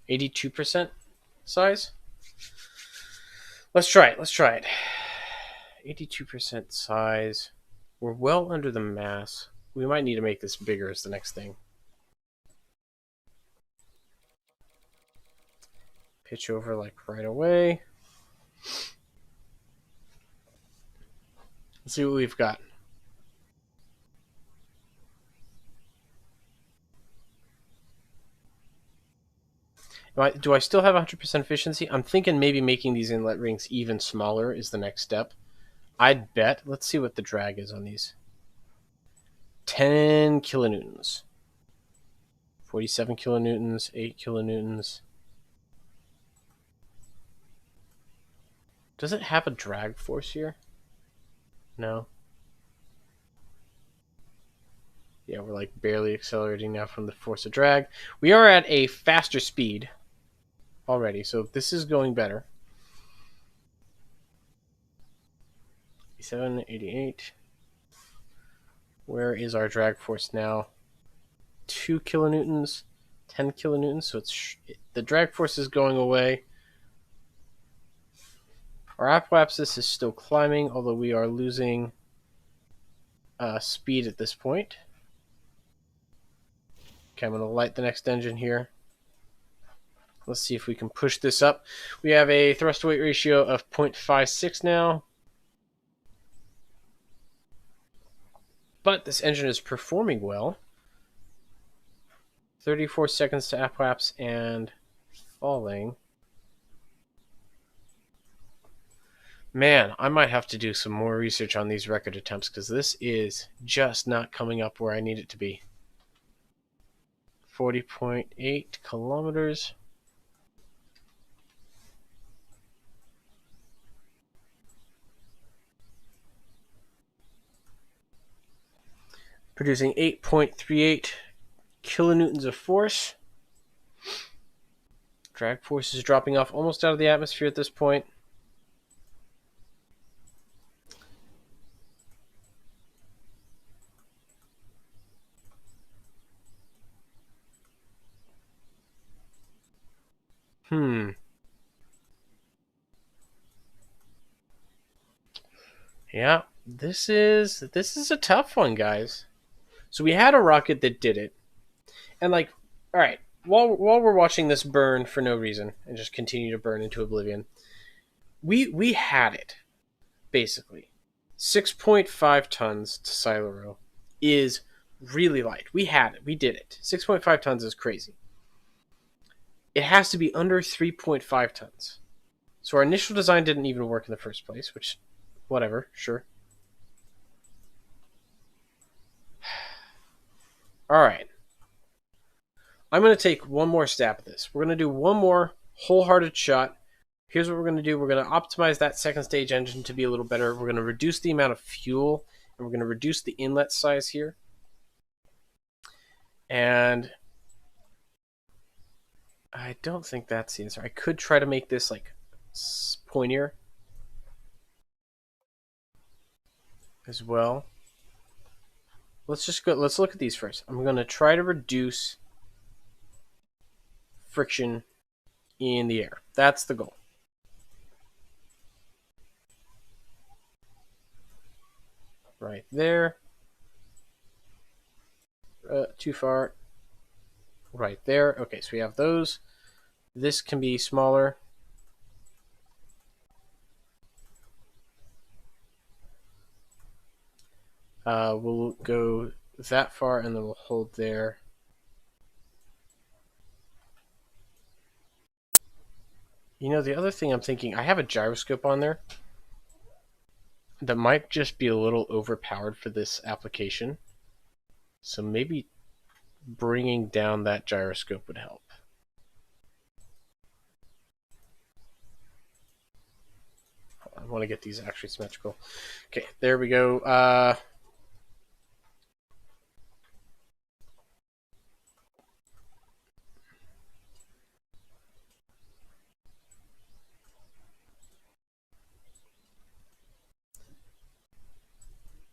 82% size. Let's try it. Let's try it. 82% size. We're well under the mass. We might need to make this bigger as the next thing. Pitch over like right away. Let's see what we've got. Do I still have 100% efficiency? I'm thinking maybe making these inlet rings even smaller is the next step. I'd bet. Let's see what the drag is on these. 10 kilonewtons. 47 kilonewtons, 8 kilonewtons. Does it have a drag force here? No. Yeah, we're like barely accelerating now from the force of drag. We are at a faster speed. already. So this is going better. 87, 88. Where is our drag force now? 2 kilonewtons, 10 kilonewtons. So the drag force is going away. Our apoapsis is still climbing, although we are losing speed at this point. Okay, I'm going to light the next engine here. Let's see if we can push this up. We have a thrust-to-weight ratio of 0.56 now. But this engine is performing well. 34 seconds to apoapse and falling. Man, I might have to do some more research on these record attempts because this is just not coming up where I need it to be. 40.8 kilometers. Producing 8.38 kilonewtons of force. Drag force is dropping off almost out of the atmosphere at this point. Yeah, this is a tough one, guys. So we had a rocket that did it. And like, all right, while we're watching this burn for no reason and just continue to burn into oblivion, we had it basically. 6.5 tons to Cylero is really light. We had it. We did it. 6.5 tons is crazy. It has to be under 3.5 tons. So our initial design didn't even work in the first place, which, whatever, sure. All right. I'm going to take one more stab at this. We're going to do one more wholehearted shot. Here's what we're going to do. We're going to optimize that second stage engine to be a little better. We're going to reduce the amount of fuel, and we're going to reduce the inlet size here. And I don't think that's the answer. I could try to make this like pointier as well. Let's just go. Let's look at these first. I'm going to try to reduce friction in the air. That's the goal. Right there. Too far. Right there. Okay, so we have those. This can be smaller. We'll go that far and then we'll hold there. You know, the other thing I'm thinking, I have a gyroscope on there that might just be a little overpowered for this application. So maybe bringing down that gyroscope would help. I want to get these actually symmetrical. Okay, there we go.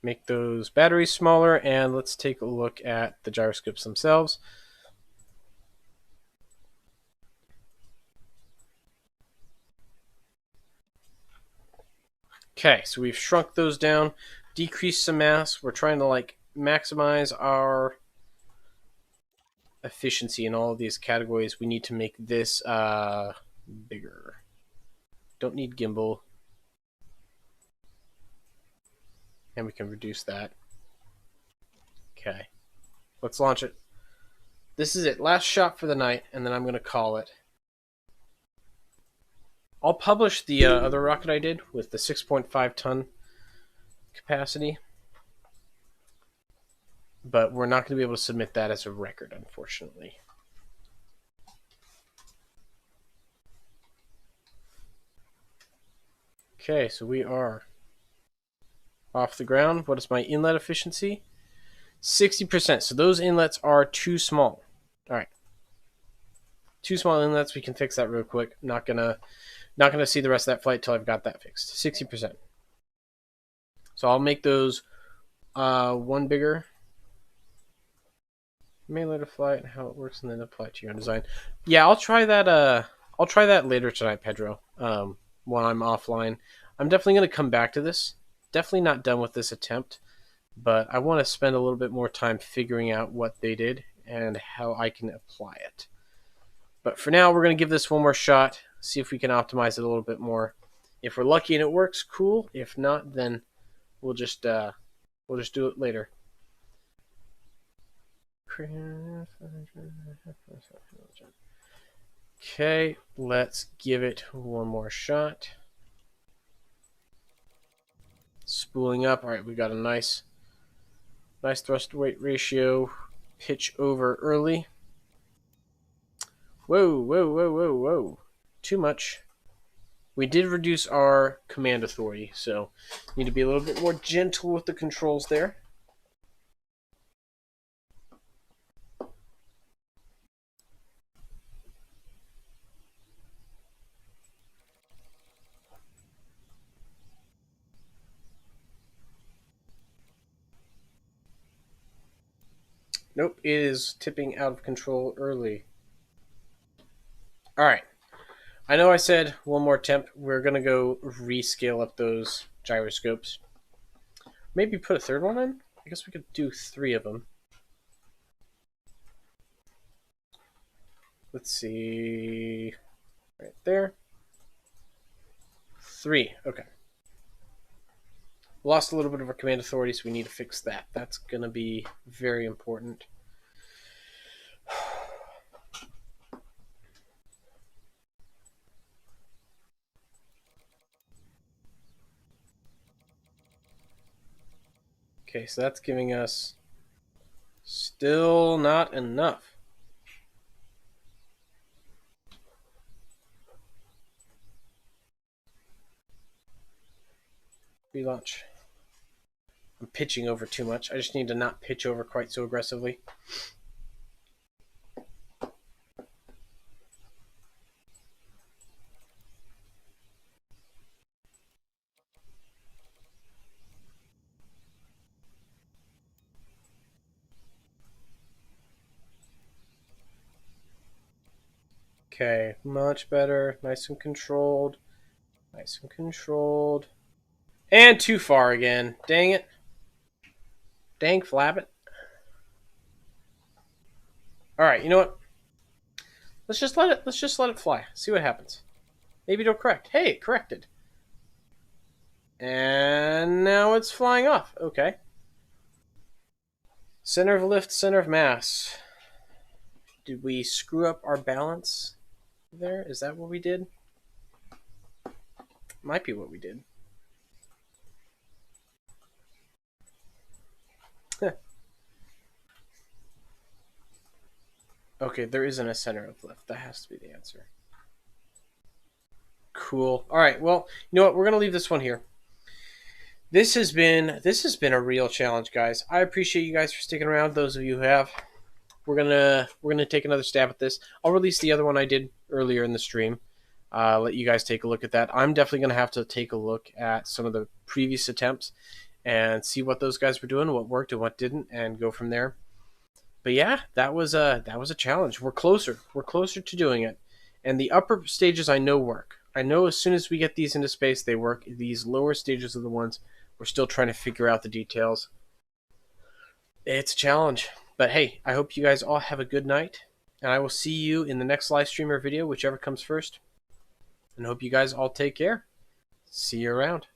Make those batteries smaller, and let's take a look at the gyroscopes themselves. Okay, so we've shrunk those down, decreased some mass. We're trying to like maximize our efficiency in all of these categories. We need to make this bigger. Don't need gimbal. And we can reduce that. Okay. Let's launch it. This is it. Last shot for the night, and then I'm going to call it. I'll publish the other rocket I did with the 6.5 ton capacity. But we're not going to be able to submit that as a record, unfortunately. Okay, so we are off the ground. What is my inlet efficiency? 60%. So those inlets are too small. All right. 2 small inlets. We can fix that real quick. Not gonna see the rest of that flight till I've got that fixed. 60%. So I'll make those one bigger. May later flight, how it works, and then apply to your own design. Yeah, I'll try that. I'll try that later tonight, Pedro. When I'm offline, I'm definitely gonna come back to this. Definitely not done with this attempt, but I want to spend a little bit more time figuring out what they did and how I can apply it. But for now, we're gonna give this one more shot. See if we can optimize it a little bit more. If we're lucky and it works, cool. If not, then we'll just do it later. Okay, let's give it one more shot. Spooling up. All right, we got a nice thrust to weight ratio. Pitch over early. Whoa. Too much. We did reduce our command authority, so need to be a little bit more gentle with the controls there. Nope, it is tipping out of control early. All right. I know I said one more attempt. We're going to go rescale up those gyroscopes. Maybe put a third one in? I guess we could do 3 of them. Let's see. Right there. 3. Okay. Lost a little bit of our command authority, so we need to fix that. That's going to be very important. Okay, so that's giving us still not enough. Relaunch. I'm pitching over too much. I just need to not pitch over quite so aggressively. Okay, much better. Nice and controlled. Nice and controlled. And too far again. Dang it. Dang flabbit. Alright, you know what? Let's just let it fly. See what happens. Maybe it'll correct. Hey, it corrected. And now it's flying off. Okay. Center of lift, center of mass. Did we screw up our balance there? Is that what we did? Might be what we did. Okay, there isn't a center of lift. That has to be the answer. Cool. All right. Well, you know what? We're gonna leave this one here. This has been a real challenge, guys. I appreciate you guys for sticking around. Those of you who have, we're gonna take another stab at this. I'll release the other one I did earlier in the stream. Let you guys take a look at that. I'm definitely gonna have to take a look at some of the previous attempts and see what those guys were doing, what worked and what didn't, and go from there. But yeah, that was a challenge. We're closer to doing it, and the upper stages I know work. I know as soon as we get these into space, they work. These lower stages are the ones we're still trying to figure out the details. It's a challenge. But hey, I hope you guys all have a good night, and I will see you in the next live stream or video, whichever comes first. And hope you guys all take care. See you around.